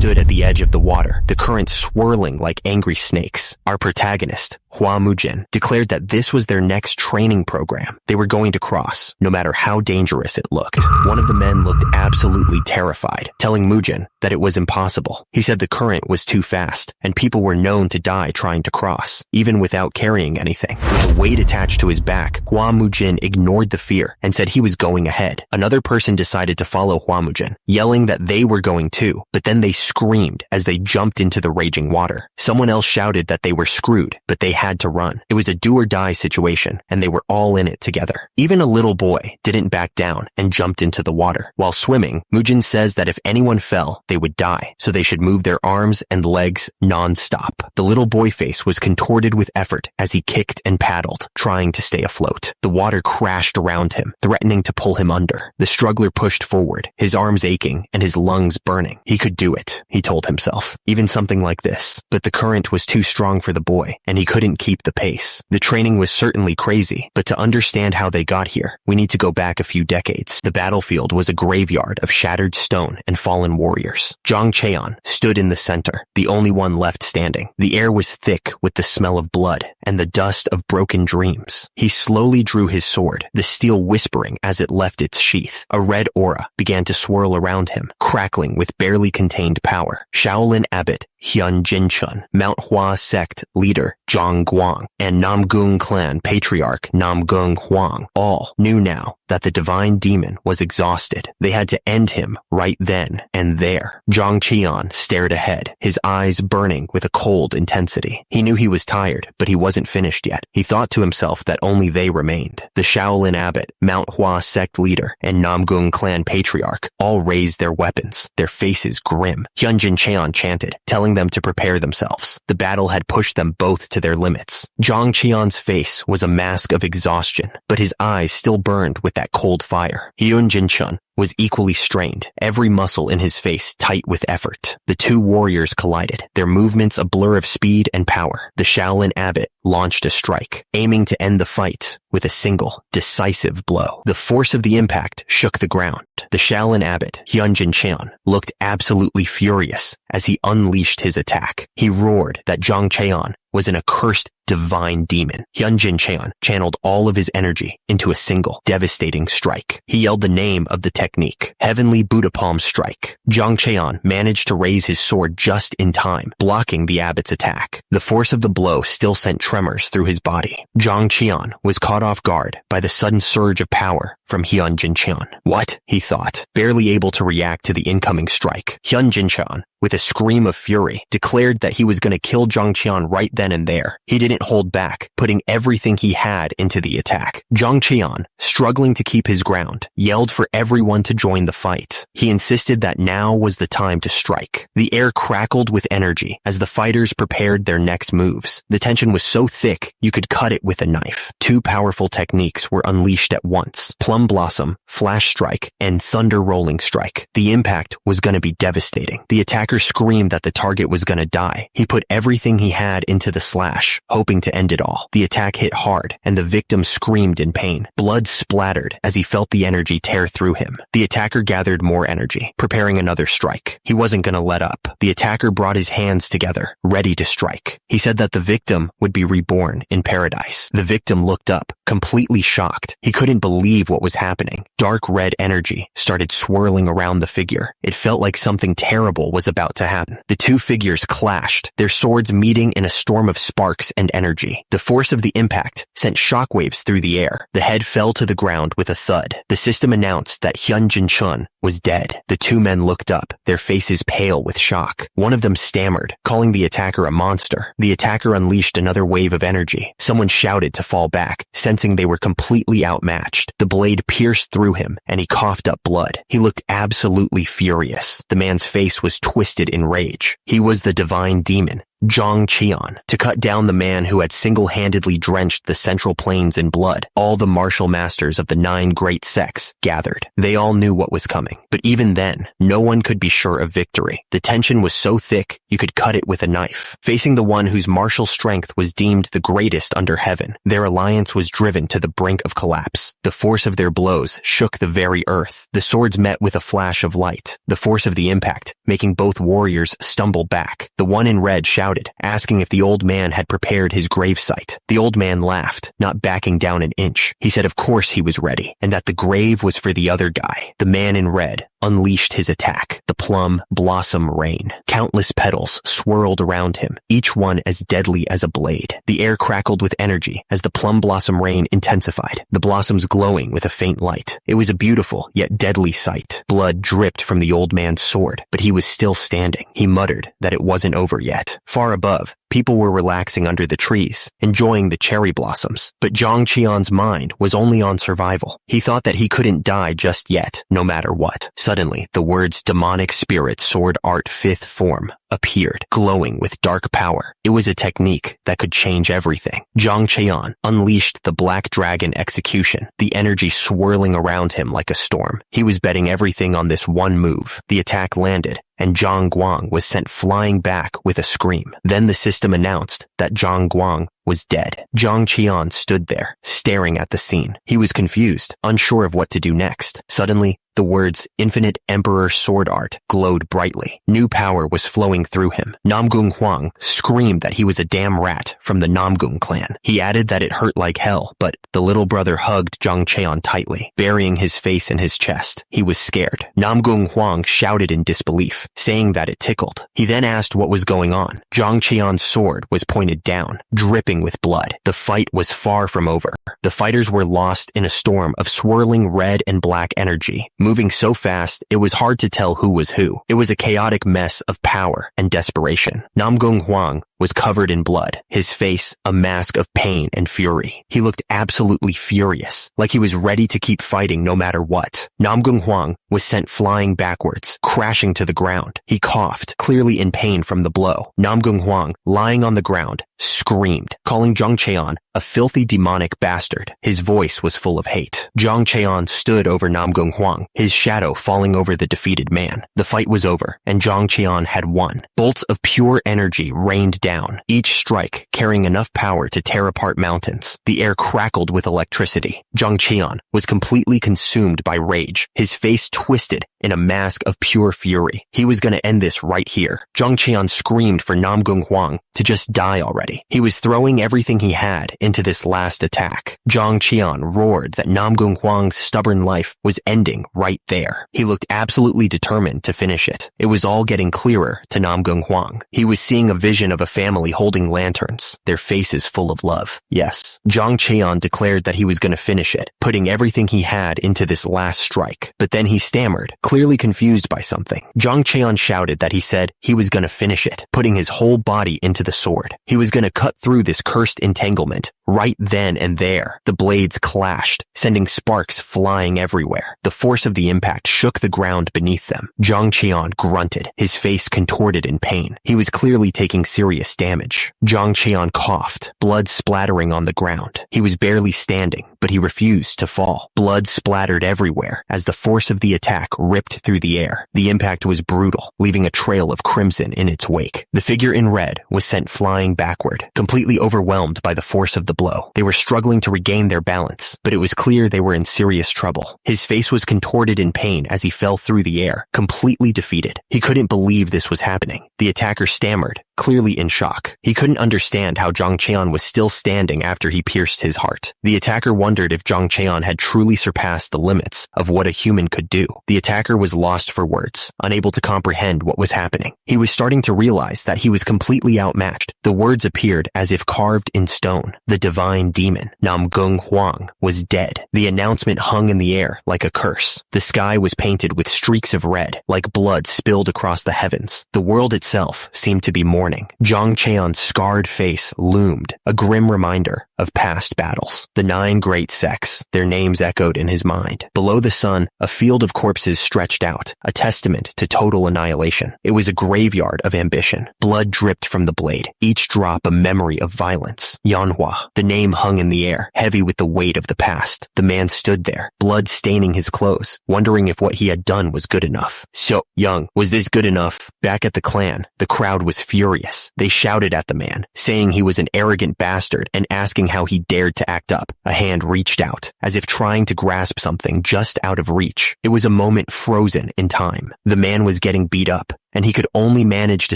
stood at the edge of the water, the current swirling like angry snakes. Our protagonist, Hua Mujin, declared that this was their next training program. They were going to cross, no matter how dangerous it looked. One of the men looked absolutely terrified, telling Mujin that it was impossible. He said the current was too fast, and people were known to die trying to cross, even without carrying anything. With a weight attached to his back, Hua Mujin ignored the fear and said he was going ahead. Another person decided to follow Hua Mujin, yelling that they were going too, but then they screamed as they jumped into the raging water. Someone else shouted that they were screwed, but they had to run. It was a do-or-die situation, and they were all in it together. Even a little boy didn't back down and jumped into the water. While swimming, Mujin says that if anyone fell, they would die, so they should move their arms and legs non-stop. The little boy face was contorted with effort as he kicked and paddled, trying to stay afloat. The water crashed around him, threatening to pull him under. The struggler pushed forward, his arms aching and his lungs burning. He could do it, he told himself. Even something like this. But the current was too strong for the boy, and he couldn't keep the pace. The training was certainly crazy, but to understand how they got here, we need to go back a few decades. The battlefield was a graveyard of shattered stone and fallen warriors. Zhang Cheon stood in the center, the only one left standing. The air was thick with the smell of blood and the dust of broken dreams. He slowly drew his sword, the steel whispering as it left its sheath. A red aura began to swirl around him, crackling with barely contained power. Shaolin Abbot Hyun Jinchun, Mount Hua sect leader Zhang Guang, and Namgung clan patriarch Namgung Huang all knew now that the divine demon was exhausted. They had to end him right then and there. Zhang Qian stared ahead, his eyes burning with a cold intensity. He knew he was tired, but he wasn't finished yet. He thought to himself that only they remained. The Shaolin Abbot, Mount Hua sect leader, and Namgung clan patriarch all raised their weapons, their faces grim. Hyunjin Cheon chanted, telling them to prepare themselves. The battle had pushed them both to their limits. Zhang Qian's face was a mask of exhaustion, but his eyes still burned with that cold fire. Hyun Jinchun was equally strained, every muscle in his face tight with effort. The two warriors collided, their movements a blur of speed and power. The Shaolin Abbot launched a strike, aiming to end the fight with a single, decisive blow. The force of the impact shook the ground. The Shaolin Abbot, Hyunjin Cheon, looked absolutely furious as he unleashed his attack. He roared that Zhang Cheon was an accursed divine demon. Hyunjin Cheon channeled all of his energy into a single, devastating strike. He yelled the name of the technique, Heavenly Buddha Palm Strike. Zhang Cheon managed to raise his sword just in time, blocking the abbot's attack. The force of the blow still sent tremors through his body. Zhang Cheon was caught off guard by the sudden surge of power from Hyunjin Cheon. What? He thought, barely able to react to the incoming strike. Hyunjin Cheon, with a scream of fury, declared that he was going to kill Zhang Cheon right then and there. He didn't hold back, putting everything he had into the attack. Zhang Cheon, struggling to keep his ground, yelled for everyone to join the fight. He insisted that now was the time to strike. The air crackled with energy as the fighters prepared their next moves. The tension was so thick, you could cut it with a knife. Two powerful techniques were unleashed at once: Plum Blossom, Flash Strike, and Thunder Rolling Strike. The impact was going to be devastating. The attacker screamed that the target was going to die. He put everything he had into the slash, hoping to end it all. The attack hit hard, and the victim screamed in pain. Blood splattered as he felt the energy tear through him. The attacker gathered more energy, preparing another strike. He wasn't going to let up. The attacker brought his hands together, ready to strike. He said that the victim would be reborn in paradise. The victim looked up, completely shocked. He couldn't believe what was happening. Dark red energy started swirling around the figure. It felt like something terrible was about to happen. The two figures clashed, their swords meeting in a storm of sparks and energy. The force of the impact sent shockwaves through the air. The head fell to the ground with a thud. The system announced that Hyunjin Chun was dead. The two men looked up, their faces pale with shock. One of them stammered, calling the attacker a monster. The attacker unleashed another wave of energy. Someone shouted to fall back, sensing they were completely outmatched. The blade pierced through him, and he coughed up blood. He looked absolutely furious. The man's face was twisted in rage. He was the divine demon, Zhang Qian. To cut down the man who had single-handedly drenched the Central Plains in blood, all the martial masters of the 9 great sects gathered. They all knew what was coming, but even then, no one could be sure of victory. The tension was so thick, you could cut it with a knife. Facing the one whose martial strength was deemed the greatest under heaven, their alliance was driven to the brink of collapse. The force of their blows shook the very earth. The swords met with a flash of light. The force of the impact making both warriors stumble back. The one in red shouted, asking if the old man had prepared his gravesite. The old man laughed, not backing down an inch. He said of course he was ready, and that the grave was for the other guy. The man in red unleashed his attack, the plum blossom rain. Countless petals swirled around him, each one as deadly as a blade. The air crackled with energy as the plum blossom rain intensified, the blossoms glowing with a faint light. It was a beautiful yet deadly sight. Blood dripped from the old man's sword, but he was still standing. He muttered that it wasn't over yet. Far above, people were relaxing under the trees, enjoying the cherry blossoms. But Zhang Qian's mind was only on survival. He thought that he couldn't die just yet, no matter what. Suddenly, the words demonic spirit sword art 5th form appeared, glowing with dark power. It was a technique that could change everything. Zhang Qian unleashed the black dragon execution, the energy swirling around him like a storm. He was betting everything on this one move. The attack landed, and Zhang Guang was sent flying back with a scream. Then the system announced that Zhang Guang was dead. Zhang Qian stood there, staring at the scene. He was confused, unsure of what to do next. Suddenly, the words Infinite Emperor Sword Art glowed brightly. New power was flowing through him. Namgung Huang screamed that he was a damn rat from the Namgung clan. He added that it hurt like hell, but the little brother hugged Zhang Qian tightly, burying his face in his chest. He was scared. Namgung Huang shouted in disbelief, saying that it tickled. He then asked what was going on. Zhang Qian's sword was pointed down, dripping with blood. The fight was far from over. The fighters were lost in a storm of swirling red and black energy, moving so fast it was hard to tell who was who. It was a chaotic mess of power and desperation. Namgung Huang was covered in blood, his face a mask of pain and fury. He looked absolutely furious, like he was ready to keep fighting no matter what. Namgung Huang was sent flying backwards, crashing to the ground. He coughed, clearly in pain from the blow. Namgung Huang, lying on the ground, screamed, calling Zhang Qian a filthy demonic bastard. His voice was full of hate. Zhang Qian stood over Namgung Huang, his shadow falling over the defeated man. The fight was over, and Zhang Qian had won. Bolts of pure energy rained down, each strike carrying enough power to tear apart mountains. The air crackled with electricity. Zhang Qian was completely consumed by rage, his face twisted in a mask of pure fury. He was going to end this right here. Zhang Qian screamed for Namgung Huang to just die already. He was throwing everything he had into this last attack. Zhang Qian roared that Namgung Huang's stubborn life was ending right there. He looked absolutely determined to finish it. It was all getting clearer to Namgung Huang. He was seeing a vision of a family holding lanterns, their faces full of love. Yes, Zhang Qian declared that he was going to finish it, putting everything he had into this last strike. But then he stammered, clearly confused by something. Zhang Qian shouted that he said he was going to finish it, putting his whole body into the sword. He was going to cut through this cursed entanglement. Right then and there, the blades clashed, sending sparks flying everywhere. The force of the impact shook the ground beneath them. Zhang Qian grunted, his face contorted in pain. He was clearly taking serious damage. Zhang Qian coughed, blood splattering on the ground. He was barely standing, but he refused to fall. Blood splattered everywhere as the force of the attack ripped through the air. The impact was brutal, leaving a trail of crimson in its wake. The figure in red was sent flying backward, completely overwhelmed by the force of the blow. They were struggling to regain their balance, but it was clear they were in serious trouble. His face was contorted in pain as he fell through the air, completely defeated. He couldn't believe this was happening. The attacker stammered, clearly in shock. He couldn't understand how Zhang Qian was still standing after he pierced his heart. The attacker wondered if Zhang Qian had truly surpassed the limits of what a human could do. The attacker was lost for words, unable to comprehend what was happening. He was starting to realize that he was completely outmatched. The words appeared as if carved in stone. The divine demon, Namgung Huang, was dead. The announcement hung in the air like a curse. The sky was painted with streaks of red, like blood spilled across the heavens. The world itself seemed to be mourning. Zhang Qian's scarred face loomed, a grim reminder of past battles. The 9 great sects, their names echoed in his mind. Below the sun, a field of corpses stretched out, a testament to total annihilation. It was a graveyard of ambition. Blood dripped from the blade, each drop a memory of violence. Manhwa, the name hung in the air, heavy with the weight of the past. The man stood there, blood staining his clothes, wondering if what he had done was good enough. So, Young, was this good enough? Back at the clan, the crowd was furious. They shouted at the man, saying he was an arrogant bastard and asking how he dared to act up. A hand reached out, as if trying to grasp something just out of reach. It was a moment frozen in time. The man was getting beat up, and he could only manage to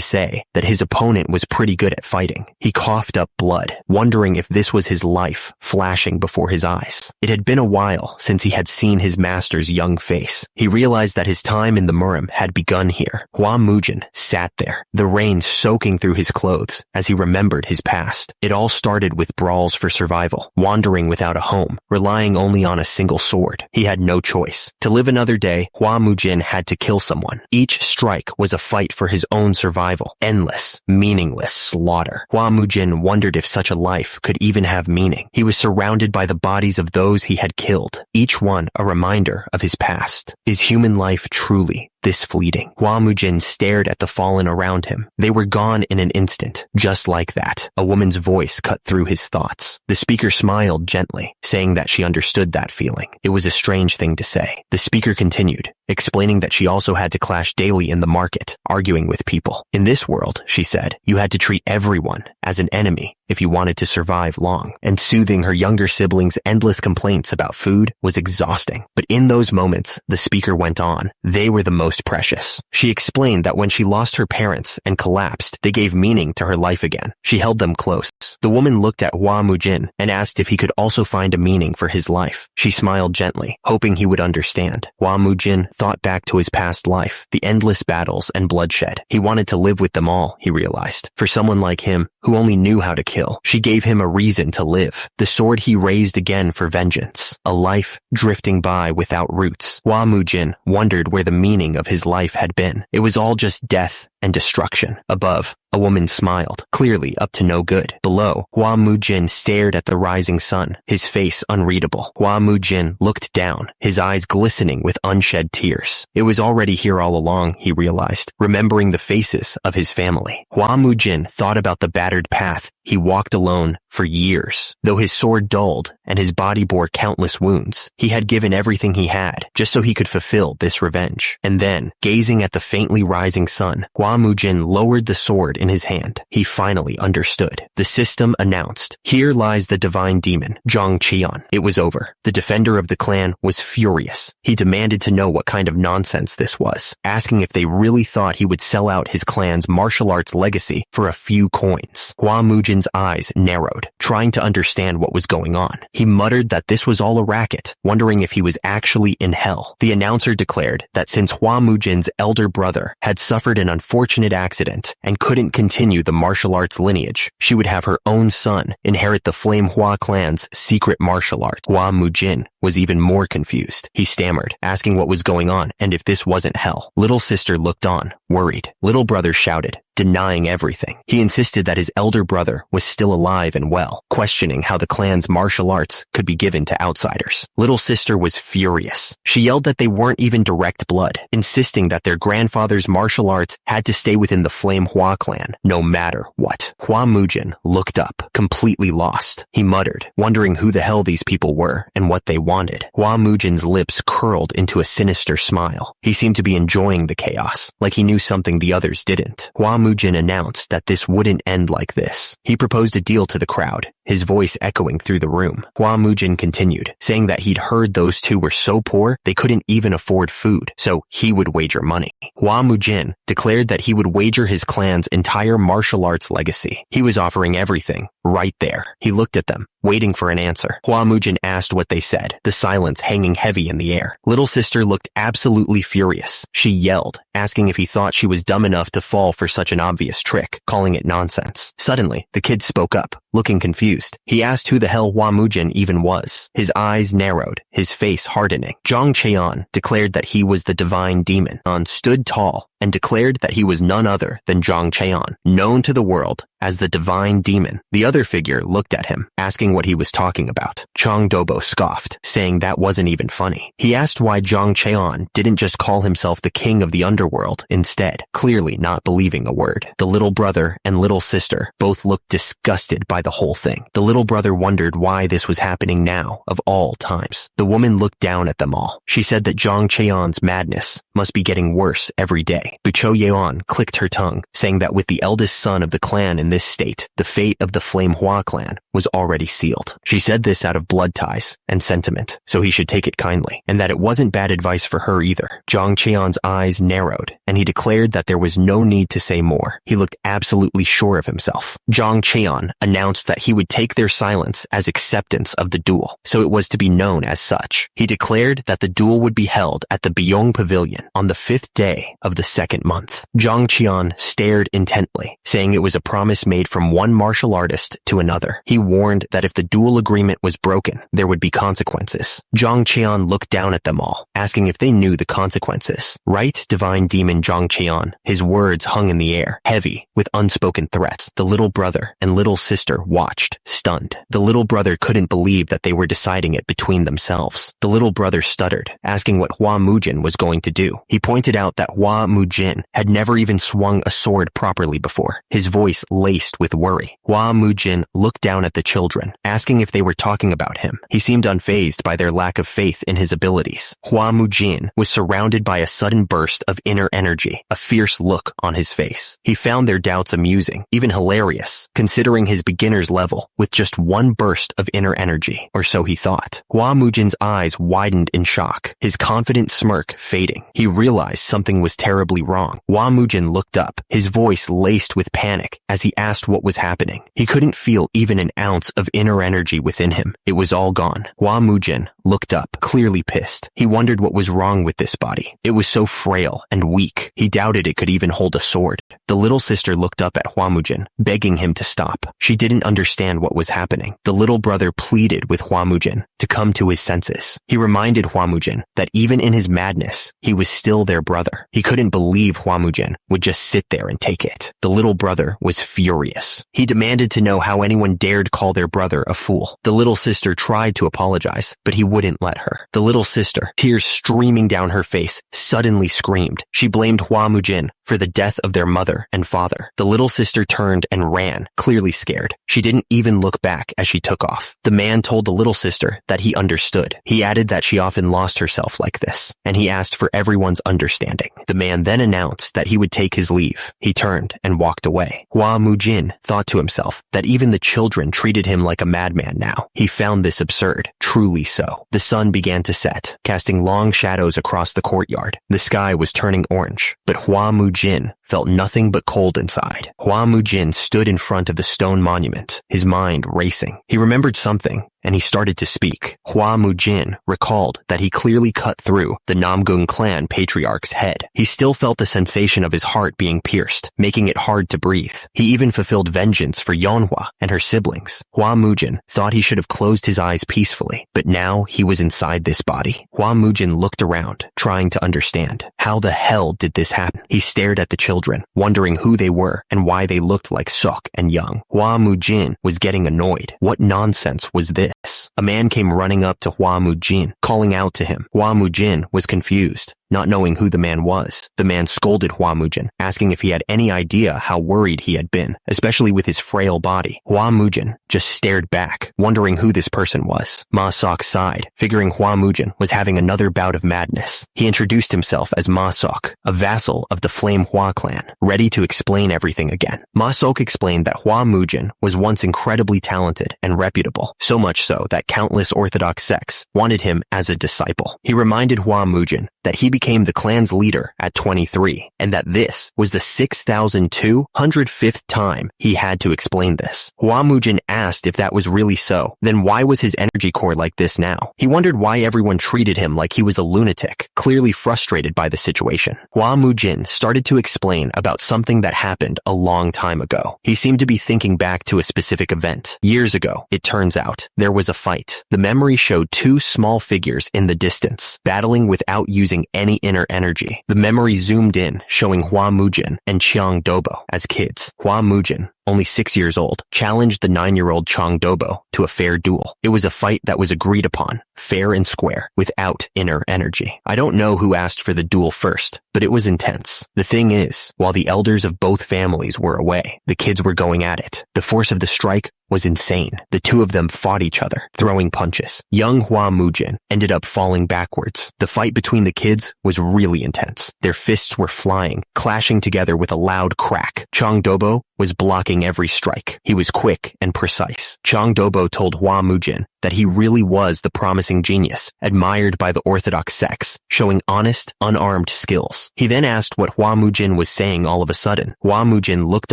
say that his opponent was pretty good at fighting. He coughed up blood, wondering if this was his life flashing before his eyes. It had been a while since he had seen his master's young face. He realized that his time in the Murim had begun here. Hua Mujin sat there, the rain soaking through his clothes as he remembered his past. It all started with brawls for survival, wandering without a home, relying only on a single sword. He had no choice. To live another day, Hua Mujin had to kill someone. Each strike was a fight for his own survival. Endless, meaningless slaughter. Hua Mujin wondered if such a life could even have meaning. He was surrounded by the bodies of those he had killed, each one a reminder of his past. Is human life truly this fleeting? Hua Mujin stared at the fallen around him. They were gone in an instant, just like that. A woman's voice cut through his thoughts. The speaker smiled gently, saying that she understood that feeling. It was a strange thing to say. The speaker continued, explaining that she also had to clash daily in the market, arguing with people. In this world, she said, you had to treat everyone as an enemy if you wanted to survive long. And soothing her younger siblings' endless complaints about food was exhausting. But in those moments, the speaker went on. They were the most precious. She explained that when she lost her parents and collapsed, they gave meaning to her life again. She held them close. The woman looked at Hua Mujin and asked if he could also find a meaning for his life. She smiled gently, hoping he would understand. Hua Mujin thought back to his past life, the endless battles and bloodshed. He wanted to live with them all, he realized. For someone like him, who only knew how to kill, she gave him a reason to live. The sword he raised again for vengeance. A life drifting by without roots. Hua Mujin wondered where the meaning of his life had been. It was all just death and destruction. Above, a woman smiled, clearly up to no good. Below, Hua Mujin stared at the rising sun, his face unreadable. Hua Mujin looked down, his eyes glistening with unshed tears. It was already here all along, he realized, remembering the faces of his family. Hua Mujin thought about the battered path he walked alone for years. Though his sword dulled and his body bore countless wounds, he had given everything he had just so he could fulfill this revenge. And then, gazing at the faintly rising sun, Hua Mujin lowered the sword in his hand. He finally understood. The system announced, "Here lies the divine demon, Zhang Qian." It was over. The defender of the clan was furious. He demanded to know what kind of nonsense this was, asking if they really thought he would sell out his clan's martial arts legacy for a few coins. Hua Mujin's eyes narrowed, trying to understand what was going on. He muttered that this was all a racket, wondering if he was actually in hell. The announcer declared that since Hua Mujin's elder brother had suffered an unfortunate accident and couldn't continue the martial arts lineage, she would have her own son inherit the Flame Hua clan's secret martial arts. Hua Mujin was even more confused. He stammered, asking what was going on and if this wasn't hell. Little sister looked on, worried. Little brother shouted, denying everything. He insisted that his elder brother was still alive and well, questioning how the clan's martial arts could be given to outsiders. Little sister was furious. She yelled that they weren't even direct blood, insisting that their grandfather's martial arts had to stay within the Flame Hua clan, no matter what. Hua Mujin looked up, completely lost. He muttered, wondering who the hell these people were and what they wanted. Hua Mujin's lips curled into a sinister smile. He seemed to be enjoying the chaos, like he knew something the others didn't. Hua Mujin announced that this wouldn't end like this. He proposed a deal to the crowd, his voice echoing through the room. Hua Mujin continued, saying that he'd heard those two were so poor they couldn't even afford food, so he would wager money. Hua Mujin declared that he would wager his clan's entire martial arts legacy. He was offering everything, right there. He looked at them, waiting for an answer. Hua Mujin asked what they said, the silence hanging heavy in the air. Little sister looked absolutely furious. She yelled, asking if he thought she was dumb enough to fall for such an obvious trick, calling it nonsense. Suddenly, the kid spoke up, looking confused. He asked who the hell Hua Mujin even was. His eyes narrowed, his face hardening. Zhang Qian declared that he was the divine demon. An stood tall and declared that he was none other than Zhang Qian, known to the world as the divine demon. The other figure looked at him, asking what he was talking about. Chang Dobo scoffed, saying that wasn't even funny. He asked why Zhang Qian didn't just call himself the king of the underworld instead, clearly not believing a word. The little brother and little sister both looked disgusted by the whole thing. The little brother wondered why this was happening now, of all times. The woman looked down at them all. She said that Zhang Qian's madness must be getting worse every day. quietly. Bucho Yeon clicked her tongue, saying that with the eldest son of the clan in this state, the fate of the Flame Hua clan was already sealed. She said this out of blood ties and sentiment, so he should take it kindly, and that it wasn't bad advice for her either. Zhang Cheon's eyes narrowed, and he declared that there was no need to say more. He looked absolutely sure of himself. Zhang Cheon announced that he would take their silence as acceptance of the duel, so it was to be known as such. He declared that the duel would be held at the Byong Pavilion on the 5th day of the 2nd month. Zhang Cheon stared intently, saying it was a promise made from one martial artist to another. He warned that if the duel agreement was broken, there would be consequences. Zhang Cheon looked down at them all, asking if they knew the consequences. Right, divine demon Zhang Cheon? His words hung in the air, heavy with unspoken threats. The little brother and little sister watched, stunned. The little brother couldn't believe that they were deciding it between themselves. The little brother stuttered, asking what Hua Mujin was going to do. He pointed out that Hua Mujin had never even swung a sword properly before, his voice laced with worry. Hua Mujin looked down at the children, asking if they were talking about him. He seemed unfazed by their lack of faith in his abilities. Hua Mujin was surrounded by a sudden burst of inner energy, a fierce look on his face. He found their doubts amusing, even hilarious, considering his beginner's level, with just one burst of inner energy, or so he thought. Hua Mujin's eyes widened in shock, his confident smirk fading. He realized something was terribly wrong. Hua Mujin looked up, his voice laced with panic as he asked what was happening. He couldn't feel even an ounce of inner energy within him. It was all gone. Hua Mujin looked up, clearly pissed. He wondered what was wrong with this body. It was so frail and weak. He doubted it could even hold a sword. The little sister looked up at Hua Mujin, begging him to stop. She didn't understand what was happening. The little brother pleaded with Hua Mujin to come to his senses. He reminded Hua Mujin that even in his madness, he was still their brother. He couldn't believe Hua Mujin would just sit there and take it. The little brother was furious. He demanded to know how anyone dared call their brother a fool. The little sister tried to apologize, but he wouldn't let her. The little sister, tears streaming down her face, suddenly screamed. She blamed Hua Mujin for the death of their mother and father. The little sister turned and ran, clearly scared. She didn't even look back as she took off. The man told the little sister that he understood. He added that she often lost herself like this, and he asked for everyone's understanding. The man then announced that he would take his leave. He turned and walked away. Hua Mujin thought to himself that even the children treated him like a madman now. He found this absurd, truly so. The sun began to set, casting long shadows across the courtyard. The sky was turning orange, but Hua Mujin felt nothing but cold inside. Hua Mujin stood in front of the stone monument, his mind racing. He remembered something, and he started to speak. Hua Mujin recalled that he clearly cut through the Namgung clan patriarch's head. He still felt the sensation of his heart being pierced, making it hard to breathe. He even fulfilled vengeance for Yeonhwa and her siblings. Hua Mujin thought he should have closed his eyes peacefully, but now he was inside this body. Hua Mujin looked around, trying to understand. How the hell did this happen? He stared at the children, wondering who they were and why they looked like Sok and Young. Hua Mujin was getting annoyed. What nonsense was this? A man came running up to Hua Mujin, calling out to him. Hua Mujin was confused, not knowing who the man was. The man scolded Hua Mujin, asking if he had any idea how worried he had been, especially with his frail body. Hua Mujin just stared back, wondering who this person was. Ma Sok sighed, figuring Hua Mujin was having another bout of madness. He introduced himself as Ma Sok, a vassal of the Flame Hua clan, ready to explain everything again. Ma Sok explained that Hua Mujin was once incredibly talented and reputable, so much so that countless Orthodox sects wanted him as a disciple. He reminded Hua Mujin that he became the clan's leader at 23, and that this was the 6,205th time he had to explain this. Hua Mujin asked if that was really so. Then why was his energy core like this now? He wondered why everyone treated him like he was a lunatic, clearly frustrated by the situation. Hua Mujin started to explain about something that happened a long time ago. He seemed to be thinking back to a specific event. Years ago, it turns out, there was a fight. The memory showed two small figures in the distance, battling without using any inner energy. The memory zoomed in, showing Hua Mujin and Chiang Dobo as kids. Hua Mujin only 6 years old, challenged the 9-year-old Chang Dobo to a fair duel. It was a fight that was agreed upon, fair and square, without inner energy. I don't know who asked for the duel first, but it was intense. The thing is, while the elders of both families were away, the kids were going at it. The force of the strike was insane. The two of them fought each other, throwing punches. Young Hua Mujin ended up falling backwards. The fight between the kids was really intense. Their fists were flying, clashing together with a loud crack. Chang Dobo was blocking every strike. He was quick and precise. Chang Dobo told Hua Mujin that he really was the promising genius, admired by the orthodox sects, showing honest, unarmed skills. He then asked what Hua Mujin was saying all of a sudden. Hua Mujin looked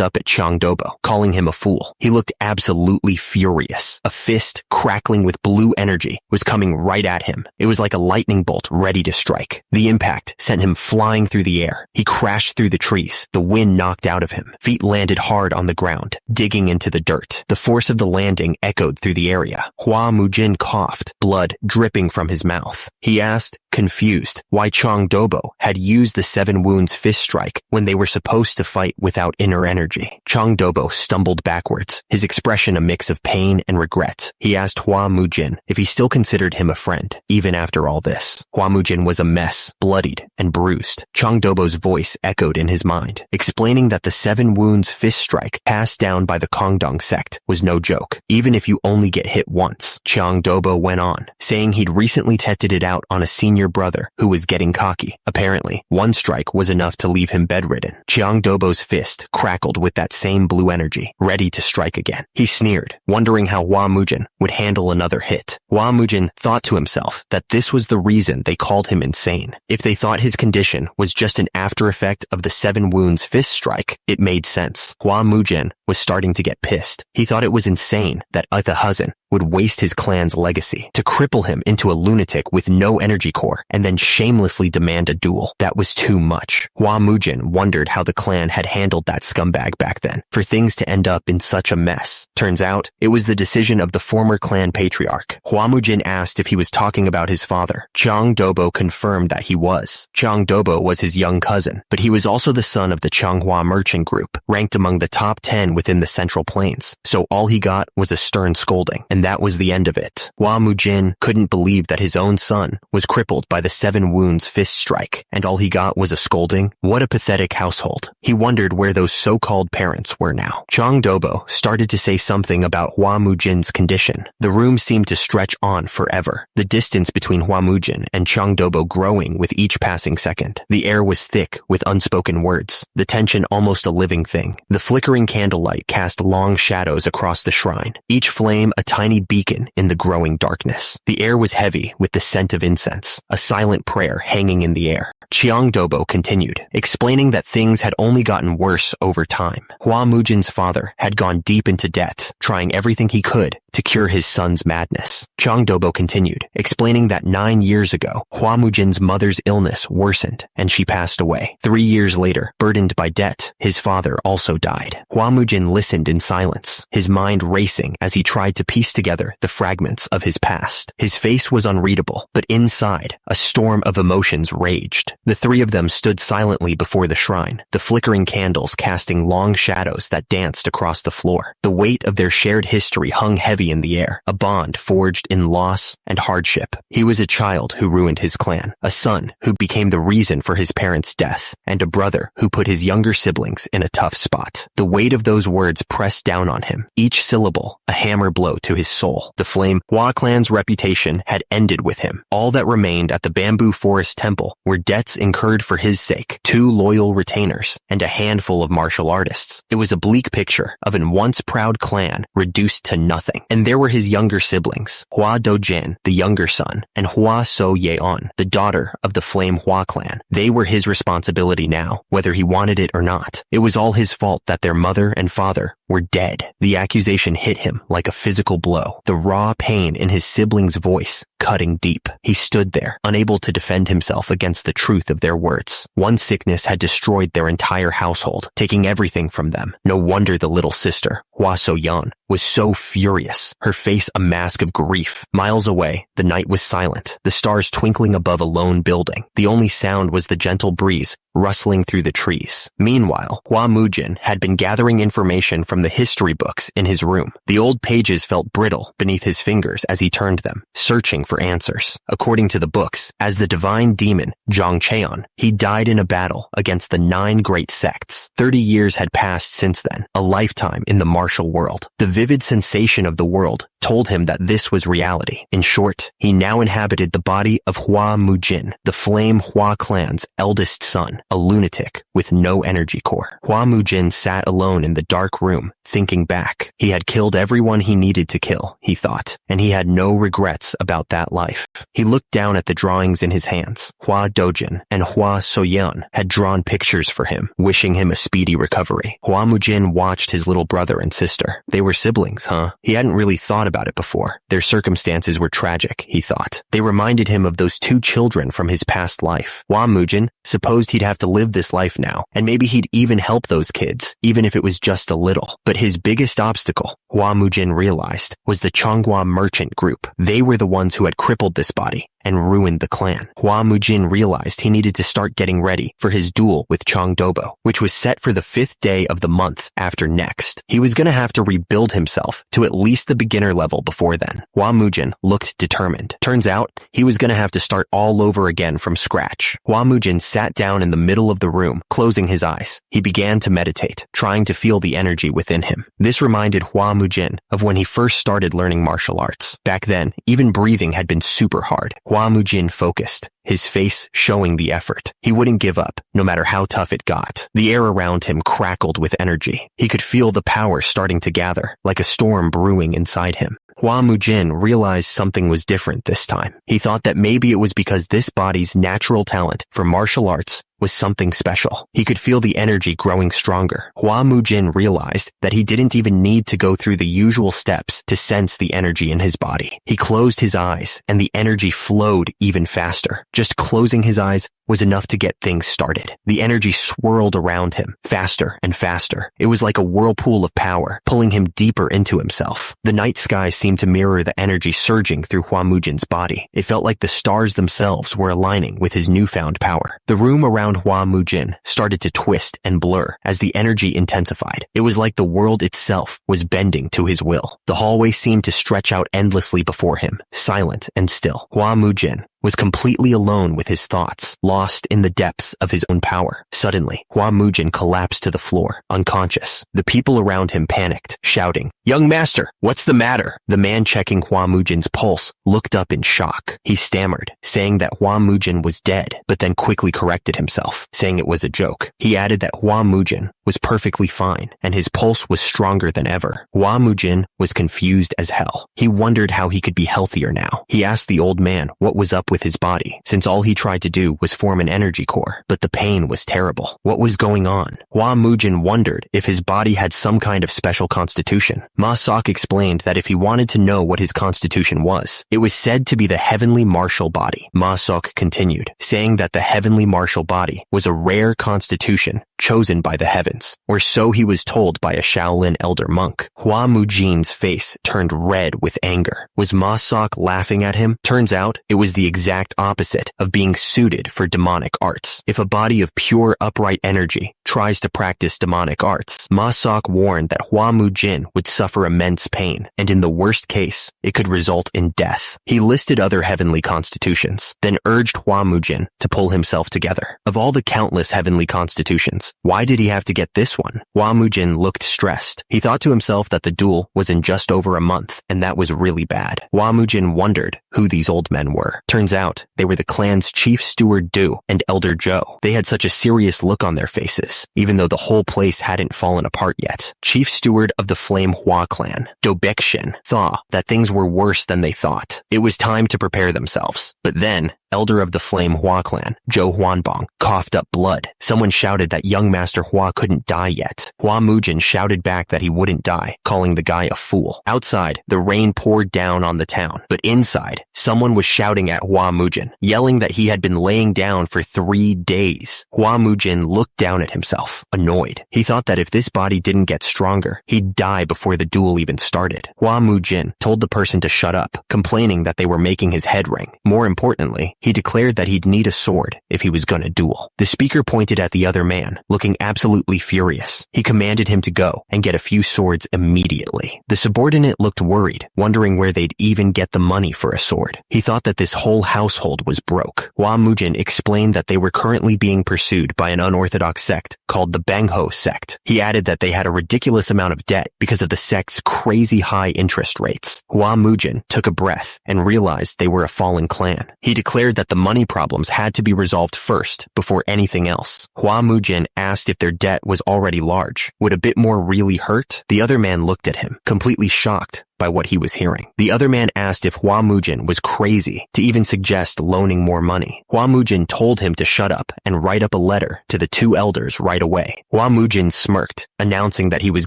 up at Chang Dobo, calling him a fool. He looked absolutely furious. A fist, crackling with blue energy, was coming right at him. It was like a lightning bolt ready to strike. The impact sent him flying through the air. He crashed through the trees. The wind knocked out of him. Feet landed hard on the ground, digging into the dirt. The force of the landing echoed through the area. Hua Mujin coughed, blood dripping from his mouth. He asked, confused, why Chang Dobo had used the 7 wounds fist strike when they were supposed to fight without inner energy. Chang Dobo stumbled backwards, his expression a mix of pain and regret. He asked Hua Mujin if he still considered him a friend, even after all this. Hua Mujin was a mess, bloodied and bruised. Chang Dobo's voice echoed in his mind, explaining that the 7 wounds fist strike passed down by the Kongdong sect was no joke. Even if you only get hit once, Chang Dobo went on, saying he'd recently tested it out on a senior brother who was getting cocky. Apparently, 1 strike was enough to leave him bedridden. Chang Dobo's fist crackled with that same blue energy, ready to strike again. He sneered, wondering how Hua Mujin would handle another hit. Hua Mujin thought to himself that this was the reason they called him insane. If they thought his condition was just an after effect of the 7 wounds fist strike, it made sense. Hua Mujin was starting to get pissed. He thought it was insane that Ithahusin would waste his clan's legacy to cripple him into a lunatic with no energy core and then shamelessly demand a duel. That was too much. Hua Mujin wondered how the clan had handled that scumbag back then, for things to end up in such a mess. Turns out, it was the decision of the former clan patriarch. Hua Mujin asked if he was talking about his father. Chang Dobo confirmed that he was. Chang Dobo was his young cousin, but he was also the son of the Changhua merchant group, ranked among the top 10 within the Central Plains. So all he got was a stern scolding, and that was the end of it. Hua Mujin couldn't believe that his own son was crippled by the 7 wounds fist strike, and all he got was a scolding. What a pathetic household. He wondered where those so-called parents were now. Chang Dobo started to say something about Hua Mujin's condition. The room seemed to stretch on forever, the distance between Hua Mujin and Chang Dobo growing with each passing second. The air was thick with unspoken words, the tension almost a living thing. The flickering candlelight cast long shadows across the shrine, each flame a tiny beacon in the growing darkness. The air was heavy with the scent of incense, a silent prayer hanging in the air. Chang Dobo continued, explaining that things had only gotten worse over time. Hua Mujin's father had gone deep into debt, trying everything he could to cure his son's madness. Chang Dobo continued, explaining that 9 years ago, Hua Mujin's mother's illness worsened and she passed away. 3 years later, burdened by debt, his father also died. Hua Mujin listened in silence, his mind racing as he tried to piece together the fragments of his past. His face was unreadable, but inside, a storm of emotions raged. The 3 of them stood silently before the shrine, the flickering candles casting long shadows that danced across the floor. The weight of their shared history hung heavy in the air, a bond forged in loss and hardship. He was a child who ruined his clan, a son who became the reason for his parents' death, and a brother who put his younger siblings in a tough spot. The weight of those words pressed down on him, each syllable a hammer blow to his soul. The flame Hua clan's reputation had ended with him. All that remained at the Bamboo Forest Temple were debts incurred for his sake, 2 loyal retainers, and a handful of martial artists. It was a bleak picture of an once proud clan reduced to nothing. And there were his younger siblings, Hua Dojin, the younger son, and Hua So Yeon, the daughter of the Flame Hua clan. They were his responsibility now, whether he wanted it or not. It was all his fault that their mother and father were dead. The accusation hit him like a physical blow, the raw pain in his sibling's voice cutting deep. He stood there, unable to defend himself against the truth of their words. One sickness had destroyed their entire household, taking everything from them. No wonder the little sister, Hua So-yeon, was so furious, her face a mask of grief. Miles away, the night was silent, the stars twinkling above a lone building. The only sound was the gentle breeze rustling through the trees. Meanwhile, Hua Mujin had been gathering information from the history books in his room. The old pages felt brittle beneath his fingers as he turned them, searching for answers. According to the books, as the divine demon, Zhang Cheon, he died in a battle against the 9 great sects. 30 years had passed since then, a lifetime in the martial world. The vivid sensation of the world told him that this was reality. In short, he now inhabited the body of Hua Mujin, the Flame Hua clan's eldest son, a lunatic with no energy core. Hua Mujin sat alone in the dark room, thinking back. He had killed everyone he needed to kill, he thought, and he had no regrets about that life. He looked down at the drawings in his hands. Hua Dojin and Hua Soyeon had drawn pictures for him, wishing him a speedy recovery. Hua Mujin watched his little brother and sister. They were siblings, huh? He hadn't really thought about it before. Their circumstances were tragic, he thought. They reminded him of those 2 children from his past life. Hua Mujin supposed he'd have to live this life now, and maybe he'd even help those kids, even if it was just a little. But his biggest obstacle, Hua Mujin realized, was the Changhua merchant group. They were the ones who had crippled this body and ruined the clan. Hua Mujin realized he needed to start getting ready for his duel with Chang Dobo, which was set for the 5th day of the month after next. He was going to have to rebuild himself to at least the beginner level before then. Hua Mujin looked determined. Turns out, he was going to have to start all over again from scratch. Hua Mujin sat down in the middle of the room, closing his eyes. He began to meditate, trying to feel the energy within him. This reminded Hua Mujin of when he first started learning martial arts. Back then, even breathing had been super hard. Hua Mujin focused, his face showing the effort. He wouldn't give up, no matter how tough it got. The air around him crackled with energy. He could feel the power starting to gather, like a storm brewing inside him. Hua Mujin realized something was different this time. He thought that maybe it was because this body's natural talent for martial arts was something special. He could feel the energy growing stronger. Hua Mujin realized that he didn't even need to go through the usual steps to sense the energy in his body. He closed his eyes, and the energy flowed even faster. Just closing his eyes was enough to get things started. The energy swirled around him, faster and faster. It was like a whirlpool of power, pulling him deeper into himself. The night sky seemed to mirror the energy surging through Hua Mujin's body. It felt like the stars themselves were aligning with his newfound power. The room around Hua Mujin started to twist and blur as the energy intensified. It was like the world itself was bending to his will. The hallway seemed to stretch out endlessly before him, silent and still. Hua Mujin was completely alone with his thoughts, lost in the depths of his own power. Suddenly, Hua Mujin collapsed to the floor, unconscious. The people around him panicked, shouting, "Young master, what's the matter?" The man checking Hua Mujin's pulse looked up in shock. He stammered, saying that Hua Mujin was dead, but then quickly corrected himself, saying it was a joke. He added that Hua Mujin was perfectly fine, and his pulse was stronger than ever. Hua Mujin was confused as hell. He wondered how he could be healthier now. He asked the old man what was up with his body, since all he tried to do was form an energy core, but the pain was terrible. What was going on? Hua Mujin wondered if his body had some kind of special constitution. Ma Sok explained that if he wanted to know what his constitution was, it was said to be the heavenly martial body. Ma Sok continued, saying that the heavenly martial body was a rare constitution chosen by the heavens, or so he was told by a Shaolin elder monk. Hua Mujin's face turned red with anger. Was Ma Sok laughing at him? Turns out it was the exact opposite of being suited for demonic arts. If a body of pure upright energy tries to practice demonic arts, Ma Sok warned that Hua Mujin would suffer immense pain, and in the worst case, it could result in death. He listed other heavenly constitutions, then urged Hua Mujin to pull himself together. Of all the countless heavenly constitutions, why did he have to get this one? Hua Mujin looked stressed. He thought to himself that the duel was in just over a month, and that was really bad. Hua Mujin wondered who these old men were. Turns out, they were the clan's chief steward Du and elder Zhou. They had such a serious look on their faces, even though the whole place hadn't fallen apart yet. Chief steward of the Flame Hua clan, Do Baekshin, thought that things were worse than they thought. It was time to prepare themselves. But then, elder of the Flame Hua clan, Zhou Huanbong, coughed up blood. Someone shouted that young Master Hua couldn't die yet. Hua Mujin shouted back that he wouldn't die, calling the guy a fool. Outside, the rain poured down on the town, but inside, someone was shouting at Hua Mujin, yelling that he had been laying down for 3 days. Hua Mujin looked down at himself, annoyed. He thought that if this body didn't get stronger, he'd die before the duel even started. Hua Mujin told the person to shut up, complaining that they were making his head ring. More importantly, He declared that he'd need a sword if he was gonna duel. The speaker pointed at the other man, looking absolutely furious. He commanded him to go and get a few swords immediately. The subordinate looked worried, wondering where they'd even get the money for a sword. He thought that this whole household was broke. Hua Mujin explained that they were currently being pursued by an unorthodox sect called the Bangho sect. He added that they had a ridiculous amount of debt because of the sect's crazy high interest rates. Hua Mujin took a breath and realized they were a fallen clan. He declared that the money problems had to be resolved first before anything else. Hua Mujin asked if their debt was already large. Would a bit more really hurt? The other man looked at him, completely shocked by what he was hearing. The other man asked if Hua Mujin was crazy to even suggest loaning more money. Hua Mujin told him to shut up and write up a letter to the two elders right away. Hua Mujin smirked, announcing that he was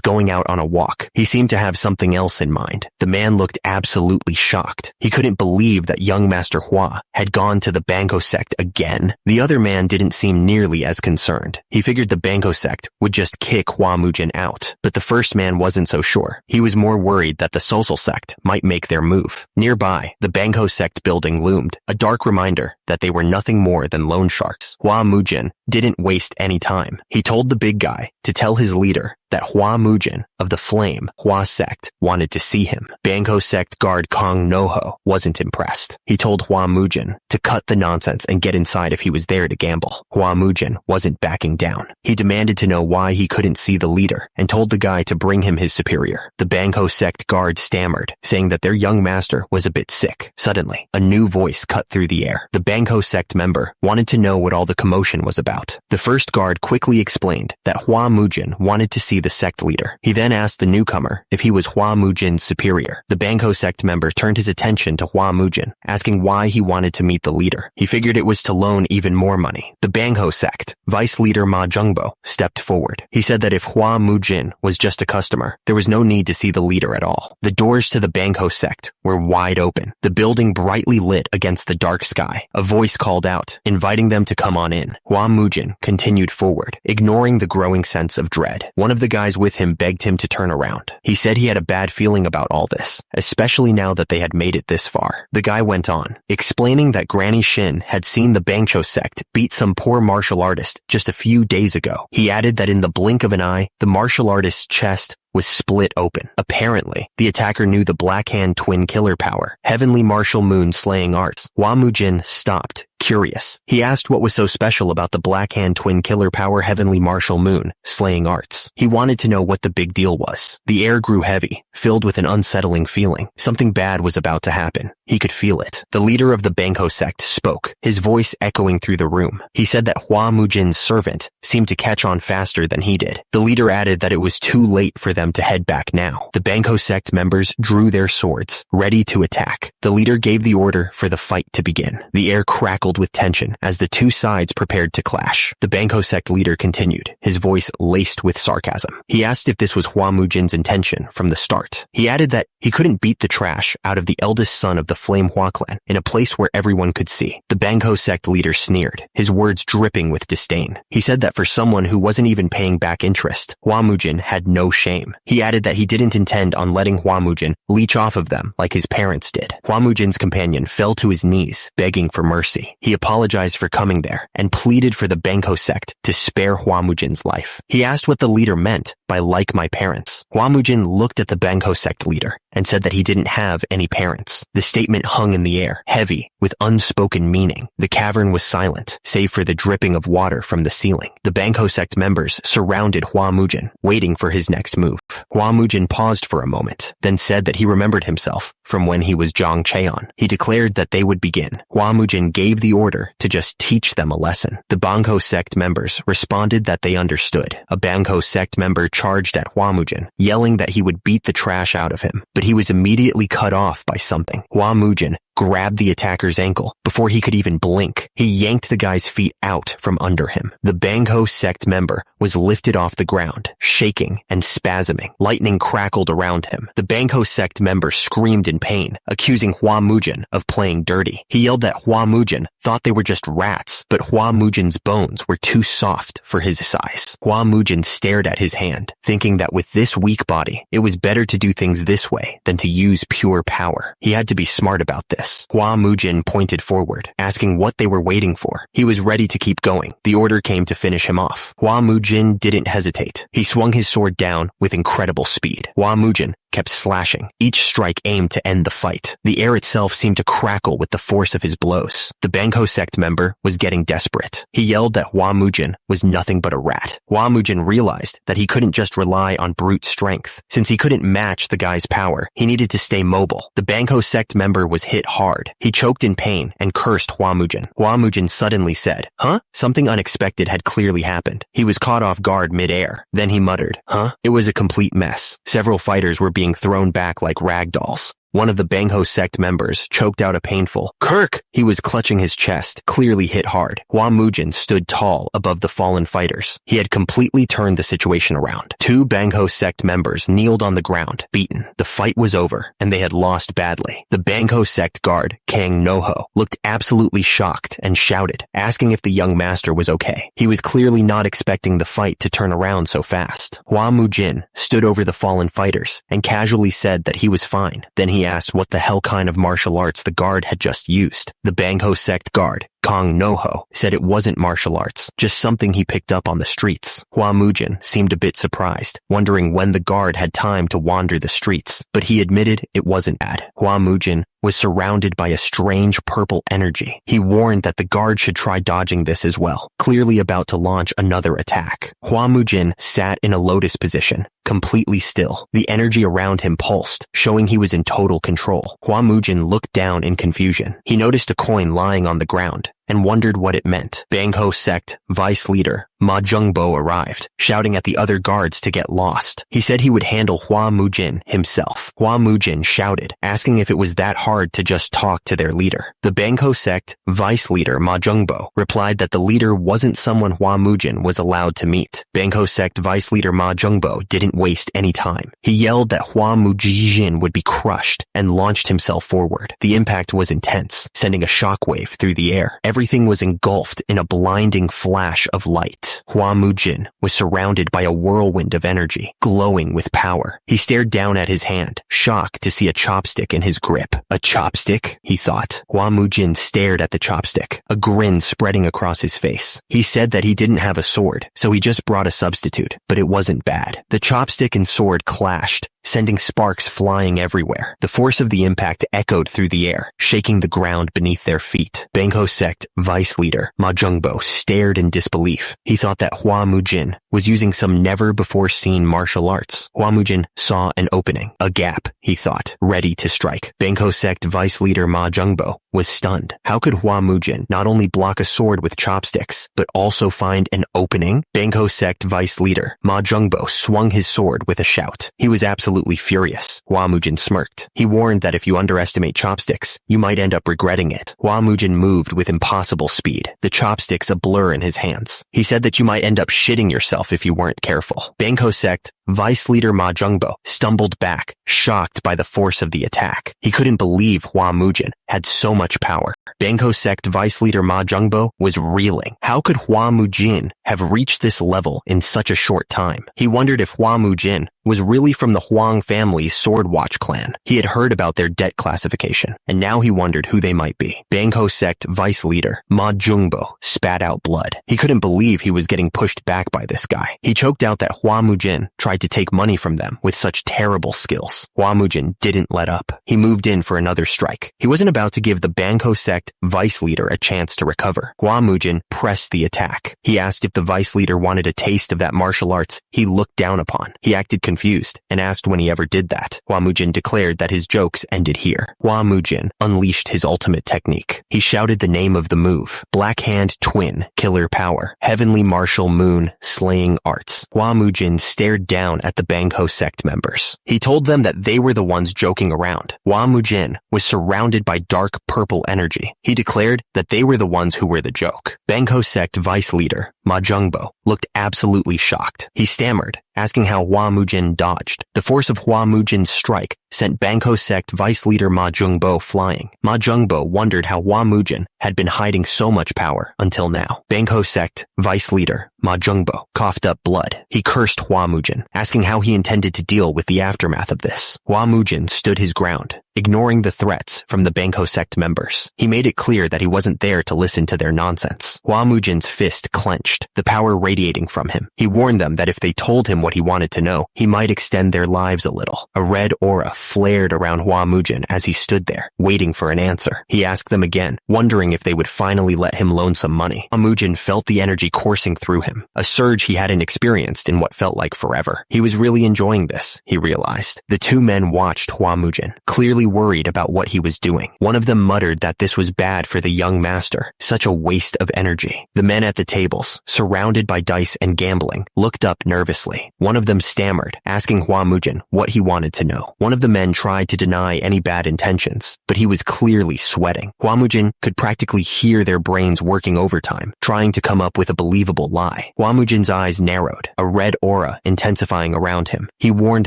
going out on a walk. He seemed to have something else in mind. The man looked absolutely shocked. He couldn't believe that young Master Hua had gone to the Bangho sect again. The other man didn't seem nearly as concerned. He figured the Bangho sect would just kick Hua Mujin out, but the first man wasn't so sure. He was more worried that the social sect might make their move. Nearby, the Bangho sect building loomed, a dark reminder that they were nothing more than loan sharks. Hua Mujin didn't waste any time. He told the big guy to tell his leader that Hua Mujin of the Flame Hua sect wanted to see him. Bangho sect guard Kong Noho wasn't impressed. He told Hua Mujin to cut the nonsense and get inside if he was there to gamble. Hua Mujin wasn't backing down. He demanded to know why he couldn't see the leader and told the guy to bring him his superior. The Bangho sect guard stammered, saying that their young master was a bit sick. Suddenly, a new voice cut through the air. The Bangho sect member wanted to know what all the commotion was about. The first guard quickly explained that Hua Mujin wanted to see the sect leader. He then asked the newcomer if he was Hua Mujin's superior. The Bangho sect member turned his attention to Hua Mujin, asking why he wanted to meet the leader. He figured it was to loan even more money. The Bangho sect vice leader Ma Jungbo stepped forward. He said that if Hua Mujin was just a customer, there was no need to see the leader at all. The doors to the Bangho sect were wide open, the building brightly lit against the dark sky. A voice called out, inviting them to come on in. Hua Mujin continued forward, ignoring the growing sense of dread. One of the guys with him begged him to turn around. He said he had a bad feeling about all this, especially now that they had made it this far. The guy went on, explaining that Granny Shin had seen the Bangcho sect beat some poor martial artist just a few days ago. He added that in the blink of an eye, the martial artist's chest was split open. Apparently, the attacker knew the Black Hand Twin Killer power, Heavenly Martial Moon Slaying Arts. Hua Mujin stopped, curious. He asked what was so special about the Black Hand Twin Killer power Heavenly Martial Moon Slaying Arts. He wanted to know what the big deal was. The air grew heavy, filled with an unsettling feeling. Something bad was about to happen. He could feel it. The leader of the Bangho sect spoke, his voice echoing through the room. He said that Hua Mujin's servant seemed to catch on faster than he did. The leader added that it was too late for them to head back now. The Bangho sect members drew their swords, ready to attack. The leader gave the order for the fight to begin. The air crackled with tension as the two sides prepared to clash. The Bangho sect leader continued, his voice laced with sarcasm. He asked if this was Hua Mujin's intention from the start. He added that he couldn't beat the trash out of the eldest son of the Flame Hua clan in a place where everyone could see. The Bangho sect leader sneered, his words dripping with disdain. He said that for someone who wasn't even paying back interest, Hua Mujin had no shame. He added that he didn't intend on letting Hua Mujin leech off of them like his parents did. Hua Mujin's companion fell to his knees, begging for mercy. He apologized for coming there and pleaded for the Bangho sect to spare Hua Mujin's life. He asked what the leader meant by like my parents. Hua Mujin looked at the Bangho sect leader and said that he didn't have any parents. The statement hung in the air, heavy, with unspoken meaning. The cavern was silent, save for the dripping of water from the ceiling. The Bangho sect members surrounded Hua Mujin, waiting for his next move. Hua Mujin paused for a moment, then said that he remembered himself from when he was Zhang Cheon. He declared that they would begin. Hua Mujin gave the order to just teach them a lesson. The Bangho sect members responded that they understood. A Bangho sect member charged at Hua Mujin, yelling that he would beat the trash out of him, but he was immediately cut off by something. Hua Mujin grabbed the attacker's ankle before he could even blink. He yanked the guy's feet out from under him. The Bangho sect member was lifted off the ground, shaking and spasming. Lightning crackled around him. The Bangho sect member screamed in pain, accusing Hua Mujin of playing dirty. He yelled that Hua Mujin thought they were just rats, but Hua Mujin's bones were too soft for his size. Hua Mujin stared at his hand, thinking that with this weak body, it was better to do things this way than to use pure power. He had to be smart about this. mess. Hua Mujin pointed forward, asking what they were waiting for. He was ready to keep going. The order came to finish him off. Hua Mujin didn't hesitate. He swung his sword down with incredible speed. Hua Mujin kept slashing, each strike aimed to end the fight. The air itself seemed to crackle with the force of his blows. The Bangho sect member was getting desperate. He yelled that Hua Mujin was nothing but a rat. Hua Mujin realized that he couldn't just rely on brute strength. Since he couldn't match the guy's power, he needed to stay mobile. The Bangho sect member was hit hard. He choked in pain and cursed Hua Mujin. Hua Mujin suddenly said, "Huh?" Something unexpected had clearly happened. He was caught off guard mid-air. Then he muttered, "Huh?" It was a complete mess. Several fighters were being thrown back like rag dolls. One of the Bangho sect members choked out a painful "Kirk!" He was clutching his chest, clearly hit hard. Hua Mujin stood tall above the fallen fighters. He had completely turned the situation around. Two Bangho sect members kneeled on the ground, beaten. The fight was over, and they had lost badly. The Bangho sect guard, Kang Noho, looked absolutely shocked and shouted, asking if the young master was okay. He was clearly not expecting the fight to turn around so fast. Hua Mujin stood over the fallen fighters and casually said that he was fine. Then he asked what the hell kind of martial arts the guard had just used. The Bangho sect guard, Kang Noho, said it wasn't martial arts, just something he picked up on the streets. Hua Mujin seemed a bit surprised, wondering when the guard had time to wander the streets, but he admitted it wasn't bad. Hua Mujin was surrounded by a strange purple energy. He warned that the guard should try dodging this as well, clearly about to launch another attack. Hua Mujin sat in a lotus position, completely still. The energy around him pulsed, showing he was in total control. Hua Mujin looked down in confusion. He noticed a coin lying on the ground and wondered what it meant. Bangho sect vice leader Ma Jungbo arrived, shouting at the other guards to get lost. He said he would handle Hua Mujin himself. Hua Mujin shouted, asking if it was that hard to just talk to their leader. The Bangho sect vice leader Ma Jungbo replied that the leader wasn't someone Hua Mujin was allowed to meet. Bangho sect vice leader Ma Jungbo didn't waste any time. He yelled that Hua Mujin would be crushed and launched himself forward. The impact was intense, sending a shockwave through the air. Everything was engulfed in a blinding flash of light. Hua Mujin was surrounded by a whirlwind of energy, glowing with power. He stared down at his hand, shocked to see a chopstick in his grip. A chopstick? He thought. Hua Mujin stared at the chopstick, a grin spreading across his face. He said that he didn't have a sword, so he just brought a substitute, but it wasn't bad. The chopstick and sword clashed, sending sparks flying everywhere. The force of the impact echoed through the air, shaking the ground beneath their feet. Bangho sect vice leader Ma Jungbo stared in disbelief. He thought that Hua Mujin was using some never-before-seen martial arts. Hua Mujin saw an opening, a gap, he thought, ready to strike. Bangho sect vice leader Ma Jungbo was stunned. How could Hua Mujin not only block a sword with chopsticks, but also find an opening? Bangho sect vice leader Ma Jungbo swung his sword with a shout. He was absolutely furious. Hua Mujin smirked. He warned that if you underestimate chopsticks, you might end up regretting it. Hua Mujin moved with impossible speed, the chopsticks a blur in his hands. He said that you might end up shitting yourself if you weren't careful. Bangho sect vice leader Ma Jungbo stumbled back, shocked by the force of the attack. He couldn't believe Hua Mujin had so much power. Bangho sect vice leader Ma Jungbo was reeling. How could Hua Mujin have reached this level in such a short time? He wondered if Hua Mujin was really from the Huang family's Sword Watch clan. He had heard about their debt classification, and now he wondered who they might be. Bangho sect vice leader Ma Jungbo spat out blood. He couldn't believe he was getting pushed back by this guy. He choked out that Hua Mujin tried to take money from them with such terrible skills. Hua Mujin didn't let up. He moved in for another strike. He wasn't about to give the Bangho sect vice leader a chance to recover. Hua Mujin pressed the attack. He asked if the vice leader wanted a taste of that martial arts he looked down upon. He acted confused and asked when he ever did that. Hua Mujin declared that his jokes ended here. Hua Mujin unleashed his ultimate technique. He shouted the name of the move: Black Hand Twin, Killer Power, Heavenly Martial Moon, Slaying Arts. Hua Mujin stared down at the Bangho sect members. He told them that they were the ones joking around. Hua Mujin was surrounded by dark purple energy. He declared that they were the ones who were the joke. Bangho sect vice leader Ma Jungbo, looked absolutely shocked. He stammered, asking how Hua Mujin dodged. The force of Hua Mujin's strike sent Bangko sect vice leader Ma Jungbo flying. Ma Jungbo wondered how Hua Mujin had been hiding so much power until now. Bangko sect vice leader Ma Jungbo coughed up blood. He cursed Hua Mujin, asking how he intended to deal with the aftermath of this. Hua Mujin stood his ground, ignoring the threats from the Bangko sect members. He made it clear that he wasn't there to listen to their nonsense. Hua Mujin's fist clenched, the power radiating from him. He warned them that if they told him what he wanted to know, he might extend their lives a little. A red aura flared around Hua Mujin as he stood there, waiting for an answer. He asked them again, wondering if they would finally let him loan some money. Hua Mujin felt the energy coursing through him, a surge he hadn't experienced in what felt like forever. He was really enjoying this, he realized. The two men watched Hua Mujin, clearly worried about what he was doing. One of them muttered that this was bad for the young master, such a waste of energy. The men at the tables, surrounded by dice and gambling, looked up nervously. One of them stammered, asking Hua Mujin what he wanted to know. One of the men tried to deny any bad intentions, but he was clearly sweating. Hua Mujin could practically hear their brains working overtime, trying to come up with a believable lie. Hua Mujin's eyes narrowed, a red aura intensifying around him. He warned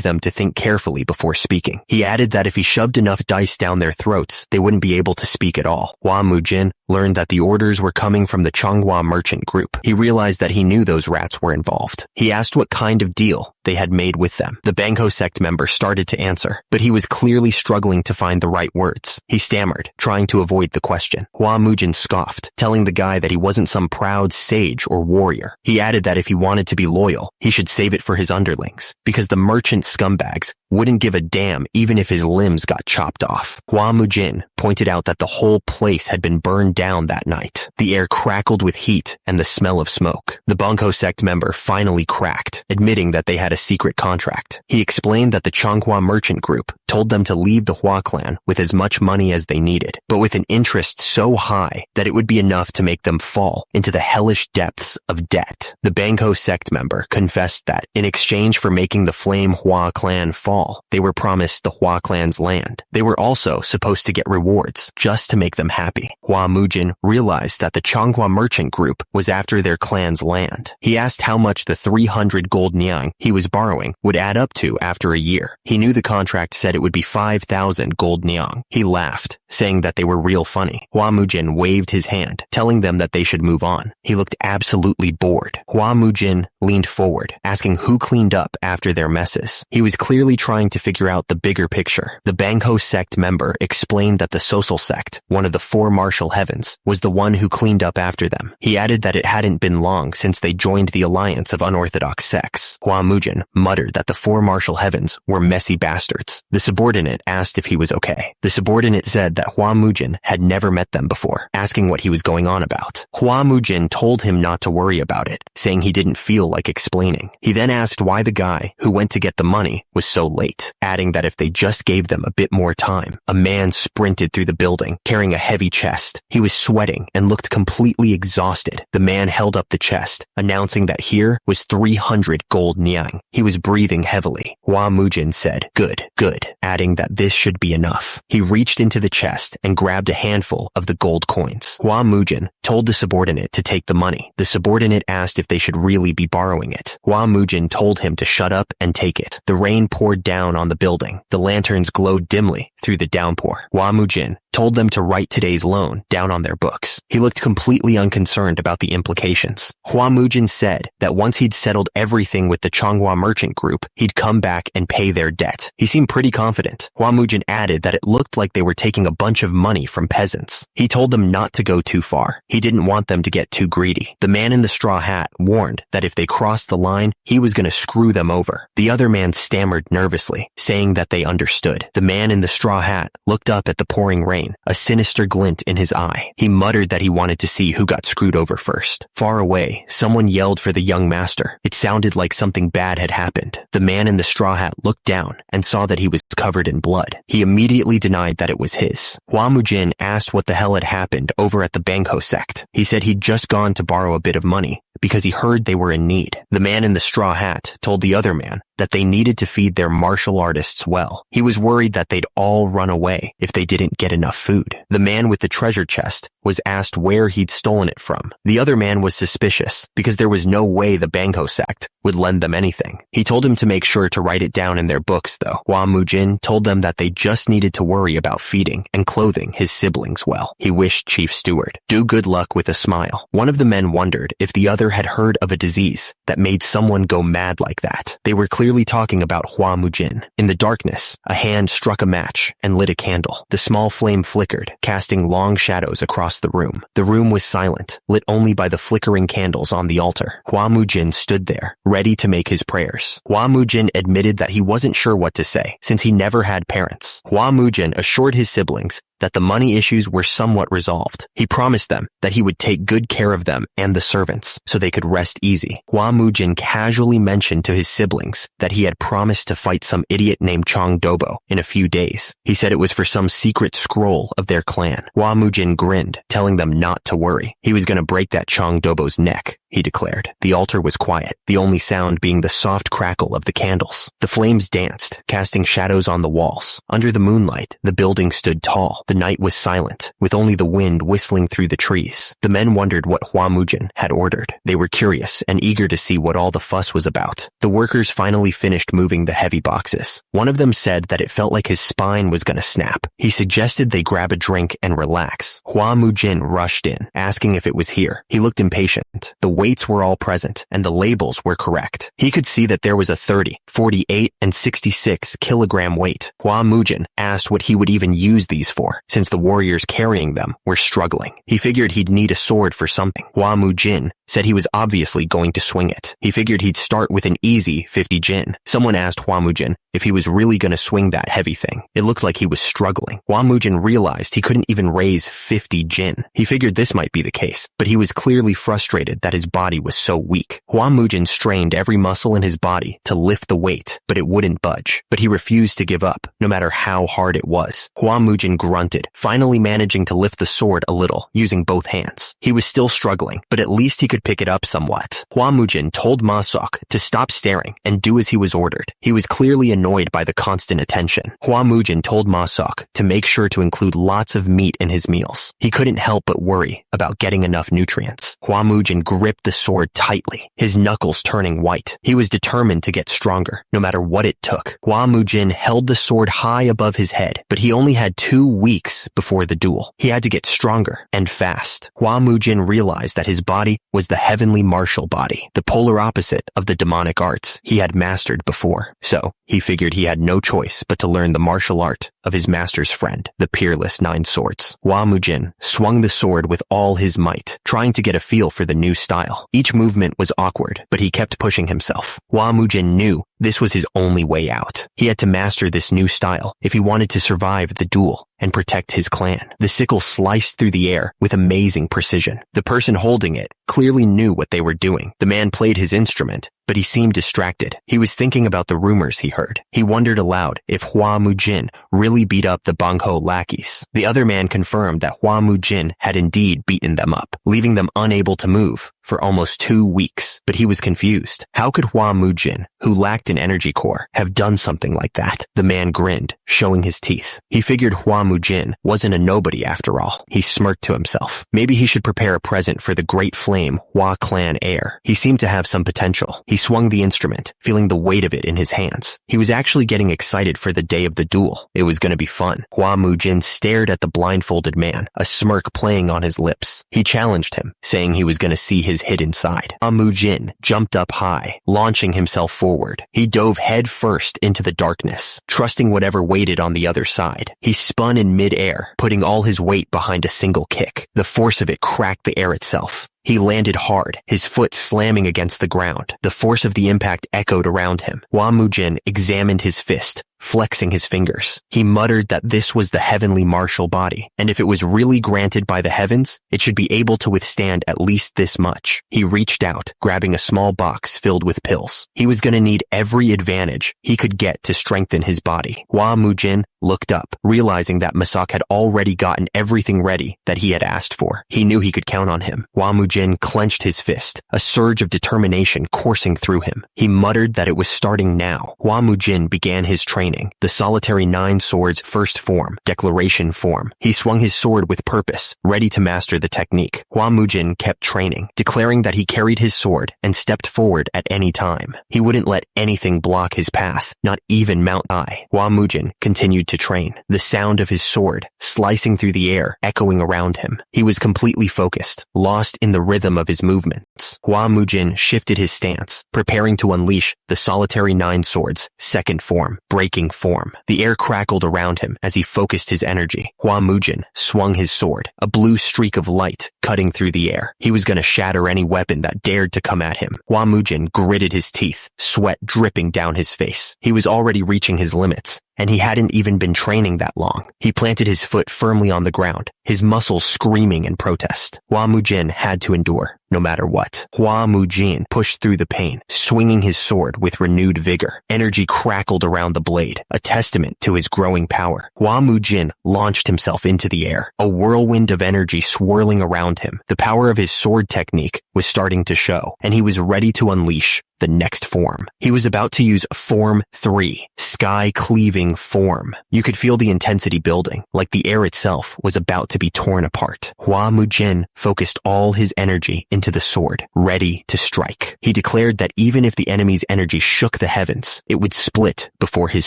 them to think carefully before speaking. He added that if he shoved enough dice down their throats, they wouldn't be able to speak at all. Hua Mujin learned that the orders were coming from the Changhua merchant group. He realized that he knew those rats were involved. He asked what kind of deal they had made with them. The Bangko sect member started to answer, but he was clearly struggling to find the right words. He stammered, trying to avoid the question. Hua Mujin scoffed, telling the guy that he wasn't some proud sage or warrior. He added that if he wanted to be loyal, he should save it for his underlings, because the merchant scumbags wouldn't give a damn even if his limbs got chopped off. Hua Mujin pointed out that the whole place had been burned down that night. The air crackled with heat and the smell of smoke. The Bangko sect member finally cracked, admitting that they had a secret contract. He explained that the Changhua merchant group told them to leave the Hua clan with as much money as they needed, but with an interest so high that it would be enough to make them fall into the hellish depths of debt. The Bangko sect member confessed that, in exchange for making the Flame Hua clan fall, they were promised the Hua clan's land. They were also supposed to get rewards just to make them happy. Hua Mujin realized that the Changhua merchant group was after their clan's land. He asked how much the 300 gold niang he was borrowing would add up to after a year. He knew the contract said it would be 5,000 gold niang. He laughed, saying that they were real funny. Hua Mujin waved his hand, telling them that they should move on. He looked absolutely bored. Hua Mujin leaned forward, asking who cleaned up after their messes. He was clearly trying to figure out the bigger picture. The Bangko sect member explained that the Sosal sect, one of the four martial heavens, was the one who cleaned up after them. He added that it hadn't been long since they joined the alliance of unorthodox sects. Hua Mujin muttered that the four martial heavens were messy bastards. The subordinate asked if he was okay. The subordinate said that Hua Mujin had never met them before, asking what he was going on about. Hua Mujin told him not to worry about it, saying he didn't feel like explaining. He then asked why the guy who went to get the money was so late, adding that if they just gave them a bit more time. A man sprinted through the building, carrying a heavy chest. He was sweating and looked completely exhausted. The man held up the chest, announcing that here was 300 gold niang. He was breathing heavily. Hua Mujin said, "Good, good," adding that this should be enough. He reached into the chest and grabbed a handful of the gold coins. Hua Mujin told the subordinate to take the money. The subordinate asked if they should really be borrowing it. Hua Mujin told him to shut up and take it. The rain poured down on the building. The lanterns glowed dimly through the downpour. Hua Mujin told them to write today's loan down on their books. He looked completely unconcerned about the implications. Hua Mujin said that once he'd settled everything with the Changhua merchant group, he'd come back and pay their debt. He seemed pretty confident. Hua Mujin added that it looked like they were taking a bunch of money from peasants. He told them not to go too far. He didn't want them to get too greedy. The man in the straw hat warned that if they crossed the line, he was going to screw them over. The other man stammered nervously, saying that they understood. The man in the straw hat looked up at the pouring rain, a sinister glint in his eye. He muttered that he wanted to see who got screwed over first. Far away, someone yelled for the young master. It sounded like something bad had happened. The man in the straw hat looked down and saw that he was covered in blood. He immediately denied that it was his. Hua Mujin asked what the hell had happened over at the Bangko sect. He said he'd just gone to borrow a bit of money because he heard they were in need. The man in the straw hat told the other man that they needed to feed their martial artists well. He was worried that they'd all run away if they didn't get enough food. The man with the treasure chest was asked where he'd stolen it from. The other man was suspicious because there was no way the Bangho sect would lend them anything. He told him to make sure to write it down in their books, though. Hua Mujin told them that they just needed to worry about feeding and clothing his siblings well. He wished Chief Steward good luck with a smile. One of the men wondered if the other had heard of a disease that made someone go mad like that. They were clearly talking about Hua Mujin. In the darkness, a hand struck a match and lit a candle. The small flame flickered, casting long shadows across the room. The room was silent, lit only by the flickering candles on the altar. Hua Mujin stood there, ready to make his prayers. Hua Mujin admitted that he wasn't sure what to say, since he never had parents. Hua Mujin assured his siblings that the money issues were somewhat resolved. He promised them that he would take good care of them and the servants so they could rest easy. Hua Mujin casually mentioned to his siblings that he had promised to fight some idiot named Chong Dobo in a few days. He said it was for some secret scroll of their clan. Hua Mujin grinned, telling them not to worry. He was going to break that Chong Dobo's neck, he declared. The altar was quiet, the only sound being the soft crackle of the candles. The flames danced, casting shadows on the walls. Under the moonlight, the building stood tall. The night was silent, with only the wind whistling through the trees. The men wondered what Hua Mujin had ordered. They were curious and eager to see what all the fuss was about. The workers finally finished moving the heavy boxes. One of them said that it felt like his spine was going to snap. He suggested they grab a drink and relax. Hua Mujin rushed in, asking if it was here. He looked impatient. The weights were all present, and the labels were correct. He could see that there was a 30, 48, and 66 kilogram weight. Hua Mujin asked what he would even use these for, since the warriors carrying them were struggling. He figured he'd need a sword for something. Hua Mujin said he was obviously going to swing it. He figured he'd start with an easy 50 jin. Someone asked Hua Mujin if he was really going to swing that heavy thing. It looked like he was struggling. Hua Mujin realized he couldn't even raise 50 jin. He figured this might be the case, but he was clearly frustrated that his body was so weak. Hua Mujin strained every muscle in his body to lift the weight, but it wouldn't budge. But he refused to give up, no matter how hard it was. Hua Mujin grunted, finally managing to lift the sword a little, using both hands. He was still struggling, but at least he could pick it up somewhat. Hua Mujin told Ma Sok to stop staring and do as he was ordered. He was clearly annoyed by the constant attention. Hua Mujin told Ma Sok to make sure to include lots of meat in his meals. He couldn't help but worry about getting enough nutrients. Hua Mujin gripped the sword tightly, his knuckles turning white. He was determined to get stronger, no matter what it took. Hua Mujin held the sword high above his head, but he only had 2 weeks before the duel. He had to get stronger and fast. Hua Mujin realized that his body was the heavenly martial body, the polar opposite of the demonic arts he had mastered before. So, he figured he had no choice but to learn the martial art of his master's friend, the peerless 9 swords. Hua Mujin swung the sword with all his might, trying to get a feel for the new style. Each movement was awkward, but he kept pushing himself. Hua Mujin knew this was his only way out. He had to master this new style if he wanted to survive the duel and protect his clan. The sickle sliced through the air with amazing precision. The person holding it clearly knew what they were doing. The man played his instrument, but he seemed distracted. He was thinking about the rumors he heard. He wondered aloud if Hua Mujin really beat up the Bangho lackeys. The other man confirmed that Hua Mujin had indeed beaten them up, leaving them unable to move for almost 2 weeks. But he was confused. How could Hua Mujin, who lacked an energy core, have done something like that? The man grinned, showing his teeth. He figured Hua Mujin wasn't a nobody after all. He smirked to himself. Maybe he should prepare a present for the great flame Hua clan heir. He seemed to have some potential. He swung the instrument, feeling the weight of it in his hands. He was actually getting excited for the day of the duel. It was going to be fun. Hua Mujin stared at the blindfolded man, a smirk playing on his lips. He challenged him, saying he was going to see his hidden side. Hua Mujin jumped up high, launching himself forward. He dove head first into the darkness, trusting whatever waited on the other side. He spun in mid-air, putting all his weight behind a single kick. The force of it cracked the air itself. He landed hard, his foot slamming against the ground. The force of the impact echoed around him. Hua Mujin examined his fist, flexing his fingers. He muttered that this was the heavenly martial body, and if it was really granted by the heavens, it should be able to withstand at least this much. He reached out, grabbing a small box filled with pills. He was going to need every advantage he could get to strengthen his body. Hua Mujin looked up, realizing that Masak had already gotten everything ready that he had asked for. He knew he could count on him. Hua Mujin clenched his fist, a surge of determination coursing through him. He muttered that it was starting now. Hua Mujin began his training, the solitary 9 swords first form, declaration form. He swung his sword with purpose, ready to master the technique. Hua Mujin kept training, declaring that he carried his sword and stepped forward at any time. He wouldn't let anything block his path, not even Mount I. Hua Mujin continued to train, the sound of his sword slicing through the air echoing around him. He was completely focused, lost in the rhythm of his movements. Hua Mujin shifted his stance, preparing to unleash the solitary 9 swords, second form, breaking form. The air crackled around him as he focused his energy. Hua Mujin swung his sword, a blue streak of light cutting through the air. He was going to shatter any weapon that dared to come at him. Hua Mujin gritted his teeth, sweat dripping down his face. He was already reaching his limits, and he hadn't even been training that long. He planted his foot firmly on the ground, his muscles screaming in protest. Hua Mujin had to endure, no matter what. Hua Mujin pushed through the pain, swinging his sword with renewed vigor. Energy crackled around the blade, a testament to his growing power. Hua Mujin launched himself into the air, a whirlwind of energy swirling around him. The power of his sword technique was starting to show, and he was ready to unleash the next form. He was about to use Form 3, Sky-Cleaving Form. You could feel the intensity building, like the air itself was about to be torn apart. Hua Mujin focused all his energy into the sword, ready to strike. He declared that even if the enemy's energy shook the heavens, it would split before his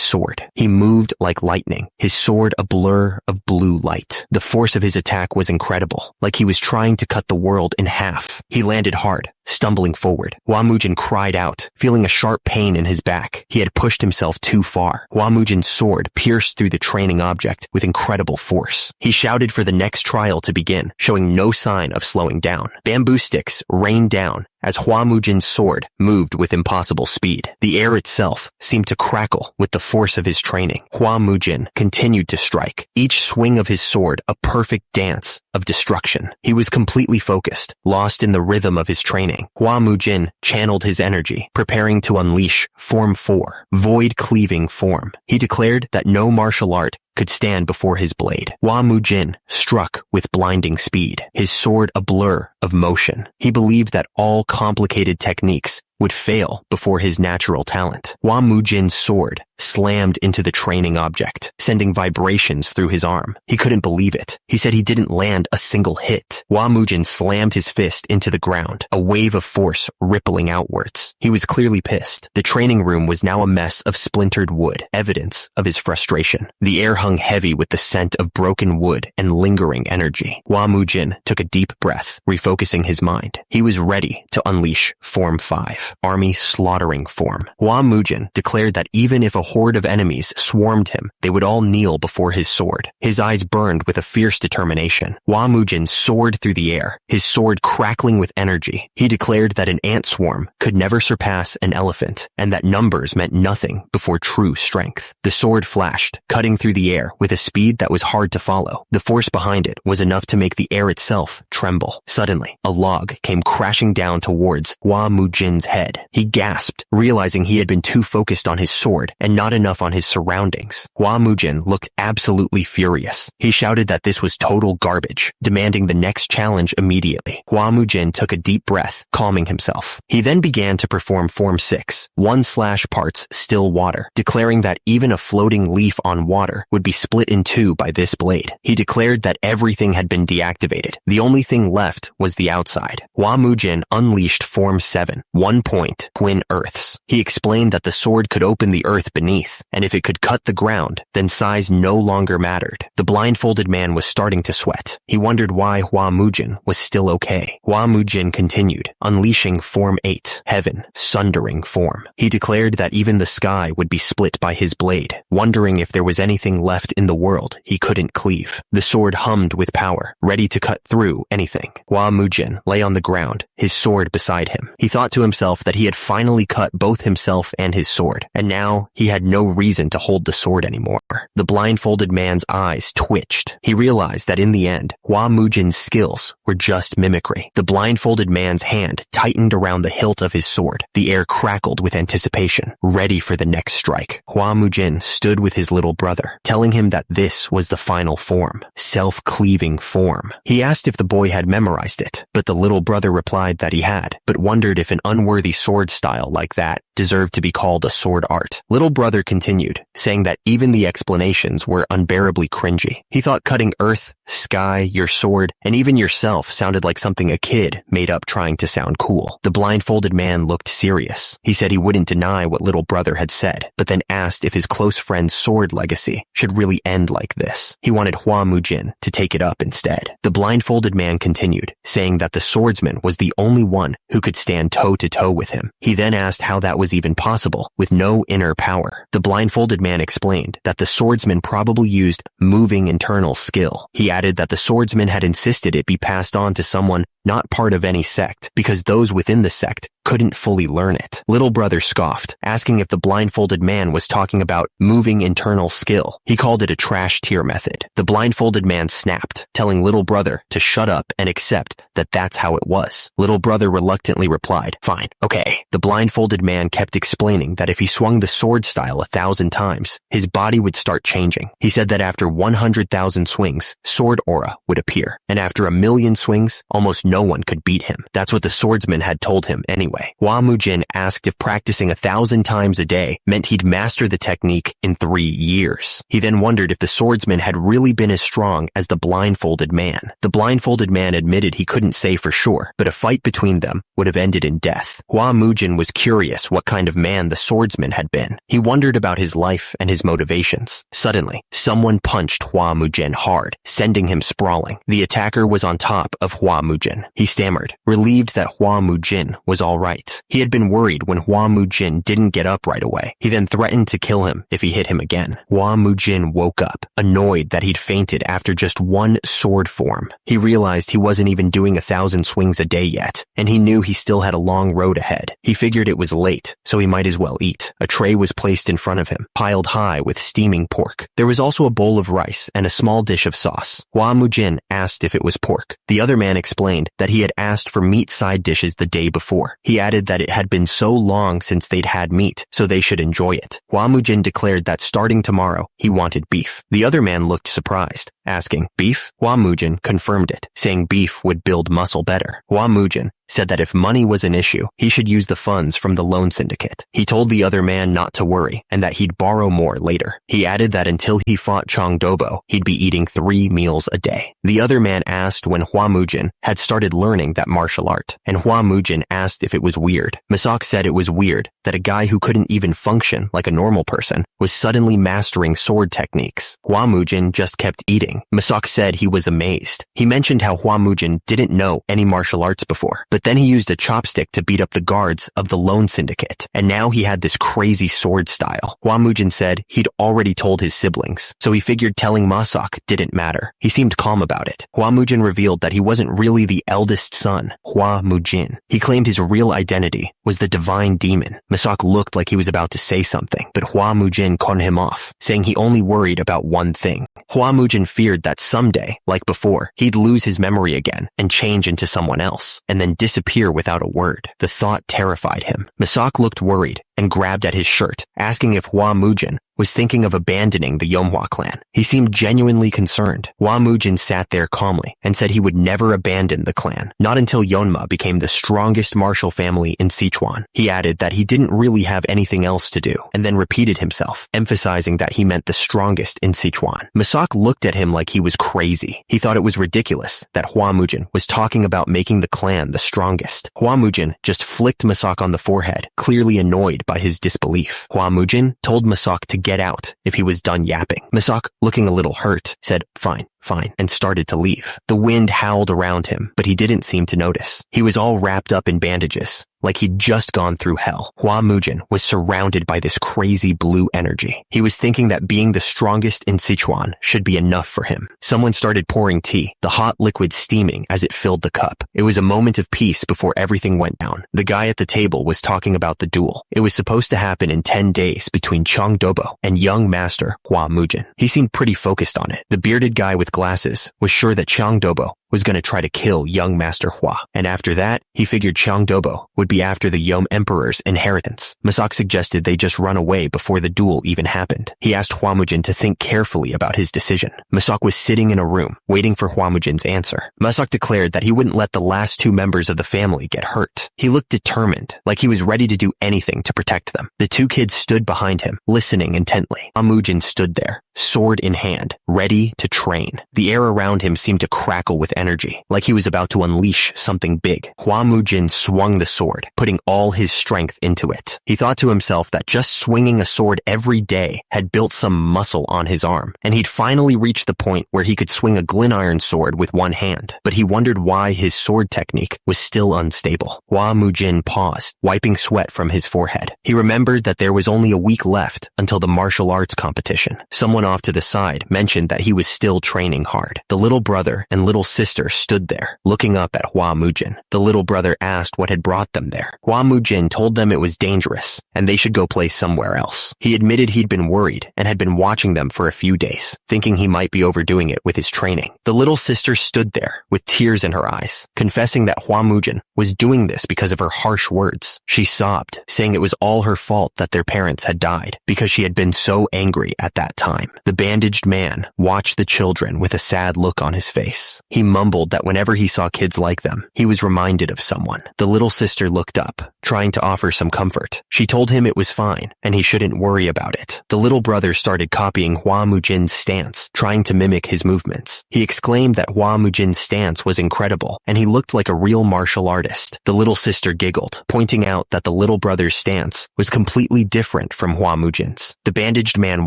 sword. He moved like lightning, his sword a blur of blue light. The force of his attack was incredible, like he was trying to cut the world in half. He landed hard, stumbling forward. Hua Mujin cried out, feeling a sharp pain in his back. He had pushed himself too far. Hua Mujin's sword pierced through the training object with incredible force. He shouted for the next trial to begin, showing no sign of slowing down. Bamboo sticks rained down as Hua Mujin's sword moved with impossible speed. The air itself seemed to crackle with the force of his training. Hua Mujin continued to strike, each swing of his sword a perfect dance of destruction. He was completely focused, lost in the rhythm of his training. Hua Mujin channeled his energy, preparing to unleash Form 4, Void Cleaving Form. He declared that no martial art could stand before his blade. Hua Mujin struck with blinding speed, his sword a blur of motion. He believed that all complicated techniques would fail before his natural talent. Hua Mujin's sword slammed into the training object, sending vibrations through his arm. He couldn't believe it. He said he didn't land a single hit. Hua Mujin slammed his fist into the ground, a wave of force rippling outwards. He was clearly pissed. The training room was now a mess of splintered wood, evidence of his frustration. The air hung heavy with the scent of broken wood and lingering energy. Hua Mujin took a deep breath, refocusing his mind. He was ready to unleash Form 5, Army Slaughtering Form. Hua Mujin declared that even if a horde of enemies swarmed him, they would all kneel before his sword. His eyes burned with a fierce determination. Hua Mujin soared through the air, his sword crackling with energy. He declared that an ant swarm could never surpass an elephant, and that numbers meant nothing before true strength. The sword flashed, cutting through the air with a speed that was hard to follow. The force behind it was enough to make the air itself tremble. Suddenly, a log came crashing down towards Hua Mujin's head. He gasped, realizing he had been too focused on his sword and not enough on his surroundings. Hua Mujin looked absolutely furious. He shouted that this was total garbage, demanding the next challenge immediately. Hua Mujin took a deep breath, calming himself. He then began to perform Form 6, 1/ parts still water, declaring that even a floating leaf on water would be split in two by this blade. He declared that everything had been deactivated. The only thing left was the outside. Hua Mujin unleashed Form 7, 1 point, Twin Earths. He explained that the sword could open the earth beneath, and if it could cut the ground, then size no longer mattered. The blindfolded man was starting to sweat. He wondered why Hua Mujin was still okay. Hua Mujin continued, unleashing Form 8, Heaven, Sundering Form. He declared that even the sky would be split by his blade, wondering if there was anything left in the world he couldn't cleave. The sword hummed with power, ready to cut through anything. Hua Mujin lay on the ground, his sword beside him. He thought to himself that he had finally cut both himself and his sword, and now he had had no reason to hold the sword anymore. The blindfolded man's eyes twitched. He realized that in the end, Hua Mujin's skills were just mimicry. The blindfolded man's hand tightened around the hilt of his sword. The air crackled with anticipation, ready for the next strike. Hua Mujin stood with his little brother, telling him that this was the final form, self-cleaving form. He asked if the boy had memorized it, but the little brother replied that he had, but wondered if an unworthy sword style like that deserved to be called a sword art. Little brother continued, saying that even the explanations were unbearably cringy. He thought cutting earth, sky, your sword, and even yourself sounded like something a kid made up trying to sound cool. The blindfolded man looked serious. He said he wouldn't deny what little brother had said, but then asked if his close friend's sword legacy should really end like this. He wanted Hua Mujin to take it up instead. The blindfolded man continued, saying that the swordsman was the only one who could stand toe-to-toe with him. He then asked how that was even possible with no inner power. The blindfolded man explained that the swordsman probably used moving internal skill. He added that the swordsman had insisted it be passed on to someone not part of any sect, because those within the sect couldn't fully learn it. Little brother scoffed, asking if the blindfolded man was talking about moving internal skill. He called it a trash tier method. The blindfolded man snapped, telling little brother to shut up and accept that that's how it was. Little brother reluctantly replied, "Fine, okay." The blindfolded man kept explaining that if he swung the sword style 1,000 times, his body would start changing. He said that after 100,000 swings, sword aura would appear, and after 1,000,000 swings, almost no one could beat him. That's what the swordsman had told him anyway. Hua Mujin asked if practicing 1,000 times a day meant he'd master the technique in 3 years. He then wondered if the swordsman had really been as strong as the blindfolded man. The blindfolded man admitted he couldn't say for sure, but a fight between them would have ended in death. Hua Mujin was curious what kind of man the swordsman had been. He wondered about his life and his motivations. Suddenly, someone punched Hua Mujin hard, sending him sprawling. The attacker was on top of Hua Mujin. He stammered, relieved that Hua Mujin was all right. He had been worried when Hua Mujin didn't get up right away. He then threatened to kill him if he hit him again. Hua Mujin woke up, annoyed that he'd fainted after just one sword form. He realized he wasn't even doing 1,000 swings a day yet, and he knew he still had a long road ahead. He figured it was late, so he might as well eat. A tray was placed in front of him, piled high with steaming pork. There was also a bowl of rice and a small dish of sauce. Hua Mujin asked if it was pork. The other man explained that he had asked for meat side dishes the day before. He added that it had been so long since they'd had meat, so they should enjoy it. Hua Mujin declared that starting tomorrow, he wanted beef. The other man looked surprised, asking, "Beef?" Hua Mujin confirmed it, saying beef would build muscle better. Hua Mujin said that if money was an issue, he should use the funds from the loan syndicate. He told the other man not to worry and that he'd borrow more later. He added that until he fought Chong Dobo, he'd be eating 3 meals a day. The other man asked when Hua Mujin had started learning that martial art, and Hua Mujin asked if it was weird. Masak said it was weird that a guy who couldn't even function like a normal person was suddenly mastering sword techniques. Hua Mujin just kept eating. Masak said he was amazed. He mentioned how Hua Mujin didn't know any martial arts before, but then he used a chopstick to beat up the guards of the loan syndicate, and now he had this crazy sword style. Hua Mujin said he'd already told his siblings, so he figured telling Masak didn't matter. He seemed calm about it. Hua Mujin revealed that he wasn't really the eldest son, Hua Mujin. He claimed his real identity was the divine demon. Masak looked like he was about to say something, but Hua Mujin cut him off, saying he only worried about one thing. Hua Mujin feared that someday, like before, he'd lose his memory again and change into someone else, and then disappear without a word. The thought terrified him. Masak looked worried and grabbed at his shirt, asking if Hua Mujin was thinking of abandoning the Yomhwa clan. He seemed genuinely concerned. Hua Mujin sat there calmly and said he would never abandon the clan, not until Yonma became the strongest martial family in Sichuan. He added that he didn't really have anything else to do, and then repeated himself, emphasizing that he meant the strongest in Sichuan. Masak looked at him like he was crazy. He thought it was ridiculous that Hua Mujin was talking about making the clan the strongest. Hua Mujin just flicked Masak on the forehead, clearly annoyed by his disbelief. Hua Mujin told Masak to get out if he was done yapping. Masak, looking a little hurt, said, "Fine, fine, and started to leave. The wind howled around him, but he didn't seem to notice. He was all wrapped up in bandages, like he'd just gone through hell. Hua Mujin was surrounded by this crazy blue energy. He was thinking that being the strongest in Sichuan should be enough for him. Someone started pouring tea, the hot liquid steaming as it filled the cup. It was a moment of peace before everything went down. The guy at the table was talking about the duel. It was supposed to happen in 10 days between Chang Dobo and young master Hua Mujin. He seemed pretty focused on it. The bearded guy with glasses was sure that Chang Dobo was going to try to kill young Master Hua, and after that, he figured Chang Dobo would be after the Yom Emperor's inheritance. Masak suggested they just run away before the duel even happened. He asked Hua Mujin to think carefully about his decision. Masak was sitting in a room, waiting for Hua Mujin's answer. Masak declared that he wouldn't let the last two members of the family get hurt. He looked determined, like he was ready to do anything to protect them. The two kids stood behind him, listening intently. Hua Mujin stood there, sword in hand, ready to train. The air around him seemed to crackle with energy, like he was about to unleash something big. Hua Mujin swung the sword, putting all his strength into it. He thought to himself that just swinging a sword every day had built some muscle on his arm, and he'd finally reached the point where he could swing a gliniron sword with one hand. But he wondered why his sword technique was still unstable. Hua Mujin paused, wiping sweat from his forehead. He remembered that there was only a week left until the martial arts competition. Someone off to the side mentioned that he was still training hard. The little brother and little sister stood there, looking up at Hua Mujin. The little brother asked what had brought them there. Hua Mujin told them it was dangerous, and they should go play somewhere else. He admitted he'd been worried and had been watching them for a few days, thinking he might be overdoing it with his training. The little sister stood there, with tears in her eyes, confessing that Hua Mujin was doing this because of her harsh words. She sobbed, saying it was all her fault that their parents had died, because she had been so angry at that time. The bandaged man watched the children with a sad look on his face. He mumbled that whenever he saw kids like them, he was reminded of someone. The little sister looked up, trying to offer some comfort. She told him it was fine, and he shouldn't worry about it. The little brother started copying Hua Mujin's stance, trying to mimic his movements. He exclaimed that Hua Mujin's stance was incredible, and he looked like a real martial artist. The little sister giggled, pointing out that the little brother's stance was completely different from Hua Mujin's. The bandaged man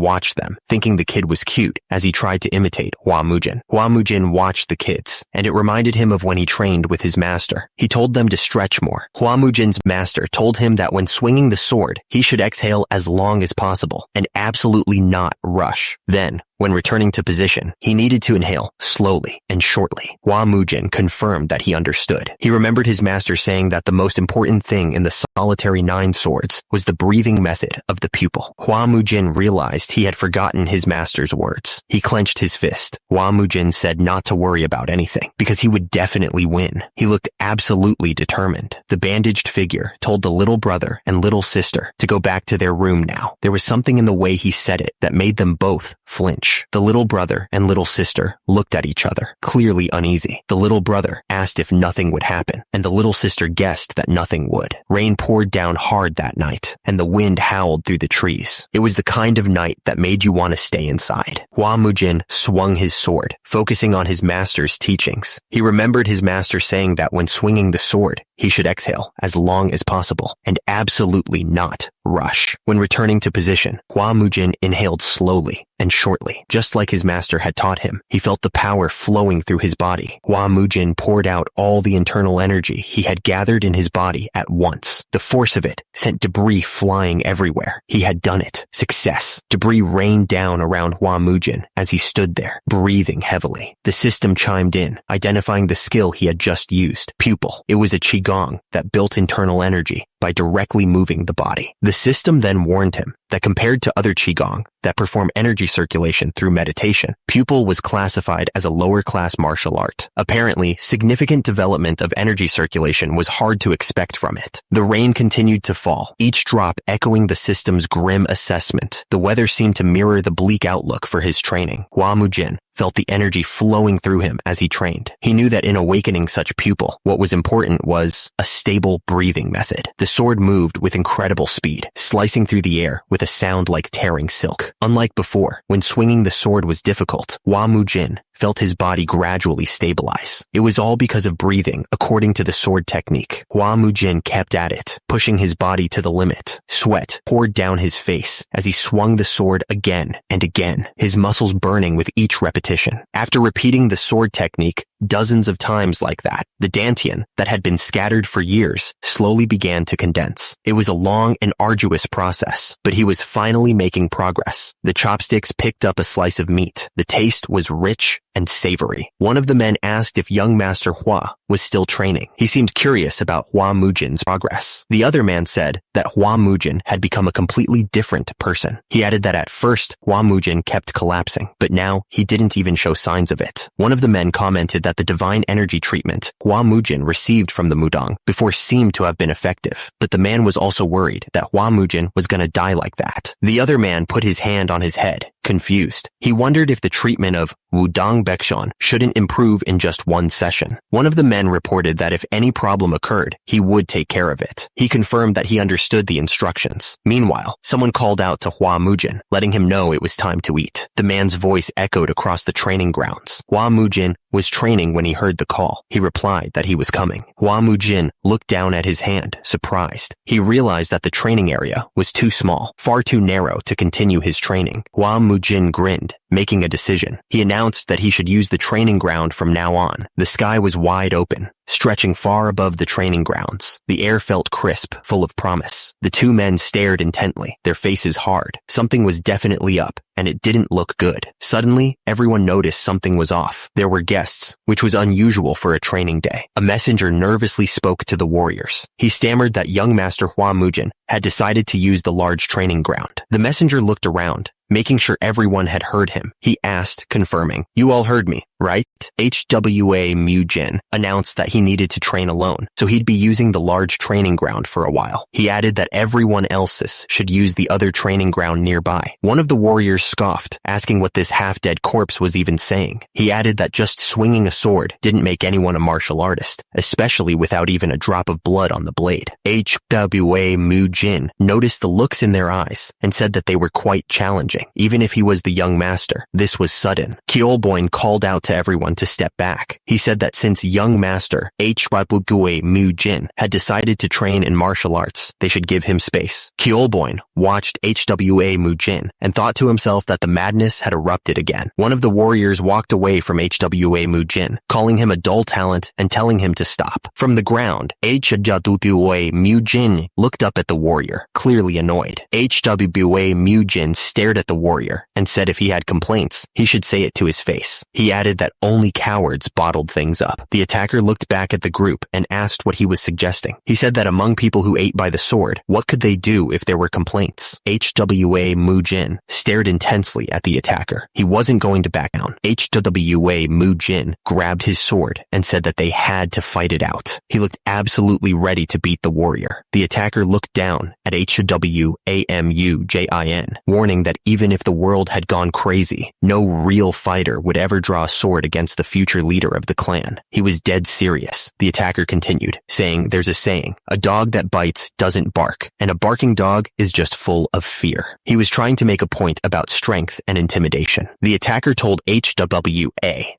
watched them, thinking the kid was cute, as he tried to imitate Hua Mujin. Hua Mujin watched the kids, and it reminded him of when he trained with his master. He told them to stretch more. Hua Mujin's master told him that when swinging the sword, he should exhale as long as possible and absolutely not rush. Then, when returning to position, he needed to inhale slowly and shortly. Hua Mujin confirmed that he understood. He remembered his master saying that the most important thing in the solitary 9 swords was the breathing method of the pupil. Hua Mujin realized he had forgotten his master's words. He clenched his fist. Hua Mujin said not to worry about anything, because he would definitely win. He looked absolutely determined. The bandaged figure told the little brother and little sister to go back to their room now. There was something in the way he said it that made them both flinch. The little brother and little sister looked at each other, clearly uneasy. The little brother asked if nothing would happen, and the little sister guessed that nothing would. Rain poured down hard that night, and the wind howled through the trees. It was the kind of night that made you want to stay inside. Hua Mujin swung his sword, focusing on his master's teachings. He remembered his master saying that when swinging the sword, he should exhale as long as possible, and absolutely not rush. When returning to position, Hua Mujin inhaled slowly and shortly, just like his master had taught him. He felt the power flowing through his body. Hua Mujin poured out all the internal energy he had gathered in his body at once. The force of it sent debris flying everywhere. He had done it. Success. Debris rained down around Hua Mujin as he stood there, breathing heavily. The system chimed in, identifying the skill he had just used. Pupil. It was a qigong that built internal energy by directly moving the body. The system then warned him that compared to other qigong that perform energy circulation through meditation, pupil was classified as a lower-class martial art. Apparently, significant development of energy circulation was hard to expect from it. The rain continued to fall, each drop echoing the system's grim assessment. The weather seemed to mirror the bleak outlook for his training. Hua Mujin felt the energy flowing through him as he trained. He knew that in awakening such pupil, what was important was a stable breathing method. The sword moved with incredible speed, slicing through the air with a sound like tearing silk. Unlike before, when swinging the sword was difficult, Hua Mujin felt his body gradually stabilize. It was all because of breathing, according to the sword technique. Hua Mujin kept at it, pushing his body to the limit. Sweat poured down his face as he swung the sword again and again, his muscles burning with each repetition. After repeating the sword technique dozens of times like that, the dantian that had been scattered for years slowly began to condense. It was a long and arduous process, but he was finally making progress. The chopsticks picked up a slice of meat. The taste was rich and savory. One of the men asked if young Master Hua was still training. He seemed curious about Hua Mujin's progress. The other man said that Hua Mujin had become a completely different person. He added that at first, Hua Mujin kept collapsing, but now he didn't even show signs of it. One of the men commented that the divine energy treatment Hua Mujin received from the Mudang before seemed to have been effective, but the man was also worried that Hua Mujin was going to die like that. The other man put his hand on his head, confused. He wondered if the treatment of Wudang Baekshon shouldn't improve in just one session. One of the men reported that if any problem occurred, he would take care of it. He confirmed that he understood the instructions. Meanwhile, someone called out to Hua Mujin, letting him know it was time to eat. The man's voice echoed across the training grounds. Hua Mujin was training when he heard the call. He replied that he was coming. Hua Mujin looked down at his hand, surprised. He realized that the training area was too small, far too narrow to continue his training. Hua Mujin grinned, making a decision. He announced that he should use the training ground from now on. The sky was wide open, stretching far above the training grounds. The air felt crisp, full of promise. The two men stared intently, their faces hard. Something was definitely up, and it didn't look good. Suddenly, everyone noticed something was off. There were guests, which was unusual for a training day. A messenger nervously spoke to the warriors. He stammered that young Master Hua Mujin had decided to use the large training ground. The messenger looked around, making sure everyone had heard him. He asked, confirming, "You all heard me, right?" HWA Mujin announced that he needed to train alone, so he'd be using the large training ground for a while. He added that everyone else's should use the other training ground nearby. One of the warriors scoffed, asking what this half-dead corpse was even saying. He added that just swinging a sword didn't make anyone a martial artist, especially without even a drop of blood on the blade. HWA Mujin noticed the looks in their eyes and said that they were quite challenging. Even if he was the young master, this was sudden. Kyeolboin called out to everyone to step back. He said that since young master HWA Mujin had decided to train in martial arts, they should give him space. Kyeolboin watched HWA Mujin and thought to himself that the madness had erupted again. One of the warriors walked away from HWA Mujin, calling him a dull talent and telling him to stop. From the ground, HWA Mujin looked up at the warrior, clearly annoyed. HWA Mujin stared at the warrior and said if he had complaints, he should say it to his face. He added that only cowards bottled things up. The attacker looked back at the group and asked what he was suggesting. He said that among people who ate by the sword, what could they do if there were complaints? HWA Mujin stared intensely at the attacker. He wasn't going to back down. HWA Mujin grabbed his sword and said that they had to fight it out. He looked absolutely ready to beat the warrior. The attacker looked down at HWA Mujin, warning that even if the world had gone crazy, no real fighter would ever draw a sword against the future leader of the clan. He was dead serious. The attacker continued, saying there's a saying, a dog that bites doesn't bark, and a barking dog is just full of fear. He was trying to make a point about strength and intimidation. The attacker told HWA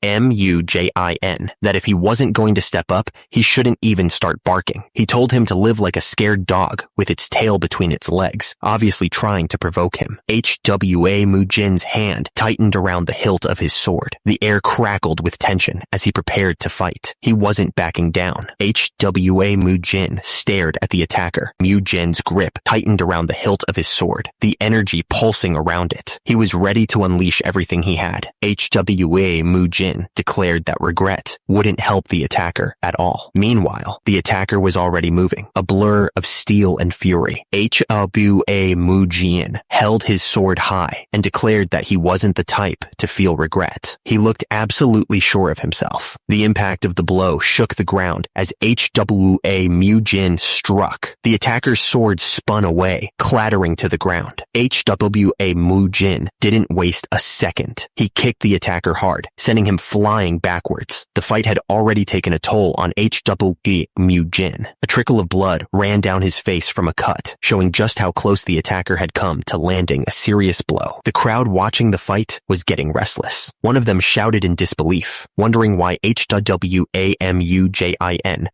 Mujin that if he wasn't going to step up, he shouldn't even start barking. He told him to live like a scared dog with its tail between its legs, obviously trying to provoke him. HWA Mujin's hand tightened around the hilt of his sword. The air crackled with tension as he prepared to fight. He wasn't backing down. HWA Mujin stared at the attacker. Mujin's grip tightened around the hilt of his sword, the energy pulsing around it. He was ready to unleash everything he had. HWA Mujin declared that regret wouldn't help the attacker at all. Meanwhile, the attacker was already moving, a blur of steel and fury. HWA Mujin held his sword high and declared that he wasn't the type to feel regret. He looked absolutely sure of himself. The impact of the blow shook the ground as HWA Mujin struck. The attacker's sword spun away, clattering to the ground. HWA Mujin didn't waste a second. He kicked the attacker hard, sending him flying backwards. The fight had already taken a toll on HWA Mujin. A trickle of blood ran down his face from a cut, showing just how close the attacker had come to landing a serious blow. The crowd watching the fight was getting restless. One of them shouted in in disbelief, wondering why Hwamujin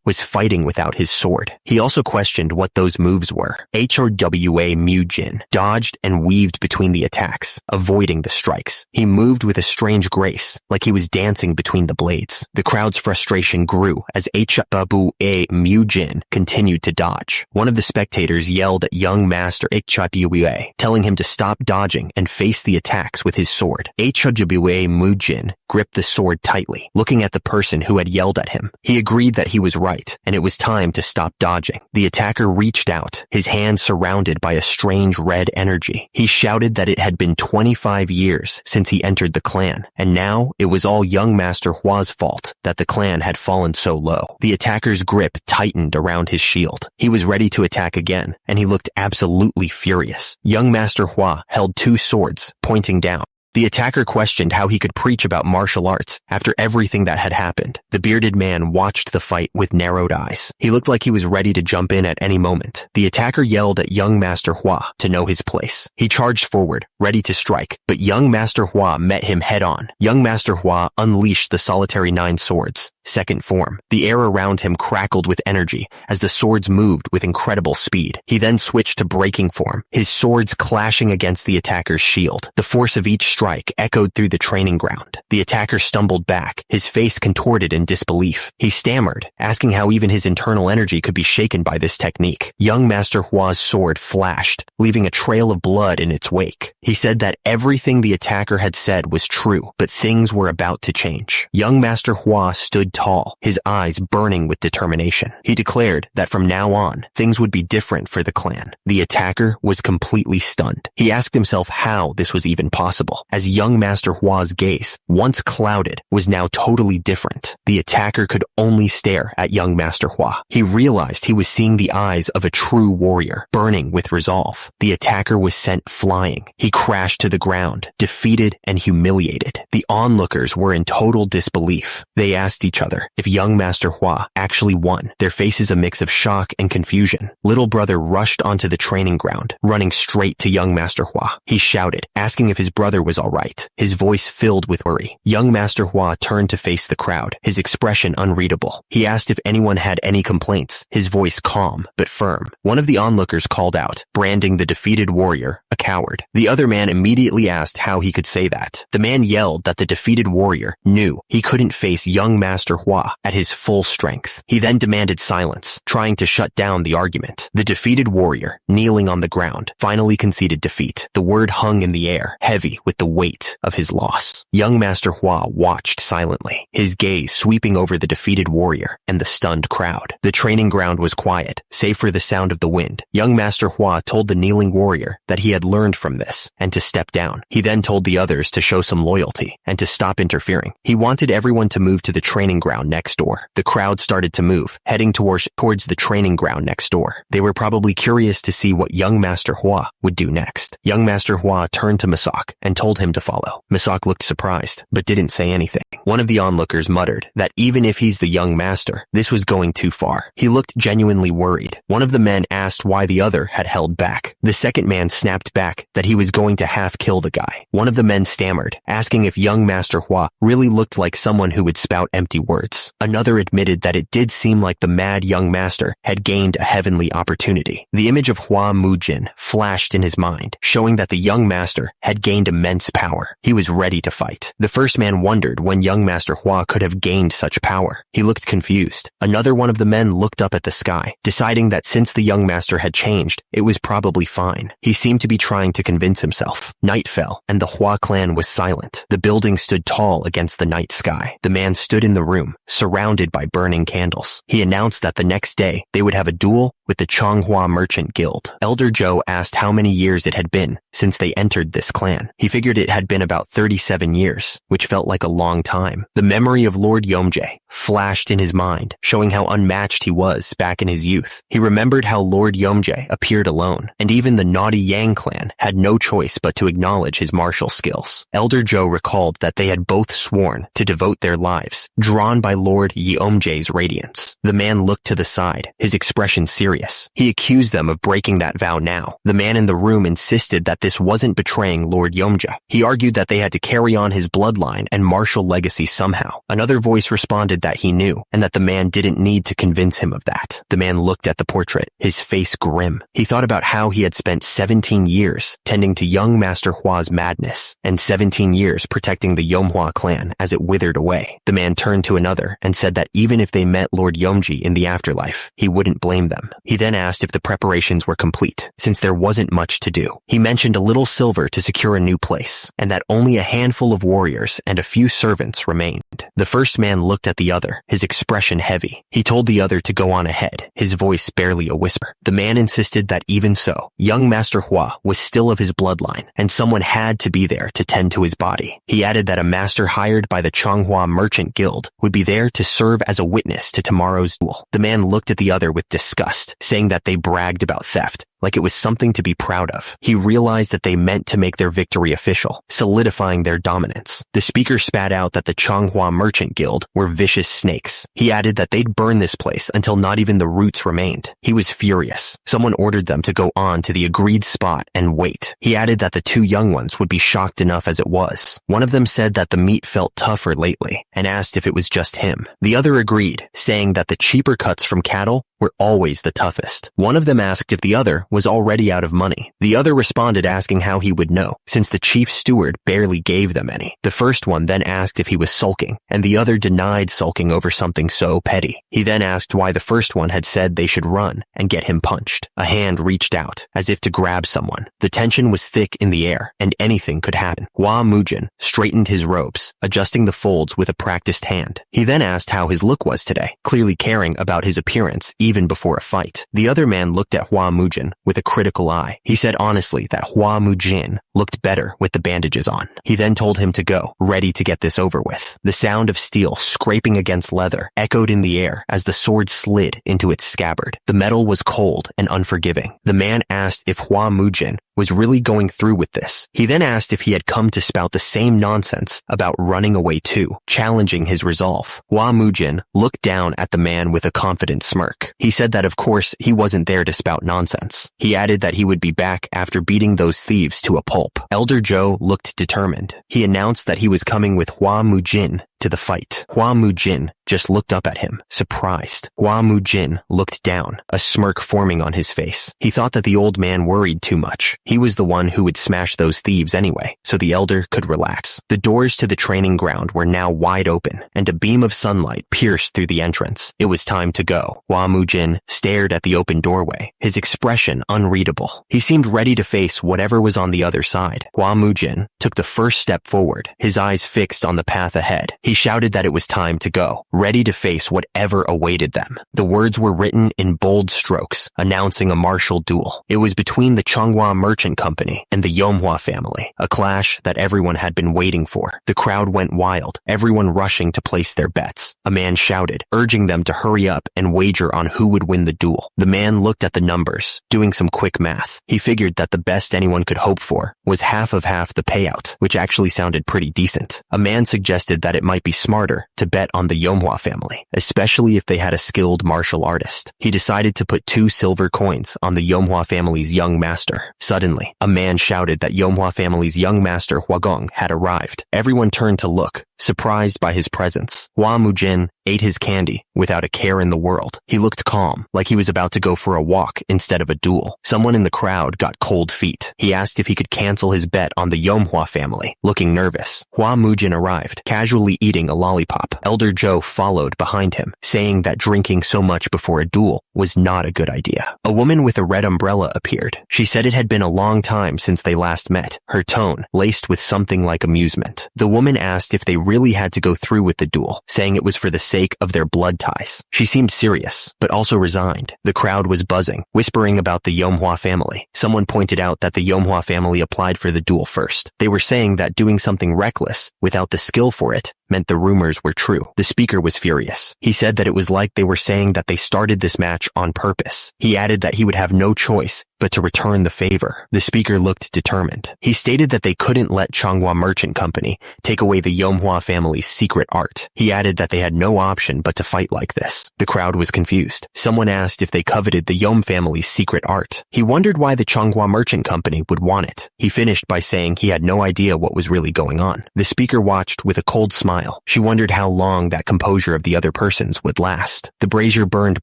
was fighting without his sword. He also questioned what those moves were. Hwamujin dodged and weaved between the attacks, avoiding the strikes. He moved with a strange grace, like he was dancing between the blades. The crowd's frustration grew as Hwamujin continued to dodge. One of the spectators yelled at young master Hwamujin, telling him to stop dodging and face the attacks with his sword. Hwamujin gripped the sword tightly, looking at the person who had yelled at him. He agreed that he was right, and it was time to stop dodging. The attacker reached out, his hand surrounded by a strange red energy. He shouted that it had been 25 years since he entered the clan, and now it was all young Master Hwa's fault that the clan had fallen so low. The attacker's grip tightened around his shield. He was ready to attack again, and he looked absolutely furious. Young Master Hwa held two swords, pointing down. The attacker questioned how he could preach about martial arts after everything that had happened. The bearded man watched the fight with narrowed eyes. He looked like he was ready to jump in at any moment. The attacker yelled at young Master Hwa to know his place. He charged forward, ready to strike, but young Master Hwa met him head on. Young Master Hwa unleashed the solitary 9 swords, second form. The air around him crackled with energy as the swords moved with incredible speed. He then switched to breaking form, his swords clashing against the attacker's shield. The force of each strike echoed through the training ground. The attacker stumbled back, his face contorted in disbelief. He stammered, asking how even his internal energy could be shaken by this technique. Young Master Hwa's sword flashed, leaving a trail of blood in its wake. He said that everything the attacker had said was true, but things were about to change. Young Master Hwa stood tall, his eyes burning with determination. He declared that from now on, things would be different for the clan. The attacker was completely stunned. He asked himself how this was even possible, as young Master Hwa's gaze, once clouded, was now totally different. The attacker could only stare at young Master Hwa. He realized he was seeing the eyes of a true warrior, burning with resolve. The attacker was sent flying. He crashed to the ground, defeated and humiliated. The onlookers were in total disbelief. They asked each other if young Master Hwa actually won, their faces a mix of shock and confusion. Little brother rushed onto the training ground, running straight to young Master Hwa. He shouted, asking if his brother was all right, his voice filled with worry. Young Master Hwa turned to face the crowd, his expression unreadable. He asked if anyone had any complaints, his voice calm but firm. One of the onlookers called out, branding the defeated warrior a coward. The other man immediately asked how he could say that. The man yelled that the defeated warrior knew he couldn't face young Master Hwa at his full strength. He then demanded silence, trying to shut down the argument. The defeated warrior, kneeling on the ground, finally conceded defeat. The word hung in the air, heavy with the weight of his loss. Young Master Hwa watched silently, his gaze sweeping over the defeated warrior and the stunned crowd. The training ground was quiet, save for the sound of the wind. Young Master Hwa told the kneeling warrior that he had learned from this and to step down. He then told the others to show some loyalty and to stop interfering. He wanted everyone to move to the training ground next door. The crowd started to move, heading towards the training ground next door. They were probably curious to see what young Master Hwa would do next. Young Master Hwa turned to Masak and told him to follow. Masak looked surprised, but didn't say anything. One of the onlookers muttered that even if he's the young master, this was going too far. He looked genuinely worried. One of the men asked why the other had held back. The second man snapped back that he was going to half kill the guy. One of the men stammered, asking if young Master Hwa really looked like someone who would spout empty words. Another admitted that it did seem like the mad young master had gained a heavenly opportunity. The image of Hwamujin flashed in his mind, showing that the young master had gained immense power. He was ready to fight. The first man wondered when young Master Hwa could have gained such power. He looked confused. Another one of the men looked up at the sky, deciding that since the young master had changed, it was probably fine. He seemed to be trying to convince himself. Night fell, and the Hwa clan was silent. The building stood tall against the night sky. The man stood in the room, surrounded by burning candles. He announced that the next day, they would have a duel with the Changhua Merchant Guild. Elder Joe asked how many years it had been since they entered this clan. He figured it had been about 37 years, which felt like a long time. The memory of Lord Yomjae flashed in his mind, showing how unmatched he was back in his youth. He remembered how Lord Yomjae appeared alone, and even the naughty Yang clan had no choice but to acknowledge his martial skills. Elder Joe recalled that they had both sworn to devote their lives, drawn by Lord Yomjae's radiance. The man looked to the side, his expression serious. He accused them of breaking that vow now. The man in the room insisted that this wasn't betraying Lord Yomja. He argued that they had to carry on his bloodline and martial legacy somehow. Another voice responded that he knew, and that the man didn't need to convince him of that. The man looked at the portrait, his face grim. He thought about how he had spent 17 years tending to young Master Hua's madness, and 17 years protecting the Yomhua clan as it withered away. The man turned to another and said that even if they met Lord Yomji in the afterlife, he wouldn't blame them. He then asked if the preparations were complete, since there wasn't much to do. He mentioned a little silver to secure a new place, and that only a handful of warriors and a few servants remained. The first man looked at the other, his expression heavy. He told the other to go on ahead, his voice barely a whisper. The man insisted that even so, young Master Hua was still of his bloodline, and someone had to be there to tend to his body. He added that a master hired by the Changhua Merchant Guild would be there to serve as a witness to tomorrow's duel. The man looked at the other with disgust, saying that they bragged about theft, like it was something to be proud of. He realized that they meant to make their victory official, solidifying their dominance. The speaker spat out that the Changhua Merchant Guild were vicious snakes. He added that they'd burn this place until not even the roots remained. He was furious. Someone ordered them to go on to the agreed spot and wait. He added that the two young ones would be shocked enough as it was. One of them said that the meat felt tougher lately, and asked if it was just him. The other agreed, saying that the cheaper cuts from cattle were always the toughest. One of them asked if the other was already out of money. The other responded asking how he would know, since the chief steward barely gave them any. The first one then asked if he was sulking, and the other denied sulking over something so petty. He then asked why the first one had said they should run and get him punched. A hand reached out, as if to grab someone. The tension was thick in the air, and anything could happen. Hua Mujin straightened his robes, adjusting the folds with a practiced hand. He then asked how his look was today, clearly caring about his appearance even before a fight. The other man looked at Hua Mujin with a critical eye. He said honestly that Hua Mujin looked better with the bandages on. He then told him to go, ready to get this over with. The sound of steel scraping against leather echoed in the air as the sword slid into its scabbard. The metal was cold and unforgiving. The man asked if Hua Mujin was really going through with this. He then asked if he had come to spout the same nonsense about running away too, challenging his resolve. Hua Mujin looked down at the man with a confident smirk. He said that of course he wasn't there to spout nonsense. He added that he would be back after beating those thieves to a pulp. Elder Zhou looked determined. He announced that he was coming with Hua Mujin to the fight. Hua Mujin just looked up at him, surprised. Hua Mujin looked down, a smirk forming on his face. He thought that the old man worried too much. He was the one who would smash those thieves anyway, so the elder could relax. The doors to the training ground were now wide open, and a beam of sunlight pierced through the entrance. It was time to go. Hua Mujin stared at the open doorway, his expression unreadable. He seemed ready to face whatever was on the other side. Hua Mujin took the first step forward, his eyes fixed on the path ahead. He shouted that it was time to go, ready to face whatever awaited them. The words were written in bold strokes, announcing a martial duel. It was between the Changhua Merchant Company and the Yomhua family, a clash that everyone had been waiting for. The crowd went wild, everyone rushing to place their bets. A man shouted, urging them to hurry up and wager on who would win the duel. The man looked at the numbers, doing some quick math. He figured that the best anyone could hope for was half of half the payout, which actually sounded pretty decent. A man suggested that it might be smarter to bet on the Yomhua family, especially if they had a skilled martial artist. He decided to put 2 silver coins on the Yomhua family's young master. Suddenly, a man shouted that Yomhua family's young master Huagong had arrived. Everyone turned to look, surprised by his presence. Hua Mujin ate his candy without a care in the world. He looked calm, like he was about to go for a walk instead of a duel. Someone in the crowd got cold feet. He asked if he could cancel his bet on the Yomhua family, looking nervous. Hua Mujin arrived, casually eating a lollipop. Elder Zhou followed behind him, saying that drinking so much before a duel was not a good idea. A woman with a red umbrella appeared. She said it had been a long time since they last met, her tone laced with something like amusement. The woman asked if they really had to go through with the duel, saying it was for the sake of their blood ties. She seemed serious, but also resigned. The crowd was buzzing, whispering about the Yomhua family. Someone pointed out that the Yomhua family applied for the duel first. They were saying that doing something reckless, without the skill for it, meant the rumors were true. The speaker was furious. He said that it was like they were saying that they started this match on purpose. He added that he would have no choice but to return the favor. The speaker looked determined. He stated that they couldn't let Changhua Merchant Company take away the Yomhua family's secret art. He added that they had no option but to fight like this. The crowd was confused. Someone asked if they coveted the Yom family's secret art. He wondered why the Changhua Merchant Company would want it. He finished by saying he had no idea what was really going on. The speaker watched with a cold smile. She wondered how long that composure of the other person's would last. The brazier burned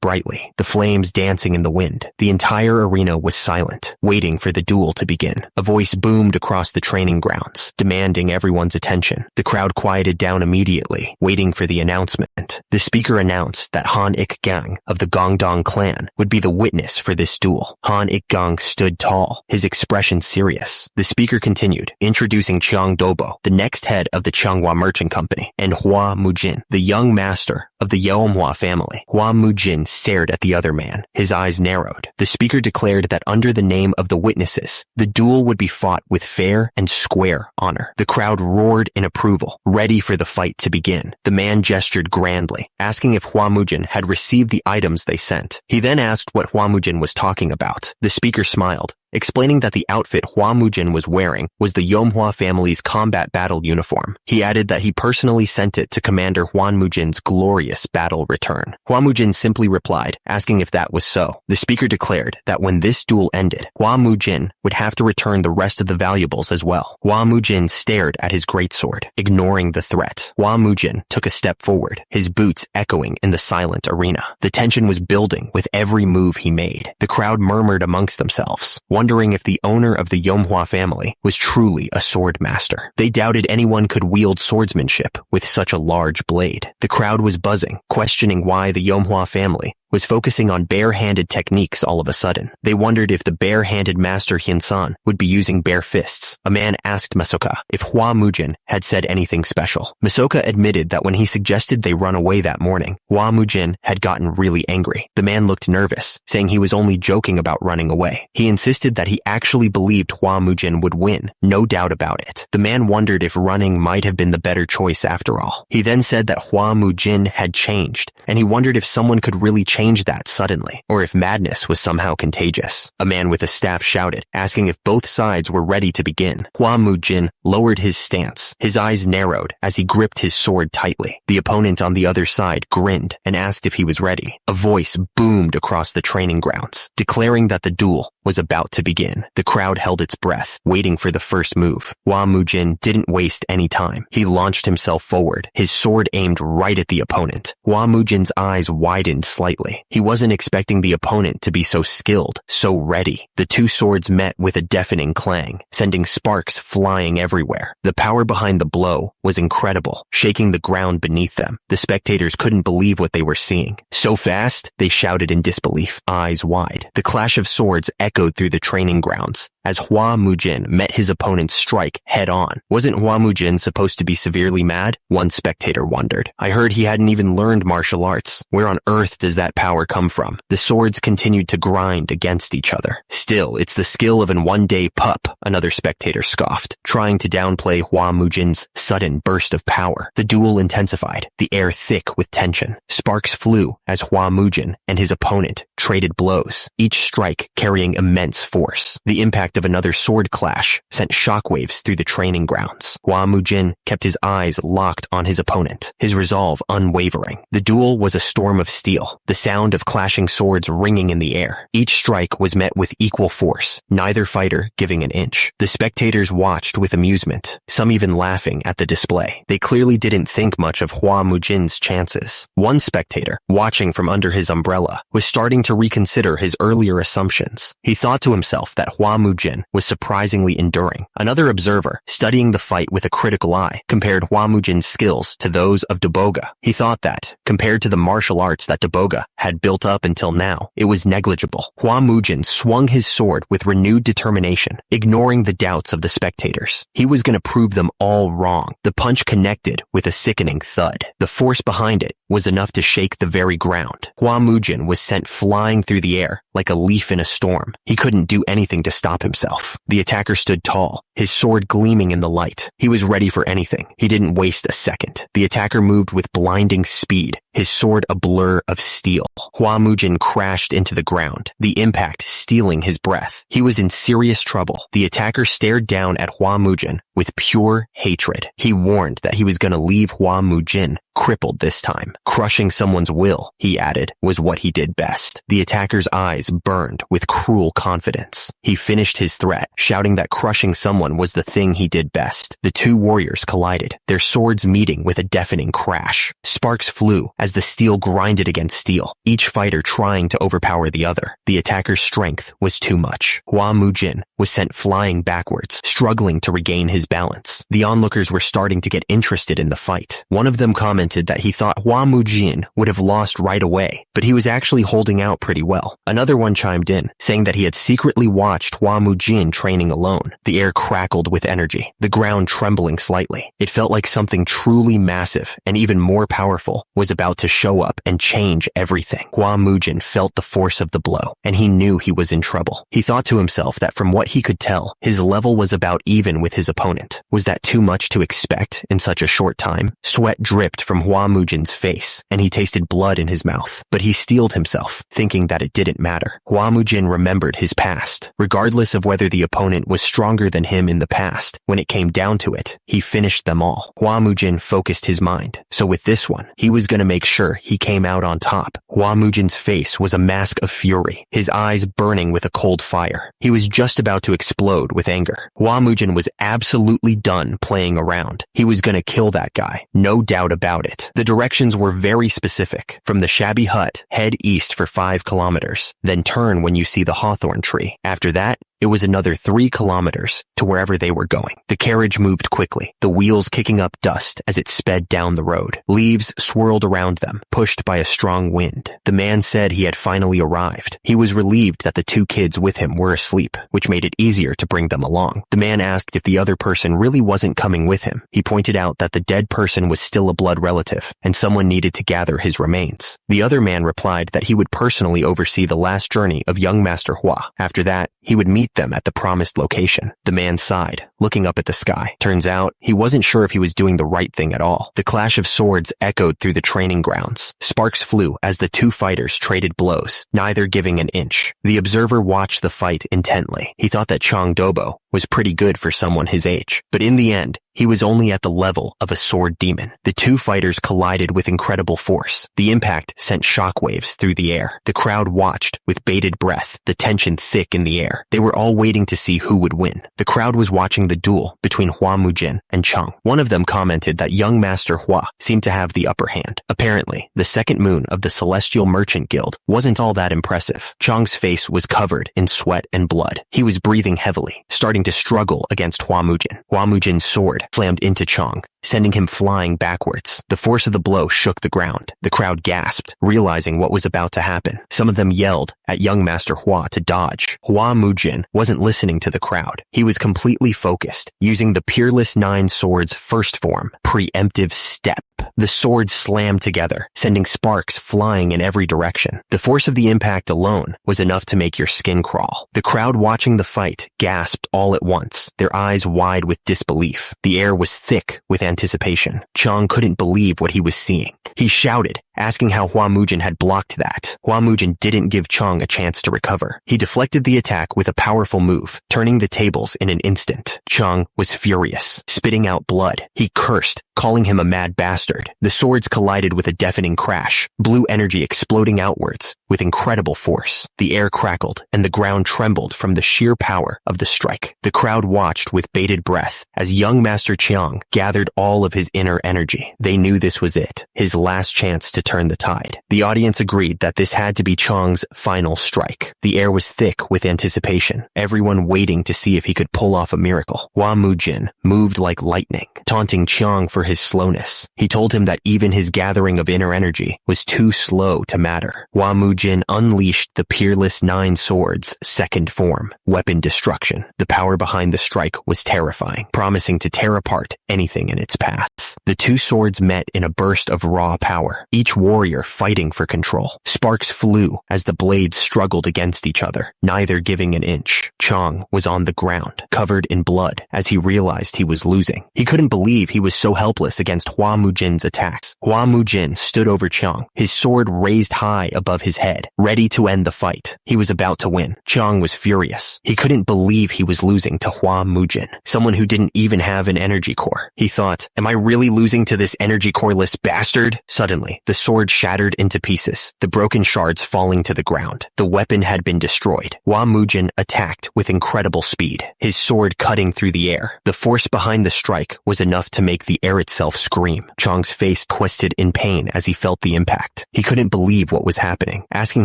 brightly, the flames dancing in the wind. The entire arena was silent, waiting for the duel to begin. A voice boomed across the training grounds, demanding everyone's attention. The crowd quieted down immediately, waiting for the announcement. The speaker announced that Han Ik-gang of the Gongdong clan would be the witness for this duel. Han Ik-gang stood tall, his expression serious. The speaker continued, introducing Chiang Dobo, the next head of the Changhua Merchant Company, and Hua Mujin, the young master of the Yeomhua family. Hua Mujin stared at the other man, his eyes narrowed. The speaker declared that under the name of the witnesses, the duel would be fought with fair and square honor. The crowd roared in approval, ready for the fight to begin. The man gestured grandly, asking if Hua Mujin had received the items they sent. He then asked what Hua Mujin was talking about. The speaker smiled, explaining that the outfit Hua Mujin was wearing was the Yomhua family's combat battle uniform. He added that he personally sent it to Commander Huan Mujin's glorious battle return. Hua Mujin simply replied, asking if that was so. The speaker declared that when this duel ended, Hua Mujin would have to return the rest of the valuables as well. Hua Mujin stared at his greatsword, ignoring the threat. Hua Mujin took a step forward, his boots echoing in the silent arena. The tension was building with every move he made. The crowd murmured amongst themselves, wondering if the owner of the Yomhua family was truly a sword master. They doubted anyone could wield swordsmanship with such a large blade. The crowd was buzzing, questioning why the Yomhua family was focusing on bare-handed techniques all of a sudden. They wondered if the bare-handed master Hyun-san would be using bare fists. A man asked Masoka if Hua Mujin had said anything special. Masoka admitted that when he suggested they run away that morning, Hua Mujin had gotten really angry. The man looked nervous, saying he was only joking about running away. He insisted that he actually believed Hua Mujin would win, no doubt about it. The man wondered if running might have been the better choice after all. He then said that Hua Mujin had changed, and he wondered if someone could really change that suddenly, or if madness was somehow contagious. A man with a staff shouted, asking if both sides were ready to begin. Hua Mujin lowered his stance. His eyes narrowed as he gripped his sword tightly. The opponent on the other side grinned and asked if he was ready. A voice boomed across the training grounds, declaring that the duel was about to begin. The crowd held its breath, waiting for the first move. Hua Mujin didn't waste any time. He launched himself forward, his sword aimed right at the opponent. Hua Mujin's eyes widened slightly. He wasn't expecting the opponent to be so skilled, so ready. The two swords met with a deafening clang, sending sparks flying everywhere. The power behind the blow was incredible, shaking the ground beneath them. The spectators couldn't believe what they were seeing. So fast, they shouted in disbelief, eyes wide. The clash of swords echoed through the training grounds as Hua Mujin met his opponent's strike head-on. Wasn't Hua Mujin supposed to be severely mad? One spectator wondered. I heard he hadn't even learned martial arts. Where on earth does that power come from? The swords continued to grind against each other. Still, it's the skill of an one-day pup, another spectator scoffed, trying to downplay Hua Mujin's sudden burst of power. The duel intensified, the air thick with tension. Sparks flew as Hua Mujin and his opponent traded blows, each strike carrying immense force. The impact of another sword clash sent shockwaves through the training grounds. Hua Mujin kept his eyes locked on his opponent, his resolve unwavering. The duel was a storm of steel, the sound of clashing swords ringing in the air. Each strike was met with equal force, neither fighter giving an inch. The spectators watched with amusement, some even laughing at the display. They clearly didn't think much of Hua Mujin's chances. One spectator, watching from under his umbrella, was starting to reconsider his earlier assumptions. He thought to himself that Hua Mujin was surprisingly enduring. Another observer, studying the fight with a critical eye, compared Hua Mujin's skills to those of Daboga. He thought that, compared to the martial arts that Daboga had built up until now, it was negligible. Hua Mujin swung his sword with renewed determination, ignoring the doubts of the spectators. He was going to prove them all wrong. The punch connected with a sickening thud. The force behind it was enough to shake the very ground. Hua Mujin was sent flying through the air like a leaf in a storm. He couldn't do anything to stop himself. The attacker stood tall, his sword gleaming in the light. He was ready for anything. He didn't waste a second. The attacker moved with blinding speed, his sword a blur of steel. Hua Mujin crashed into the ground, the impact stealing his breath. He was in serious trouble. The attacker stared down at Hua Mujin with pure hatred. He warned that he was going to leave Hua Mujin crippled this time. Crushing someone's will, he added, was what he did best. The attacker's eyes burned with cruel confidence. He finished his threat, shouting that crushing someone was the thing he did best. The two warriors collided, their swords meeting with a deafening crash. Sparks flew as the steel grinded against steel, each fighter trying to overpower the other. The attacker's strength was too much. Hua Mujin was sent flying backwards, struggling to regain his balance. The onlookers were starting to get interested in the fight. One of them commented that he thought Hua Mujin would have lost right away, but he was actually holding out pretty well. Another one chimed in, saying that he had secretly watched Hua Mujin training alone. The air crackled with energy, the ground trembling slightly. It felt like something truly massive and even more powerful was about to show up and change everything. Hua Mujin felt the force of the blow, and he knew he was in trouble. He thought to himself that from what he could tell, his level was about even with his opponent. Was that too much to expect in such a short time? Sweat dripped from Hua Mujin's face, and he tasted blood in his mouth, but he steeled himself, thinking that it didn't matter. Hua Mujin remembered his past. Regardless of whether the opponent was stronger than him in the past, when it came down to it, he finished them all. Hua Mujin focused his mind, so with this one, he was going to make sure he came out on top. Hua Mujin's face was a mask of fury, his eyes burning with a cold fire. He was just about to explode with anger. Hua Mujin was absolutely done playing around. He was going to kill that guy, no doubt about it. The directions were very specific. From the shabby hut, head east for 5 kilometers, then turn when you see the hawthorn tree. After that, it was another 3 kilometers to wherever they were going. The carriage moved quickly, the wheels kicking up dust as it sped down the road. Leaves swirled around them, pushed by a strong wind. The man said he had finally arrived. He was relieved that the 2 kids with him were asleep, which made it easier to bring them along. The man asked if the other person really wasn't coming with him. He pointed out that the dead person was still a blood relative, and someone needed to gather his remains. The other man replied that he would personally oversee the last journey of young Master Hua. After that, he would meet them at the promised location. The man sighed, looking up at the sky. Turns out, he wasn't sure if he was doing the right thing at all. The clash of swords echoed through the training grounds. Sparks flew as the 2 fighters traded blows, neither giving an inch. The observer watched the fight intently. He thought that Chang Dobo was pretty good for someone his age, but in the end, he was only at the level of a sword demon. The 2 fighters collided with incredible force. The impact sent shockwaves through the air. The crowd watched with bated breath, the tension thick in the air. They were all waiting to see who would win. The crowd was watching the duel between Hua Mujin and Chang. One of them commented that young Master Hua seemed to have the upper hand. Apparently, the second moon of the Celestial Merchant Guild wasn't all that impressive. Chang's face was covered in sweat and blood. He was breathing heavily, starting to struggle against Hua Mujin. Hua Mujin's sword slammed into Chang, sending him flying backwards. The force of the blow shook the ground. The crowd gasped, realizing what was about to happen. Some of them yelled at young Master Hua to dodge. Hua Mujin wasn't listening to the crowd. He was completely focused, using the Peerless 9 Swords first form, preemptive step. The swords slammed together, sending sparks flying in every direction. The force of the impact alone was enough to make your skin crawl. The crowd watching the fight gasped all at once, their eyes wide with disbelief. The air was thick with anticipation. Chang couldn't believe what he was seeing. He shouted, asking how Hua Mujin had blocked that. Hua Mujin didn't give Chang a chance to recover. He deflected the attack with a powerful move, turning the tables in an instant. Chang was furious, spitting out blood. He cursed, calling him a mad bastard. The swords collided with a deafening crash, blue energy exploding outwards with incredible force. The air crackled, and the ground trembled from the sheer power of the strike. The crowd watched with bated breath as young Master Chiang gathered all of his inner energy. They knew this was it, his last chance to turn the tide. The audience agreed that this had to be Chang's final strike. The air was thick with anticipation, everyone waiting to see if he could pull off a miracle. Hua Mujin moved like lightning, taunting Chiang for his slowness. He told him that even his gathering of inner energy was too slow to matter. Hua Mujin unleashed the Peerless 9 Swords second form, weapon destruction. The power behind the strike was terrifying, promising to tear apart anything in its path. The 2 swords met in a burst of raw power, each warrior fighting for control. Sparks flew as the blades struggled against each other, neither giving an inch. Chang was on the ground, covered in blood, as he realized he was losing. He couldn't believe he was so helpless against Hua Mujin's attacks. Hua Mujin stood over Chang, his sword raised high above his head, ready to end the fight. He was about to win. Chang was furious. He couldn't believe he was losing to Hua Mujin, someone who didn't even have an energy core. He thought, am I really losing to this energy coreless bastard? Suddenly, the sword shattered into pieces, the broken shards falling to the ground. The weapon had been destroyed. Hua Mujin attacked with incredible speed, his sword cutting through the air. The force behind the strike was enough to make the air itself scream. Chang's face twisted in pain as he felt the impact. He couldn't believe what was happening, asking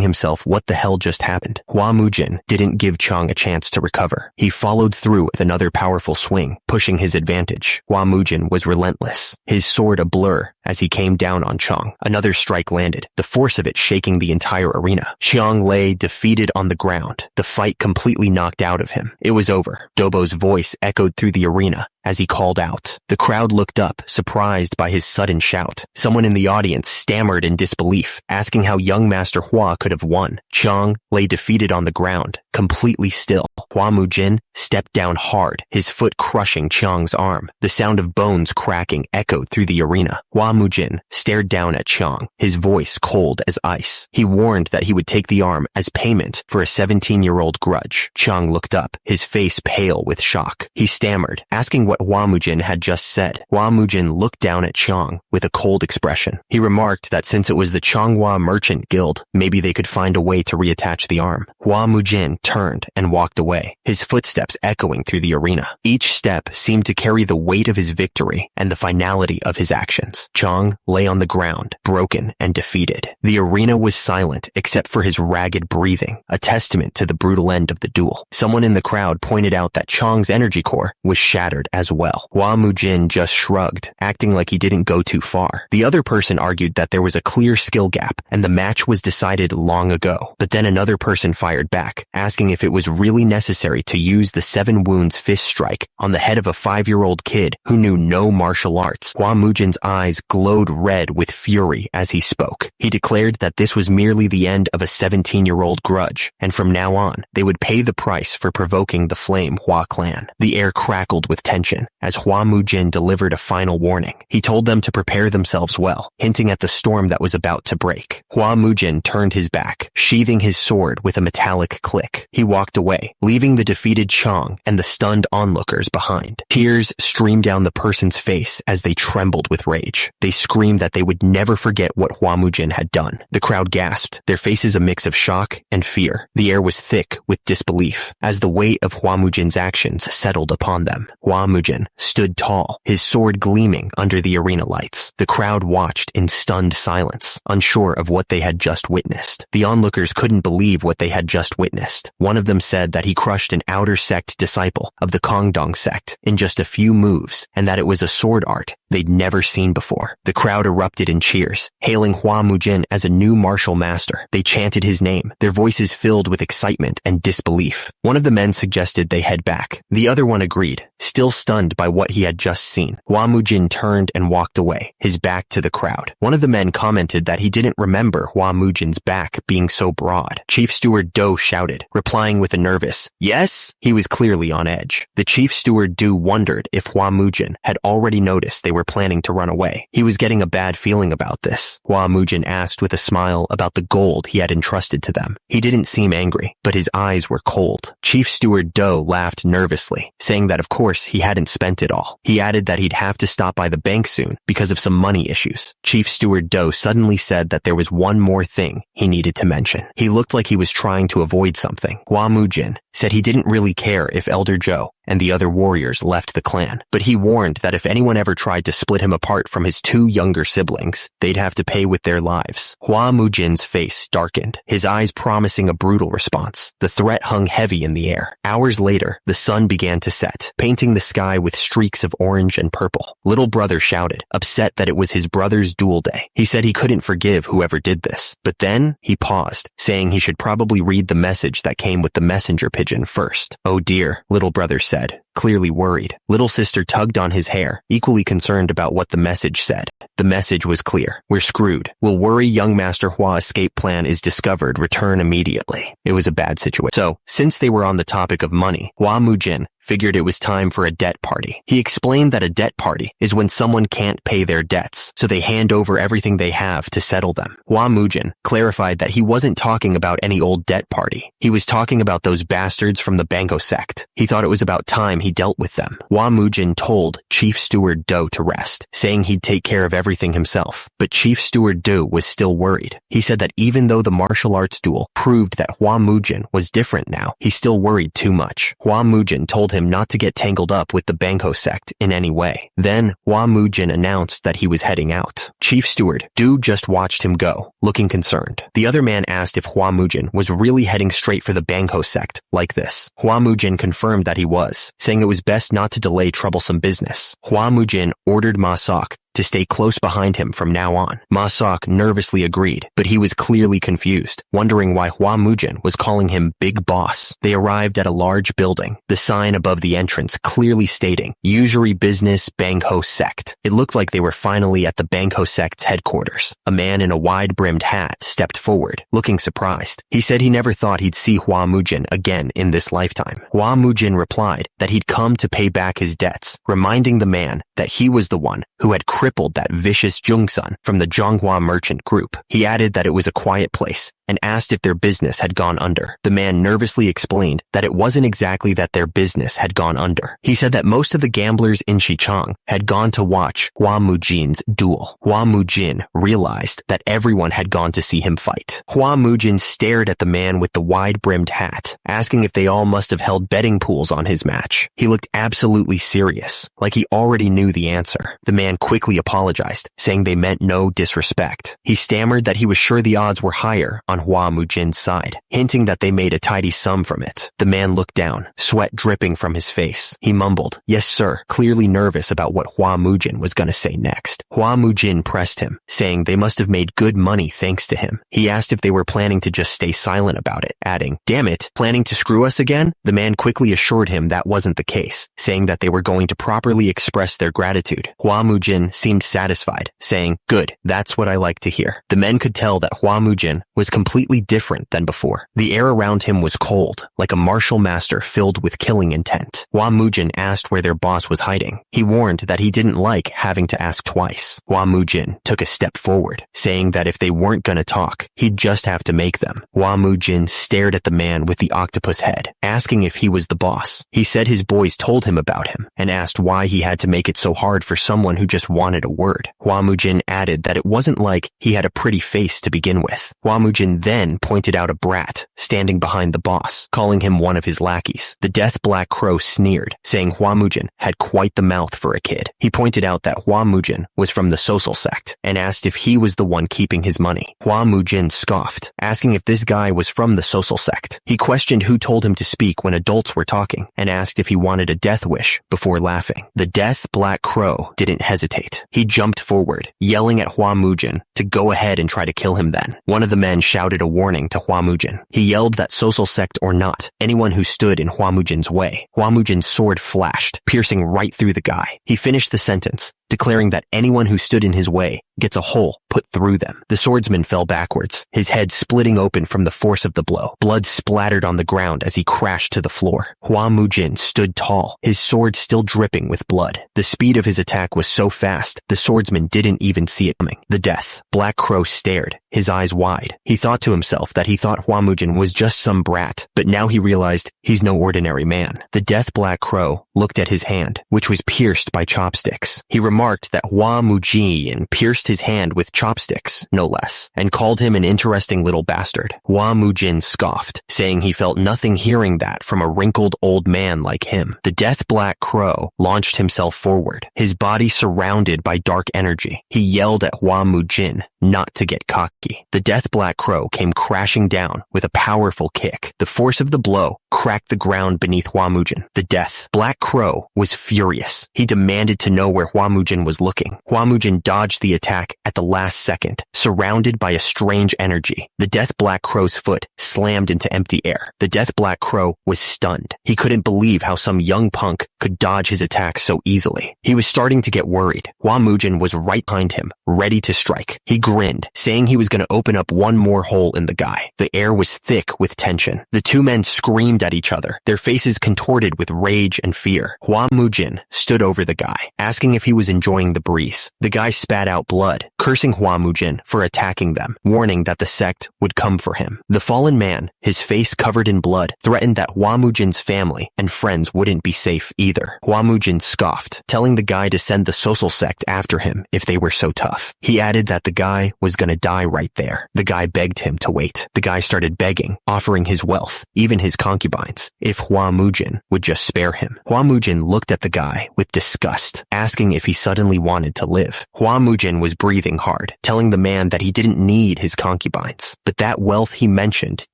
himself what the hell just happened. Hua Mujin didn't give Chang a chance to recover. He followed through with another powerful swing, pushing his advantage. Hua Mujin was relentless, his sword a blur as he came down on Chang. Another strike landed, the force of it shaking the entire arena. Chang lay defeated on the ground, the fight completely knocked out of him. It was over. Dobo's voice echoed through the arena as he called out. The crowd looked up, surprised by his sudden shout. Someone in the audience stammered in disbelief, asking how young Master Hua could have won. Chang lay defeated on the ground, completely still. Hua Mujin stepped down hard, his foot crushing Chang's arm. The sound of bones cracking echoed through the arena. Hua Mujin stared down at Chang, his voice cold as ice. He warned that he would take the arm as payment for a 17-year-old grudge. Chang looked up, his face pale with shock. He stammered, asking what Hua Mujin had just said. Hua Mujin looked down at Chang with a cold expression. He remarked that since it was the Changhua Merchant Guild, maybe they could find a way to reattach the arm. Hua Mujin turned and walked away, his footsteps echoing through the arena. Each step seemed to carry the weight of his victory and the finality of his actions. Chang lay on the ground, broken and defeated. The arena was silent except for his ragged breathing, a testament to the brutal end of the duel. Someone in the crowd pointed out that Chang's energy core was shattered as well. Hua Mujin just shrugged, acting like he didn't go too far. The other person argued that there was a clear skill gap and the match was decided long ago. But then another person fired back, asking if it was really necessary to use the 7 wounds fist strike on the head of a 5-year-old kid who knew no martial arts. Hua Mujin's eyes glowed red with fury as he spoke. He declared that this was merely the end of a 17-year-old grudge, and from now on, they would pay the price for provoking the Flame Hua clan. The air crackled with tension as Hua Mujin delivered a final warning. He told them to prepare themselves well, hinting at the storm that was about to break. Hua Mujin turned his back, sheathing his sword with a metallic click. He walked away, leaving the defeated Chang and the stunned onlookers behind. Tears streamed down the person's face as they trembled with rage. They screamed that they would never forget what Hua Mujin had done. The crowd gasped, their faces a mix of shock and fear. The air was thick with disbelief as the weight of Hua Mujin's actions settled upon them. Hua Mujin stood tall, his sword gleaming under the arena lights. The crowd watched in stunned silence, unsure of what they had just witnessed. The onlookers couldn't believe what they had just witnessed. One of them said that he crushed an outer sect disciple of the Kongdong sect in just a few moves, and that it was a sword art they'd never seen before. The crowd erupted in cheers, hailing Hua Mujin as a new martial master. They chanted his name, their voices filled with excitement and disbelief. One of the men suggested they head back. The other one agreed, still stunned by what he had just seen. Hua Mujin turned and walked away, his back to the crowd. One of the men commented that he didn't remember Hua Mujin's back being so broad. Chief Steward Do shouted, replying with a nervous, "Yes?" He was clearly on edge. The Chief Steward Do wondered if Hua Mujin had already noticed they were planning to run away. He was getting a bad feeling about this. Hua Mujin asked with a smile about the gold he had entrusted to them. He didn't seem angry, but his eyes were cold. Chief Steward Do laughed nervously, saying that of course he hadn't spent it all. He added that he'd have to stop by the bank soon because of some money issues. Chief Steward Do suddenly said that there was one more thing he needed to mention. He looked like he was trying to avoid something. Hua Mujin said he didn't really care if Elder Zhou and the other warriors left the clan, but he warned that if anyone ever tried to split him apart from his 2 younger siblings, they'd have to pay with their lives. Hua Mujin's face darkened, his eyes promising a brutal response. The threat hung heavy in the air. Hours later, the sun began to set, painting the sky with streaks of orange and purple. Little brother shouted, upset that it was his brother's duel day. He said he couldn't forgive whoever did this, but then he paused, saying he should probably read the message that came with the messenger pigeon first. "Oh dear," little brother said. said, clearly worried. Little sister tugged on his hair, equally concerned about what the message said. The message was clear. We're screwed. Will worry young Master Hua escape plan is discovered. Return immediately. It was a bad situation. So, since they were on the topic of money, Hua Mujin figured it was time for a debt party. He explained that a debt party is when someone can't pay their debts, so they hand over everything they have to settle them. Hua Mujin clarified that he wasn't talking about any old debt party. He was talking about those bastards from the Bango sect. He thought it was about time he dealt with them. Hua Mujin told Chief Steward Do to rest, saying he'd take care of everything himself. But Chief Steward Do was still worried. He said that even though the martial arts duel proved that Hua Mujin was different now, he still worried too much. Hua Mujin told him not to get tangled up with the Bango sect in any way. Then, Hua Mujin announced that he was heading out. Chief Steward Do just watched him go, looking concerned. The other man asked if Hua Mujin was really heading straight for the Bango sect, like this. Hua Mujin confirmed that he was, saying it was best not to delay troublesome business. Hua Mujin ordered Ma Sok to stay close behind him from now on. Ma Sok nervously agreed, but he was clearly confused, wondering why Hua Mujin was calling him Big Boss. They arrived at a large building, the sign above the entrance clearly stating, Usury Business Bangho Sect. It looked like they were finally at the Bangho Sect's headquarters. A man in a wide-brimmed hat stepped forward, looking surprised. He said he never thought he'd see Hua Mujin again in this lifetime. Hua Mujin replied that he'd come to pay back his debts, reminding the man that he was the one who had crippled that vicious Jungsun from the Zhonghua merchant group. He added that it was a quiet place and asked if their business had gone under. The man nervously explained that it wasn't exactly that their business had gone under. He said that most of the gamblers in Xichang had gone to watch Hua Mujin's duel. Hua Mujin realized that everyone had gone to see him fight. Hua Mujin stared at the man with the wide-brimmed hat, asking if they all must have held betting pools on his match. He looked absolutely serious, like he already knew the answer. The man quickly apologized, saying they meant no disrespect. He stammered that he was sure the odds were higher on Hua Mujin's side, hinting that they made a tidy sum from it. The man looked down, sweat dripping from his face. He mumbled, "Yes, sir," clearly nervous about what Hua Mujin was going to say next. Hua Mujin pressed him, saying they must have made good money thanks to him. He asked if they were planning to just stay silent about it, adding, "Damn it, planning to screw us again?" The man quickly assured him that wasn't the case, saying that they were going to properly express their gratitude. Hua Mujin seemed satisfied, saying, "Good, that's what I like to hear." The men could tell that Hua Mujin was completely different than before. The air around him was cold, like a martial master filled with killing intent. Hua Mujin asked where their boss was hiding. He warned that he didn't like having to ask twice. Hua Mujin took a step forward, saying that if they weren't gonna talk, he'd just have to make them. Hua Mujin stared at the man with the octopus head, asking if he was the boss. He said his boys told him about him, and asked why he had to make it so hard for someone who just wanted a word. Hua Mujin added that it wasn't like he had a pretty face to begin with. Hua Mujin then pointed out a brat standing behind the boss, calling him one of his lackeys. The Death Black Crow sneered, saying Hua Mujin had quite the mouth for a kid. He pointed out that Hua Mujin was from the Social sect, and asked if he was the one keeping his money. Hua Mujin scoffed, asking if this guy was from the Social sect. He questioned who told him to speak when adults were talking, and asked if he wanted a death wish before laughing. The Death Black Crow didn't hesitate. He jumped forward, yelling at Hua Mujin to go ahead and try to kill him then. One of the men shouted a warning to Hua Mujin. He yelled that Social sect or not, anyone who stood in Hua Mujin's way. Hua Mujin's sword flashed, piercing right through the guy. He finished the sentence, declaring that anyone who stood in his way gets a hole put through them. The swordsman fell backwards, his head splitting open from the force of the blow. Blood splattered on the ground as he crashed to the floor. Hua Mujin stood tall, his sword still dripping with blood. The speed of his attack was so fast, the swordsman didn't even see it coming. The Death Black Crow stared, his eyes wide. He thought to himself that he thought Hua Mujin was just some brat, but now he realized he's no ordinary man. The Death Black Crow looked at his hand, which was pierced by chopsticks. He remarked that Hua Mujin pierced his hand with chopsticks, no less, and called him an interesting little bastard. Hua Mujin scoffed, saying he felt nothing hearing that from a wrinkled old man like him. The Death Black Crow launched himself forward, his body surrounded by dark energy. He yelled at Hua Mujin not to get cocky. The Death Black Crow came crashing down with a powerful kick. The force of the blow cracked the ground beneath Hua Mujin. The Death Black Crow was furious. He demanded to know where Hua Mujin Mujin was looking. Hua Mujin dodged the attack at the last second, surrounded by a strange energy. The Death Black Crow's foot slammed into empty air. The Death Black Crow was stunned. He couldn't believe how some young punk could dodge his attack so easily. He was starting to get worried. Hua Mujin was right behind him, ready to strike. He grinned, saying he was going to open up one more hole in the guy. The air was thick with tension. The two men screamed at each other, their faces contorted with rage and fear. Hua Mujin stood over the guy, asking if he was enjoying the breeze. The guy spat out blood, cursing Hua Mujin for attacking them, warning that the sect would come for him. The fallen man, his face covered in blood, threatened that Hua Mujin's family and friends wouldn't be safe either. Hua Mujin scoffed, telling the guy to send the social sect after him if they were so tough. He added that the guy was gonna die right there. The guy begged him to wait. The guy started begging, offering his wealth, even his concubines, if Hua Mujin would just spare him. Hua Mujin looked at the guy with disgust, asking if he suddenly wanted to live. Hua Mujin was breathing hard, telling the man that he didn't need his concubines, but that wealth he mentioned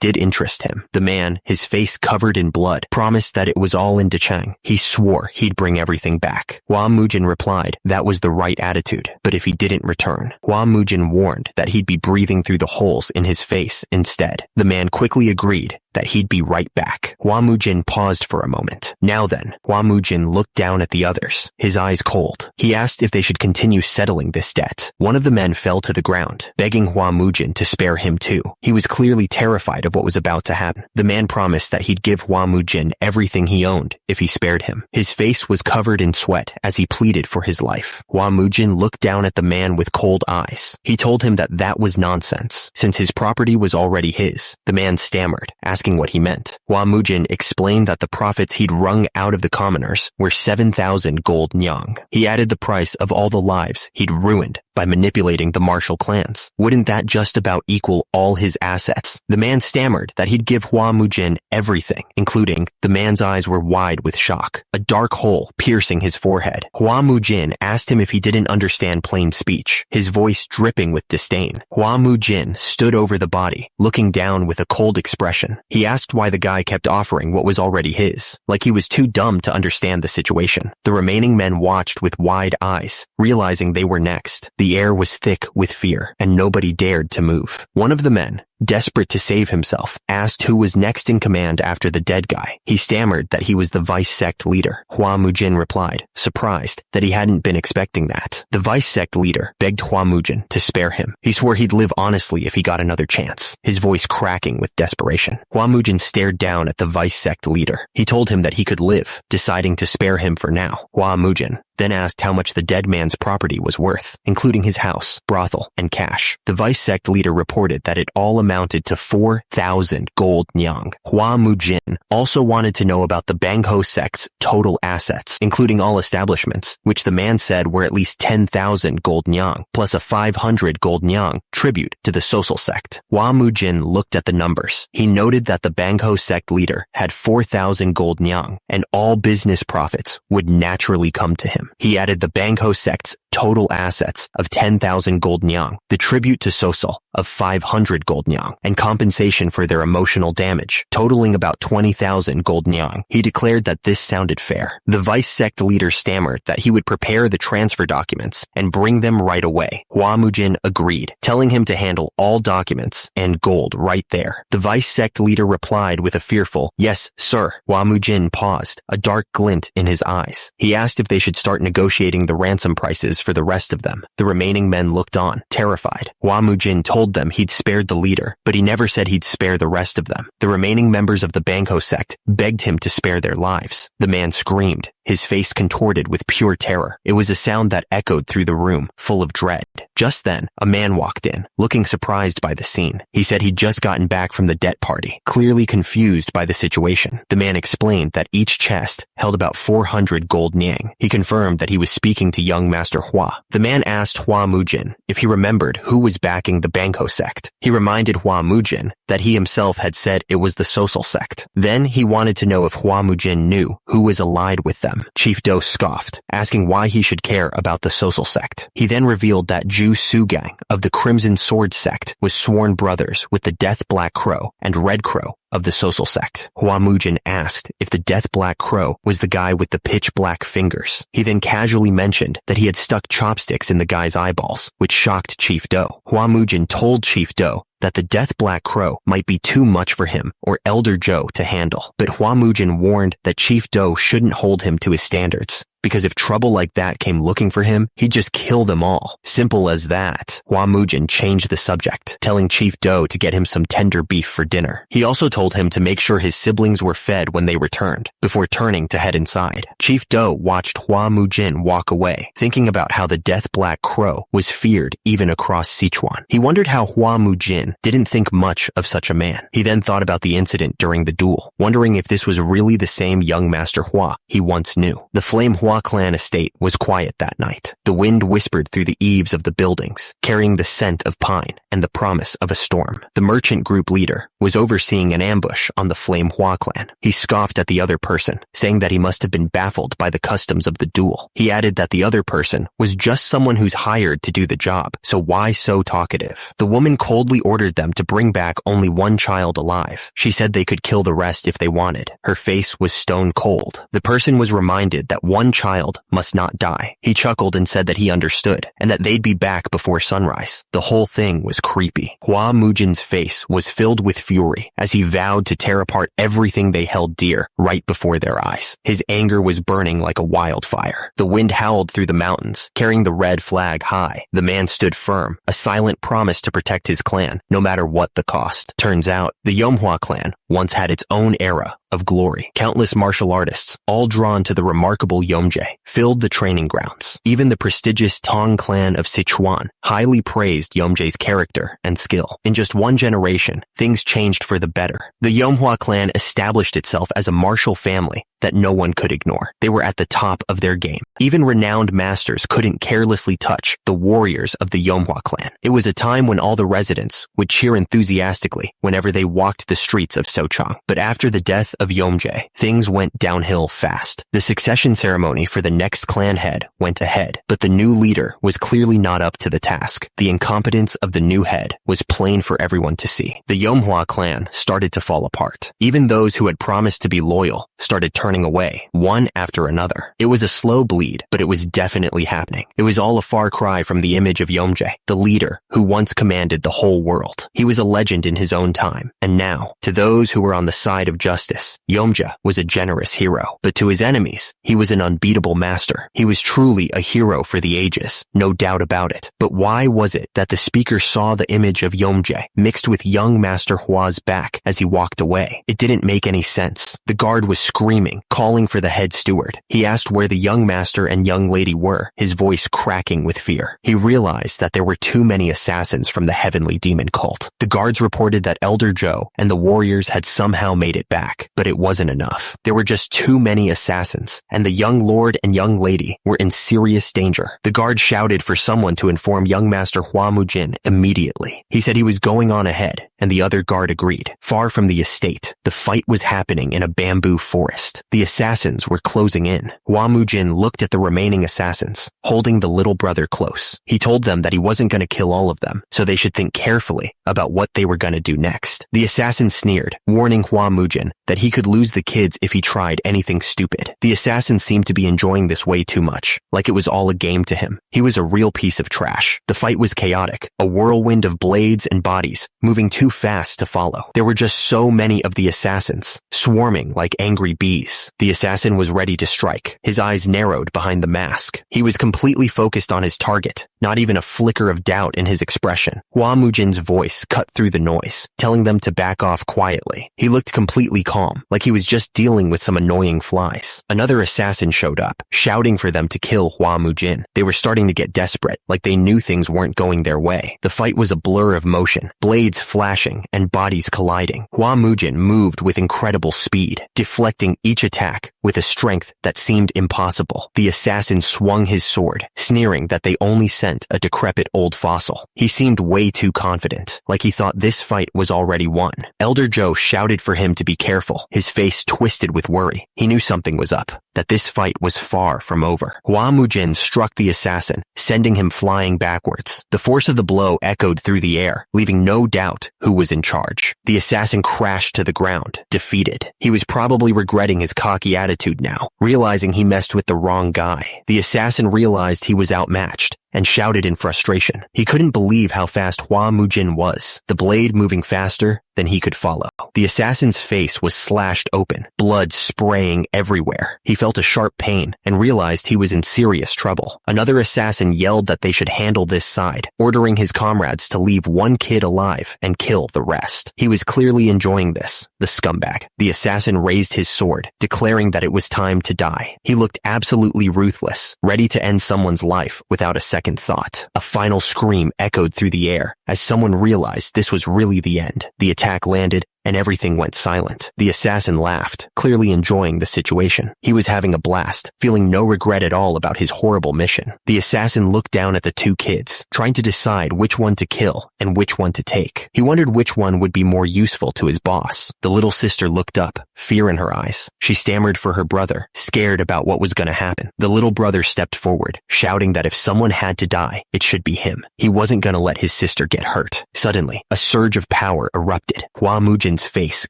did interest him. The man, his face covered in blood, promised that it was all in Dechang. He swore he'd bring everything back. Hua Mujin replied that was the right attitude, but if he didn't return, Hua Mujin warned that he'd be breathing through the holes in his face instead. The man quickly agreed that he'd be right back. Hua Mujin paused for a moment. Now then, Hua Mujin looked down at the others, his eyes cold. He asked if they should continue settling this debt. One of the men fell to the ground, begging Hua Mujin to spare him too. He was clearly terrified of what was about to happen. The man promised that he'd give Hua Mujin everything he owned if he spared him. His face was covered in sweat as he pleaded for his life. Hua Mujin looked down at the man with cold eyes. He told him that that was nonsense, since his property was already his. The man stammered, asking what he meant. Hua Mujin explained that the profits he'd wrung out of the commoners were 7,000 gold nyang. He added the price of all the lives he'd ruined by manipulating the martial clans. Wouldn't that just about equal all his assets? The man stammered that he'd give Hua Mujin everything, including. The man's eyes were wide with shock, a dark hole piercing his forehead. Hua Mujin asked him if he didn't understand plain speech, his voice dripping with disdain. Hua Mujin stood over the body, looking down with a cold expression. He asked why the guy kept offering what was already his, like he was too dumb to understand the situation. The remaining men watched with wide eyes, realizing they were next. The air was thick with fear, and nobody dared to move. One of the men, desperate to save himself, asked who was next in command after the dead guy. He stammered that he was the vice sect leader. Hua Mujin replied, surprised that he hadn't been expecting that. The vice sect leader begged Hua Mujin to spare him. He swore he'd live honestly if he got another chance, his voice cracking with desperation. Hua Mujin stared down at the vice sect leader. He told him that he could live, deciding to spare him for now. Hua Mujin then asked how much the dead man's property was worth, including his house, brothel, and cash. The vice sect leader reported that it all amounted to 4,000 gold nyang. Hua Mujin also wanted to know about the Bangho sect's total assets, including all establishments, which the man said were at least 10,000 gold nyang, plus a 500 gold nyang tribute to the social sect. Hua Mujin looked at the numbers. He noted that the Bangho sect leader had 4,000 gold nyang, and all business profits would naturally come to him. He added the Bangho sect's total assets of 10,000 gold nyang, the tribute to Sosol of 500 gold nyang, and compensation for their emotional damage, totaling about 20,000 gold nyang. He declared that this sounded fair. The vice sect leader stammered that he would prepare the transfer documents and bring them right away. Hua Mujin agreed, telling him to handle all documents and gold right there. The vice sect leader replied with a fearful, "Yes, sir." Hua Mujin paused, a dark glint in his eyes. He asked if they should start negotiating the ransom prices for the rest of them. The remaining men looked on, terrified. Hua Mujin told them he'd spared the leader, but he never said he'd spare the rest of them. The remaining members of the Bangho sect begged him to spare their lives. The man screamed, his face contorted with pure terror. It was a sound that echoed through the room, full of dread. Just then, a man walked in, looking surprised by the scene. He said he'd just gotten back from the debt party, clearly confused by the situation. The man explained that each chest held about 400 gold nyang. He confirmed that he was speaking to young Master Hua. The man asked Hua Mujin if he remembered who was backing the Bangho sect. He reminded Hua Mujin that he himself had said it was the social sect. Then he wanted to know if Hua Mujin knew who was allied with them. Chief Do scoffed, asking why he should care about the social sect. He then revealed that Ju Sugang of the Crimson Sword sect was sworn brothers with the Death Black Crow and Red Crow of the social sect. Hua Mujin asked if the Death Black Crow was the guy with the pitch black fingers. He then casually mentioned that he had stuck chopsticks in the guy's eyeballs, which shocked Chief Do. Hua Mujin told Chief Do that the Death Black Crow might be too much for him or Elder Joe to handle, but Hua Mujin warned that Chief Do shouldn't hold him to his standards, because if trouble like that came looking for him, he'd just kill them all. Simple as that. Hua Mujin changed the subject, telling Chief Do to get him some tender beef for dinner. He also told him to make sure his siblings were fed when they returned, before turning to head inside. Chief Do watched Hua Mujin walk away, thinking about how the Death Black Crow was feared even across Sichuan. He wondered how Hua Mujin didn't think much of such a man. He then thought about the incident during the duel, wondering if this was really the same young Master Hua he once knew. The Flame Hua clan estate was quiet that night. The wind whispered through the eaves of the buildings, carrying the scent of pine and the promise of a storm. The merchant group leader was overseeing an ambush on the Flame Hua clan. He scoffed at the other person, saying that he must have been baffled by the customs of the duel. He added that the other person was just someone who's hired to do the job, so why so talkative? The woman coldly ordered them to bring back only one child alive. She said they could kill the rest if they wanted. Her face was stone cold. The person was reminded that one child must not die. He chuckled and said that he understood, and that they'd be back before sunrise. The whole thing was creepy. Hua Mujin's face was filled with fury as he vowed to tear apart everything they held dear right before their eyes. His anger was burning like a wildfire. The wind howled through the mountains, carrying the red flag high. The man stood firm, a silent promise to protect his clan, no matter what the cost. Turns out, the Yomhua clan once had its own era of glory. Countless martial artists, all drawn to the remarkable Yomje, filled the training grounds. Even the prestigious Tong clan of Sichuan highly praised Yomje's character and skill. In just one generation, things changed for the better. The Yomhua clan established itself as a martial family that no one could ignore. They were at the top of their game. Even renowned masters couldn't carelessly touch the warriors of the Yomhua clan. It was a time when all the residents would cheer enthusiastically whenever they walked the streets of Sochang. But after the death of Yomje, things went downhill fast. The succession ceremony for the next clan head went ahead, but the new leader was clearly not up to the task. The incompetence of the new head was plain for everyone to see. The Yomhua clan started to fall apart. Even those who had promised to be loyal started turning away, one after another. It was a slow bleed, but it was definitely happening. It was all a far cry from the image of Yomje, the leader who once commanded the whole world. He was a legend in his own time, and now, to those who were on the side of justice, Yomje was a generous hero. But to his enemies, he was an unbeatable master. He was truly a hero for the ages, no doubt about it. But why was it that the speaker saw the image of Yomje mixed with young Master Hua's back as he walked away? It didn't make any sense. The guard was screaming, calling for the head steward. He asked where the young master and young lady were, his voice cracking with fear. He realized that there were too many assassins from the heavenly demon cult. The guards reported that Elder Joe and the warriors had somehow made it back, but it wasn't enough. There were just too many assassins, and the young lord and young lady were in serious danger. The guard shouted for someone to inform young Master Hua Mujin immediately. He said he was going on ahead, and the other guard agreed. Far from the estate, the fight was happening in a bamboo forest. The assassins were closing in. Hua Mujin looked at the remaining assassins, holding the little brother close. He told them that he wasn't going to kill all of them, so they should think carefully about what they were going to do next. The assassin sneered, warning Hua Mujin that he could lose the kids if he tried anything stupid. The assassin seemed to be enjoying this way too much, like it was all a game to him. He was a real piece of trash. The fight was chaotic, a whirlwind of blades and bodies, moving too fast to follow. There were just so many of the assassins, swarming like angry bees. The assassin was ready to strike, his eyes narrowed behind the mask. He was completely focused on his target, not even a flicker of doubt in his expression. Hua Mujin's voice cut through the noise, telling them to back off quietly. He looked completely calm, like he was just dealing with some annoying flies. Another assassin showed up, shouting for them to kill Hua Mujin. They were starting to get desperate, like they knew things weren't going their way. The fight was a blur of motion, blades flashing and bodies colliding. Hua Mujin moved with incredible speed, deflecting each attack with a strength that seemed impossible. The The assassin swung his sword, sneering that they only sent a decrepit old fossil. He seemed way too confident, like he thought this fight was already won. Elder Joe shouted for him to be careful, his face twisted with worry. He knew something was up, that this fight was far from over. Hua Mujin struck the assassin, sending him flying backwards. The force of the blow echoed through the air, leaving no doubt who was in charge. The assassin crashed to the ground, defeated. He was probably regretting his cocky attitude now, realizing he messed with the wrong guy. The assassin realized he was outmatched and shouted in frustration. He couldn't believe how fast Hua Mujin was, the blade moving faster than he could follow. The assassin's face was slashed open, blood spraying everywhere. He felt a sharp pain and realized he was in serious trouble. Another assassin yelled that they should handle this side, ordering his comrades to leave one kid alive and kill the rest. He was clearly enjoying this, the scumbag. The assassin raised his sword, declaring that it was time to die. He looked absolutely ruthless, ready to end someone's life without a second thought. A final scream echoed through the air as someone realized this was really the end. The attack landed and everything went silent. The assassin laughed, clearly enjoying the situation. He was having a blast, feeling no regret at all about his horrible mission. The assassin looked down at the two kids, trying to decide which one to kill and which one to take. He wondered which one would be more useful to his boss. The little sister looked up, fear in her eyes. She stammered for her brother, scared about what was going to happen. The little brother stepped forward, shouting that if someone had to die, it should be him. He wasn't going to let his sister get hurt. Suddenly, a surge of power erupted. Hua Mujin's face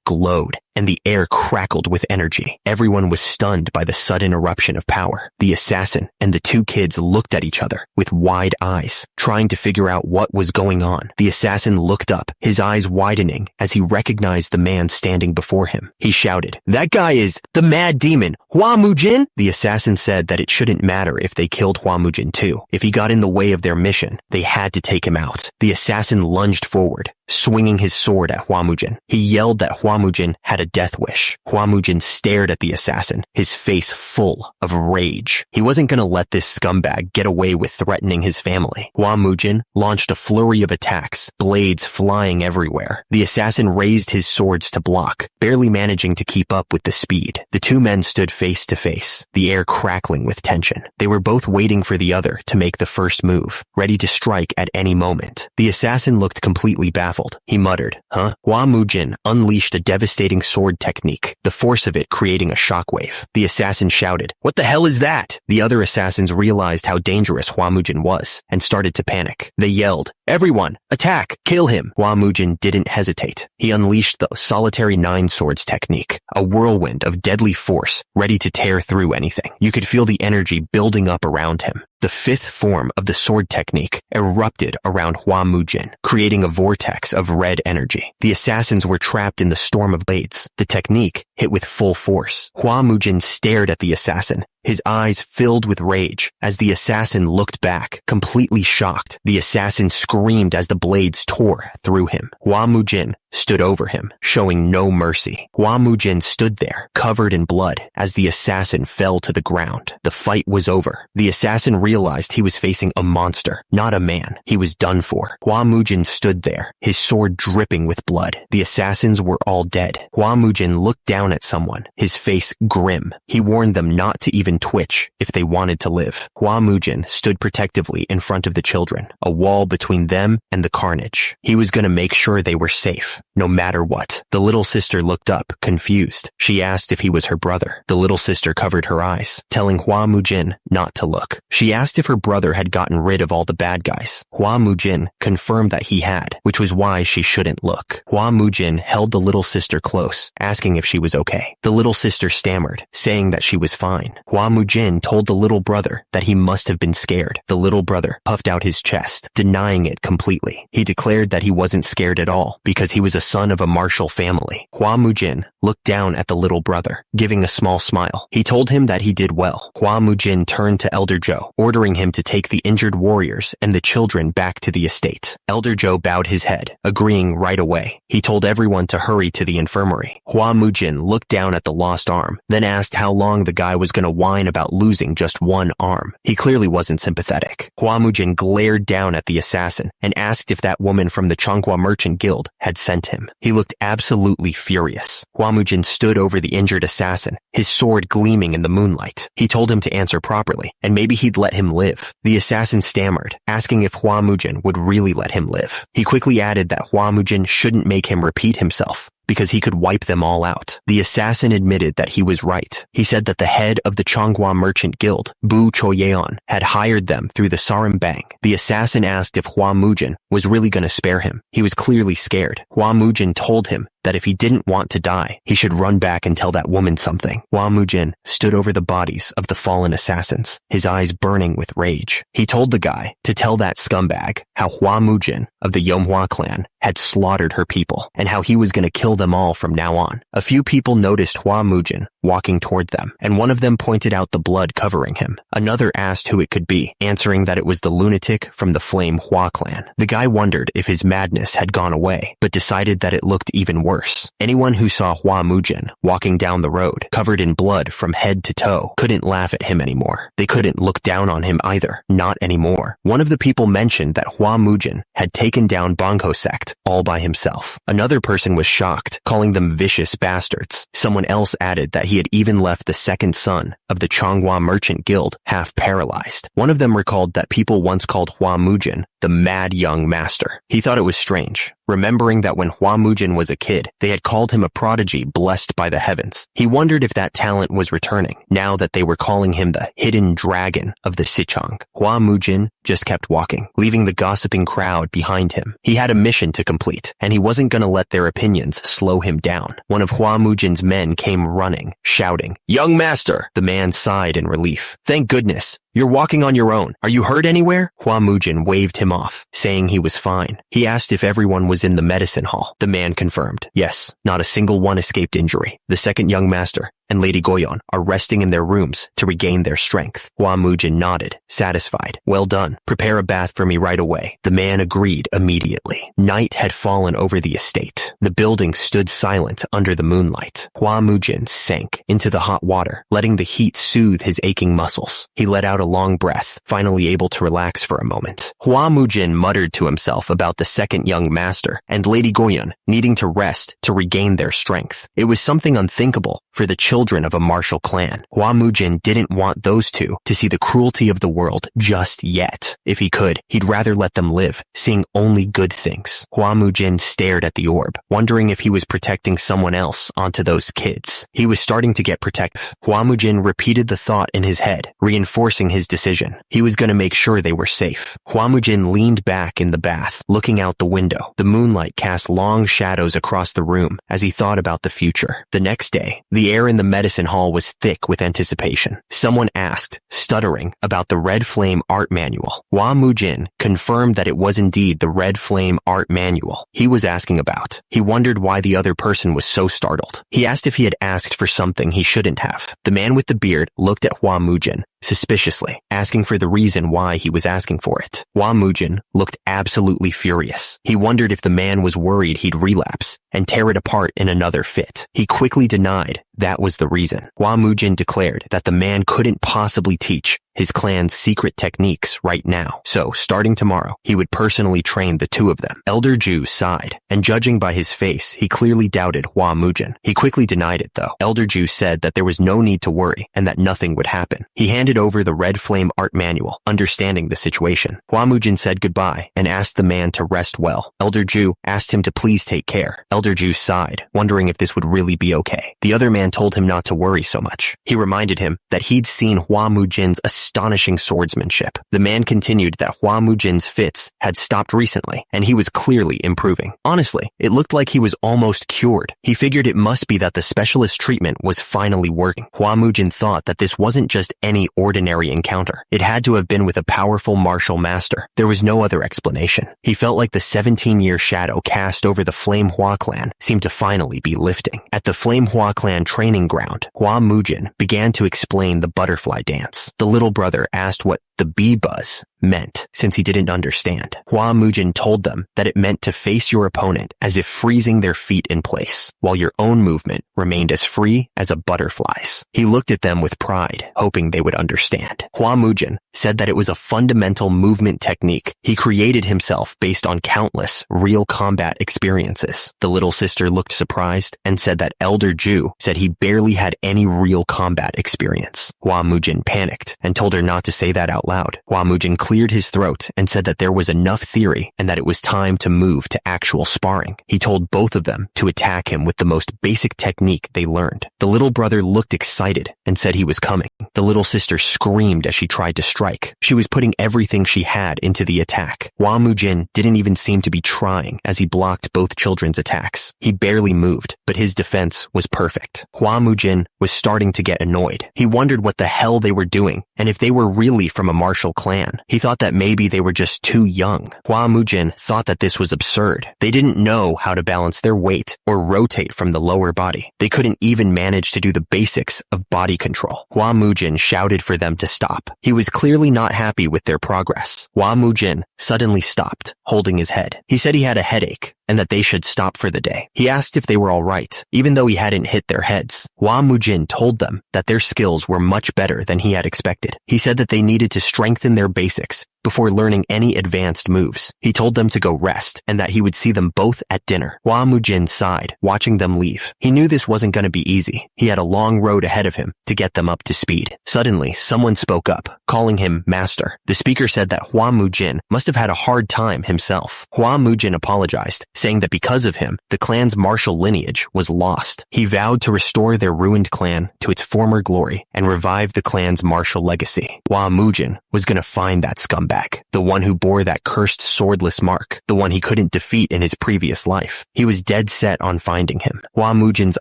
glowed, and the air crackled with energy. Everyone was stunned by the sudden eruption of power. The assassin and the two kids looked at each other with wide eyes, trying to figure out what was going on. The assassin looked up, his eyes widening as he recognized the man standing before him. He shouted, "That guy is the mad demon, Hua Mujin!" The assassin said that it shouldn't matter if they killed Hua Mujin too. If he got in the way of their mission, they had to take him out. The assassin lunged forward, swinging his sword at Hua Mujin. He yelled that Hua Mujin had a death wish. Hua Mujin stared at the assassin, his face full of rage. He wasn't going to let this scumbag get away with threatening his family. Hua Mujin launched a flurry of attacks, blades flying everywhere. The assassin raised his swords to block, barely managing to keep up with the speed. The two men stood face to face, the air crackling with tension. They were both waiting for the other to make the first move, ready to strike at any moment. The assassin looked completely baffled. He muttered, "Huh?" Hua Mujin unleashed a devastating sword technique, the force of it creating a shockwave. The assassin shouted, "What the hell is that?" The other assassins realized how dangerous Hua Mujin was and started to panic. They yelled, "Everyone, attack! Kill him!" Hua Mujin didn't hesitate. He unleashed the solitary nine swords technique, a whirlwind of deadly force ready to tear through anything. You could feel the energy building up around him. The fifth form of the sword technique erupted around Hua Mujin, creating a vortex of red energy. The assassins were trapped in the storm of blades. The technique hit with full force. Hua Mujin stared at the assassin, his eyes filled with rage. As the assassin looked back, completely shocked, the assassin screamed as the blades tore through him. Hua Mujin stood over him, showing no mercy. Hua Mujin stood there, covered in blood, as the assassin fell to the ground. The fight was over. The assassin realized he was facing a monster, not a man. He was done for. Hua Mujin stood there, his sword dripping with blood. The assassins were all dead. Hua Mujin looked down at someone, his face grim. He warned them not to even twitch if they wanted to live. Hua Mujin stood protectively in front of the children, a wall between them and the carnage. He was going to make sure they were safe, no matter what. The little sister looked up, confused. She asked if he was her brother. The little sister covered her eyes, telling Hua Mujin not to look. She asked if her brother had gotten rid of all the bad guys. Hua Mujin confirmed that he had, which was why she shouldn't look. Hua Mujin held the little sister close, asking if she was okay. The little sister stammered, saying that she was fine. Hua Mujin told the little brother that he must have been scared. The little brother puffed out his chest, denying it completely. He declared that he wasn't scared at all because he was a son of a martial family. Hua Mujin looked down at the little brother, giving a small smile. He told him that he did well. Hua Mujin turned to Elder Joe, ordering him to take the injured warriors and the children back to the estate. Elder Joe bowed his head, agreeing right away. He told everyone to hurry to the infirmary. Hua Mujin looked down at the lost arm, then asked how long the guy was going to want whine about losing just one arm. He clearly wasn't sympathetic. Hua Mujin glared down at the assassin and asked if that woman from the Changhua Merchant Guild had sent him. He looked absolutely furious. Hua Mujin stood over the injured assassin, his sword gleaming in the moonlight. He told him to answer properly, and maybe he'd let him live. The assassin stammered, asking if Hua Mujin would really let him live. He quickly added that Hua Mujin shouldn't make him repeat himself, because he could wipe them all out. The assassin admitted that he was right. He said that the head of the Changhua Merchant Guild, Bu Choyeon, had hired them through the Sarambang. The assassin asked if Hua Mujin was really going to spare him. He was clearly scared. Hua Mujin told him that if he didn't want to die, he should run back and tell that woman something. Hua Mujin stood over the bodies of the fallen assassins, his eyes burning with rage. He told the guy to tell that scumbag how Hua Mujin of the Yomhua clan had slaughtered her people and how he was going to kill them all from now on. A few people noticed Hua Mujin walking toward them, and one of them pointed out the blood covering him. Another asked who it could be, answering that it was the lunatic from the Flame Hua clan. The guy wondered if his madness had gone away, but decided that it looked even worse. Anyone who saw Hua Mujin walking down the road, covered in blood from head to toe, couldn't laugh at him anymore. They couldn't look down on him either. Not anymore. One of the people mentioned that Hua Mujin had taken down Bangho sect all by himself. Another person was shocked, calling them vicious bastards. Someone else added that he had even left the second son of the Changhua Merchant Guild half paralyzed. One of them recalled that people once called Hua Mujin the mad young master. He thought it was strange, remembering that when Hua Mujin was a kid, they had called him a prodigy blessed by the heavens. He wondered if that talent was returning, now that they were calling him the hidden dragon of the Sichang. Hua Mujin just kept walking, leaving the gossiping crowd behind him. He had a mission to complete, and he wasn't going to let their opinions slow him down. One of Hua Mujin's men came running, shouting, "Young master!" The man sighed in relief. "Thank goodness. You're walking on your own. Are you hurt anywhere?" Hua Mujin waved him off, saying he was fine. He asked if everyone was in the medicine hall. The man confirmed. Yes, not a single one escaped injury. The second young master and Lady Goyon are resting in their rooms to regain their strength. Hua Mujin nodded, satisfied. "Well done. Prepare a bath for me right away." The man agreed immediately. Night had fallen over the estate. The building stood silent under the moonlight. Hua Mujin sank into the hot water, letting the heat soothe his aching muscles. He let out a long breath, finally able to relax for a moment. Hua Mujin muttered to himself about the second young master and Lady Goyon needing to rest to regain their strength. It was something unthinkable for the children of a martial clan. Hua Mujin didn't want those two to see the cruelty of the world just yet. If he could, he'd rather let them live, seeing only good things. Hua Mujin stared at the orb, wondering if he was protecting someone else onto those kids. He was starting to get protective. Hua Mujin repeated the thought in his head, reinforcing his decision. He was going to make sure they were safe. Hua Mujin leaned back in the bath, looking out the window. The moonlight cast long shadows across the room as he thought about the future. The next day, the air in the medicine hall was thick with anticipation. Someone asked, stuttering, about the Red Flame art manual. Hua Mujin confirmed that it was indeed the Red Flame art manual he was asking about. He wondered why the other person was so startled. He asked if he had asked for something he shouldn't have. The man with the beard looked at Hua Mujin suspiciously, asking for the reason why he was asking for it. Hua Mujin looked absolutely furious. He wondered if the man was worried he'd relapse and tear it apart in another fit. He quickly denied that was the reason. Hua Mujin declared that the man couldn't possibly teach his clan's secret techniques right now. So, starting tomorrow, he would personally train the two of them. Elder Ju sighed, and judging by his face, he clearly doubted Hua Mujin. He quickly denied it, though. Elder Ju said that there was no need to worry and that nothing would happen. He handed over the Red Flame art manual, understanding the situation. Hua Mujin said goodbye and asked the man to rest well. Elder Ju asked him to please take care. Elder Ju sighed, wondering if this would really be okay. The other man told him not to worry so much. He reminded him that he'd seen Hua Mujin's astonishing swordsmanship. The man continued that Hua Mujin's fits had stopped recently, and he was clearly improving. Honestly, it looked like he was almost cured. He figured it must be that the specialist treatment was finally working. Hua Mujin thought that this wasn't just any ordinary encounter. It had to have been with a powerful martial master. There was no other explanation. He felt like the 17-year shadow cast over the Flame Hua clan seemed to finally be lifting. At the Flame Hua clan training ground, Hua Mujin began to explain the butterfly dance. The little brother asked what the bee buzz meant, since he didn't understand. Hua Mujin told them that it meant to face your opponent as if freezing their feet in place, while your own movement remained as free as a butterfly's. He looked at them with pride, hoping they would understand. Hua Mujin said that it was a fundamental movement technique he created himself based on countless real combat experiences. The little sister looked surprised and said that Elder Ju said he barely had any real combat experience. Hua Mujin panicked and told her not to say that out loud. Hua Mujin cleared his throat and said that there was enough theory and that it was time to move to actual sparring. He told both of them to attack him with the most basic technique they learned. The little brother looked excited and said he was coming. The little sister screamed as she tried to strike. She was putting everything she had into the attack. Hua Mujin didn't even seem to be trying as he blocked both children's attacks. He barely moved, but his defense was perfect. Hua Mujin was starting to get annoyed. He wondered what the hell they were doing and if they were really from a martial clan. He thought that maybe they were just too young. Hua Mujin thought that this was absurd. They didn't know how to balance their weight or rotate from the lower body. They couldn't even manage to do the basics of body control. Hua Mujin shouted for them to stop. He was clearly not happy with their progress. Hua Mujin suddenly stopped, holding his head. He said he had a headache and that they should stop for the day. He asked if they were all right, even though he hadn't hit their heads. Hua Mujin told them that their skills were much better than he had expected. He said that they needed to strengthen their basics before learning any advanced moves. He told them to go rest and that he would see them both at dinner. Hua Mujin sighed, watching them leave. He knew this wasn't going to be easy. He had a long road ahead of him to get them up to speed. Suddenly, someone spoke up, calling him master. The speaker said that Hua Mujin must have had a hard time himself. Hua Mujin apologized, saying that because of him, the clan's martial lineage was lost. He vowed to restore their ruined clan to its former glory and revive the clan's martial legacy. Hua Mujin was going to find that scumbag, the one who bore that cursed swordless mark, the one he couldn't defeat in his previous life. He was dead set on finding him. Hua Mujin's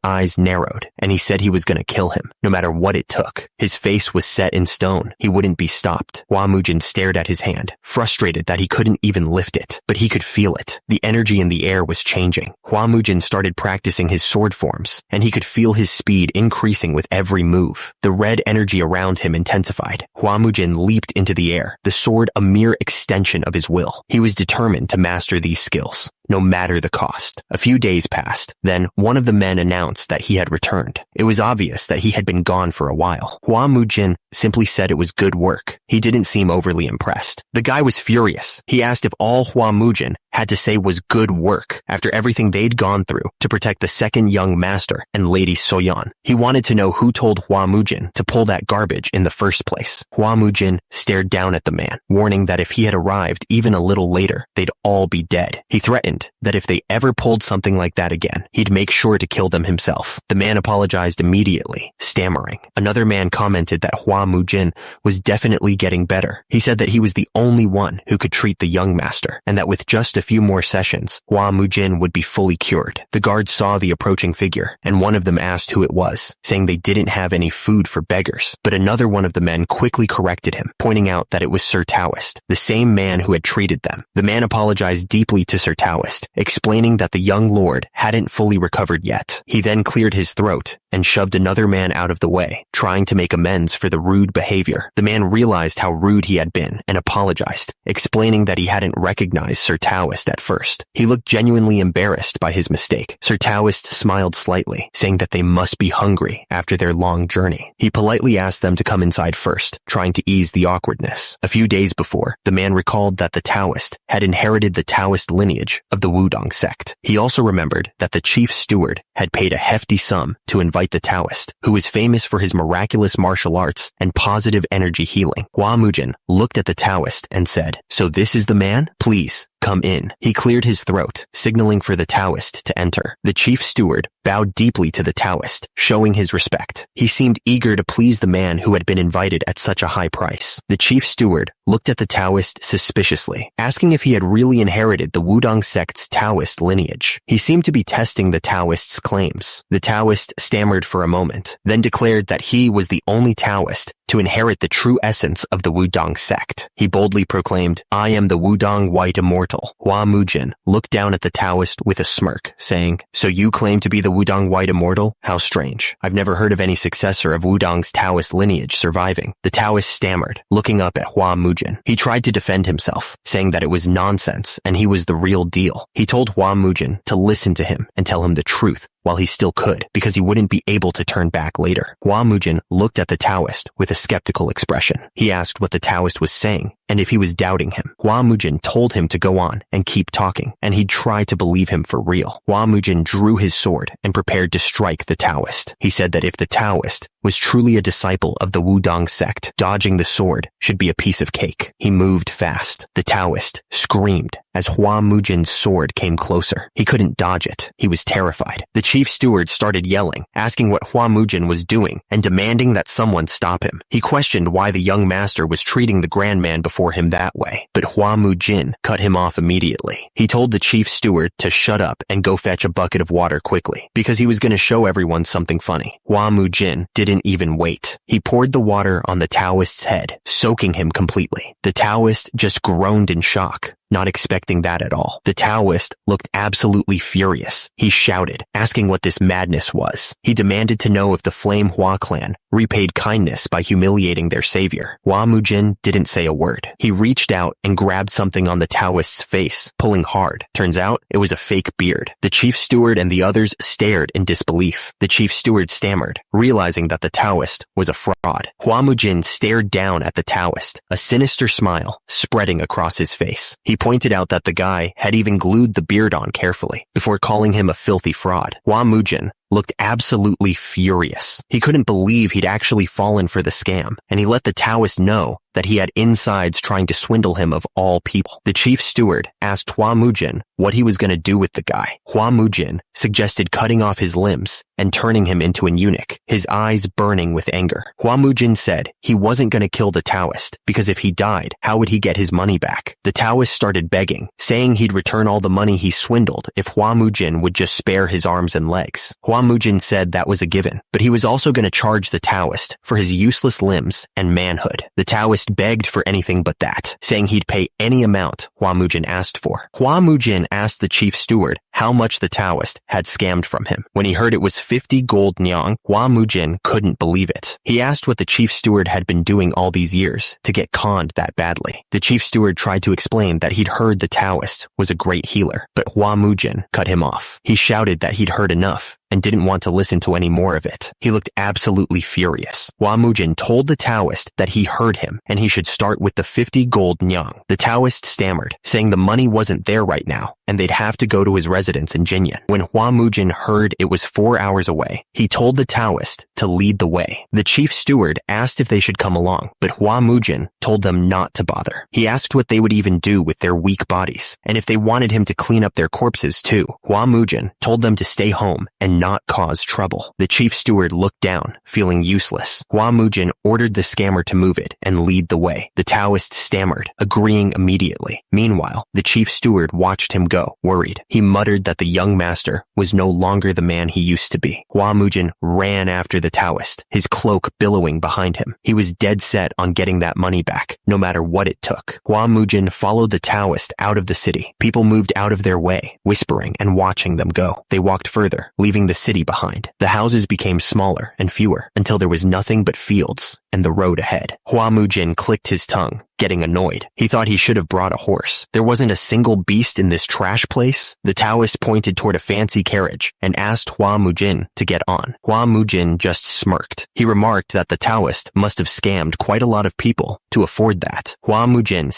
eyes narrowed, and he said he was going to kill him, no matter what it took. His face was set in stone. He wouldn't be stopped. Hua Mujin stared at his hand, frustrated that he couldn't even lift it, but he could feel it. The energy in the air was changing. Hua Mujin started practicing his sword forms, and he could feel his speed increasing with every move. The red energy around him intensified. Hua Mujin leaped into the air, the sword a mere extension of his will. He was determined to master these skills, no matter the cost. A few days passed. Then one of the men announced that he had returned. It was obvious that he had been gone for a while. Hua Mujin simply said it was good work. He didn't seem overly impressed. The guy was furious. He asked if all Hua Mujin had to say was good work after everything they'd gone through to protect the second young master and Lady Soyeon. He wanted to know who told Hua Mujin to pull that garbage in the first place. Hua Mujin stared down at the man, warning that if he had arrived even a little later, they'd all be dead. He threatened that if they ever pulled something like that again, he'd make sure to kill them himself. The man apologized immediately, stammering. Another man commented that Hua Mujin was definitely getting better. He said that he was the only one who could treat the young master, and that with just a few more sessions, Hua Mujin would be fully cured. The guards saw the approaching figure, and one of them asked who it was, saying they didn't have any food for beggars. But another one of the men quickly corrected him, pointing out that it was Sir Taoist, the same man who had treated them. The man apologized deeply to Sir Taoist, explaining that the young lord hadn't fully recovered yet. He then cleared his throat and shoved another man out of the way, trying to make amends for the rude behavior. The man realized how rude he had been and apologized, explaining that he hadn't recognized Sir Taoist at first. He looked genuinely embarrassed by his mistake. Sir Taoist smiled slightly, saying that they must be hungry after their long journey. He politely asked them to come inside first, trying to ease the awkwardness. A few days before, the man recalled that the Taoist had inherited the Taoist lineage of the Wudong sect. He also remembered that the chief steward had paid a hefty sum to invite the Taoist, who was famous for his miraculous martial arts and positive energy healing. Hua Mujin looked at the Taoist and said, "So this is the man? Please, come in." He cleared his throat, signaling for the Taoist to enter. The chief steward bowed deeply to the Taoist, showing his respect. He seemed eager to please the man who had been invited at such a high price. The chief steward looked at the Taoist suspiciously, asking if he had really inherited the Wudong sect's Taoist lineage. He seemed to be testing the Taoist's claims. The Taoist stammered for a moment, then declared that he was the only Taoist to inherit the true essence of the Wudong sect. He boldly proclaimed, "I am the Wudong White Immortal." Hua Mujin looked down at the Taoist with a smirk, saying, "So you claim to be the Wudong White Immortal? How strange. I've never heard of any successor of Wudong's Taoist lineage surviving." The Taoist stammered, looking up at Hua Mujin. He tried to defend himself, saying that it was nonsense and he was the real deal. He told Hua Mujin to listen to him and tell him the truth while he still could, because he wouldn't be able to turn back later. Hua Mujin looked at the Taoist with a skeptical expression. He asked what the Taoist was saying and if he was doubting him. Hua Mujin told him to go on and keep talking, and he'd try to believe him for real. Hua Mujin drew his sword and prepared to strike the Taoist. He said that if the Taoist was truly a disciple of the Wudong sect, dodging the sword should be a piece of cake. He moved fast. The Taoist screamed as Hua Mujin's sword came closer. He couldn't dodge it. He was terrified. The chief steward started yelling, asking what Hua Mujin was doing and demanding that someone stop him. He questioned why the young master was treating the grand man before him that way, but Hua Mujin cut him off immediately. He told the chief steward to shut up and go fetch a bucket of water quickly, because he was going to show everyone something funny. Hua Mujin didn't even wait. He poured the water on the Taoist's head, soaking him completely. The Taoist just groaned in shock, not expecting that at all. The Taoist looked absolutely furious. He shouted, asking what this madness was. He demanded to know if the Flame Hua clan repaid kindness by humiliating their savior. Hua Mujin didn't say a word. He reached out and grabbed something on the Taoist's face, pulling hard. Turns out it was a fake beard. The chief steward and the others stared in disbelief. The chief steward stammered, realizing that the Taoist was a fraud. Hua Mujin stared down at the Taoist, a sinister smile spreading across his face. He pointed out that the guy had even glued the beard on carefully before calling him a filthy fraud. Hua Mujin looked absolutely furious. He couldn't believe he'd actually fallen for the scam, and he let the Taoist know that he had insides trying to swindle him of all people. The chief steward asked Hua Mujin what he was going to do with the guy. Hua Mujin suggested cutting off his limbs and turning him into an eunuch, his eyes burning with anger. Hua Mujin said he wasn't going to kill the Taoist, because if he died, how would he get his money back? The Taoist started begging, saying he'd return all the money he swindled if Hua Mujin would just spare his arms and legs. Hua Mujin said that was a given, but he was also going to charge the Taoist for his useless limbs and manhood. The Taoist begged for anything but that, saying he'd pay any amount Hua Mujin asked for. Hua Mujin asked the chief steward how much the Taoist had scammed from him. When he heard it was 50 gold nyang, Hua Mujin couldn't believe it. He asked what the chief steward had been doing all these years to get conned that badly. The chief steward tried to explain that he'd heard the Taoist was a great healer, but Hua Mujin cut him off. He shouted that he'd heard enough and didn't want to listen to any more of it. He looked absolutely furious. Hua Mujin told the Taoist that he heard him and he should start with the 50 gold nyang. The Taoist stammered, saying the money wasn't there right now and they'd have to go to his residence in Jinyan. When Hua Mujin heard it was 4 hours away, he told the Taoist to lead the way. The chief steward asked if they should come along, but Hua Mujin told them not to bother. He asked what they would even do with their weak bodies and if they wanted him to clean up their corpses too. Hua Mujin told them to stay home and not cause trouble. The chief steward looked down, feeling useless. Hua Mujin ordered the scammer to move it and lead the way. The Taoist stammered, agreeing immediately. Meanwhile, the chief steward watched him go, worried. He muttered that the young master was no longer the man he used to be. Hua Mujin ran after the Taoist, his cloak billowing behind him. He was dead set on getting that money back, no matter what it took. Hua Mujin followed the Taoist out of the city. People moved out of their way, whispering and watching them go. They walked further, leaving the city behind. The houses became smaller and fewer until there was nothing but fields and the road ahead. Hua Mujin clicked his tongue, getting annoyed. He thought he should have brought a horse. There wasn't a single beast in this trash place. The Taoist pointed toward a fancy carriage and asked Hua Mujin to get on. Hua Mujin just smirked. He remarked that the Taoist must have scammed quite a lot of people to afford that. Hua Mujin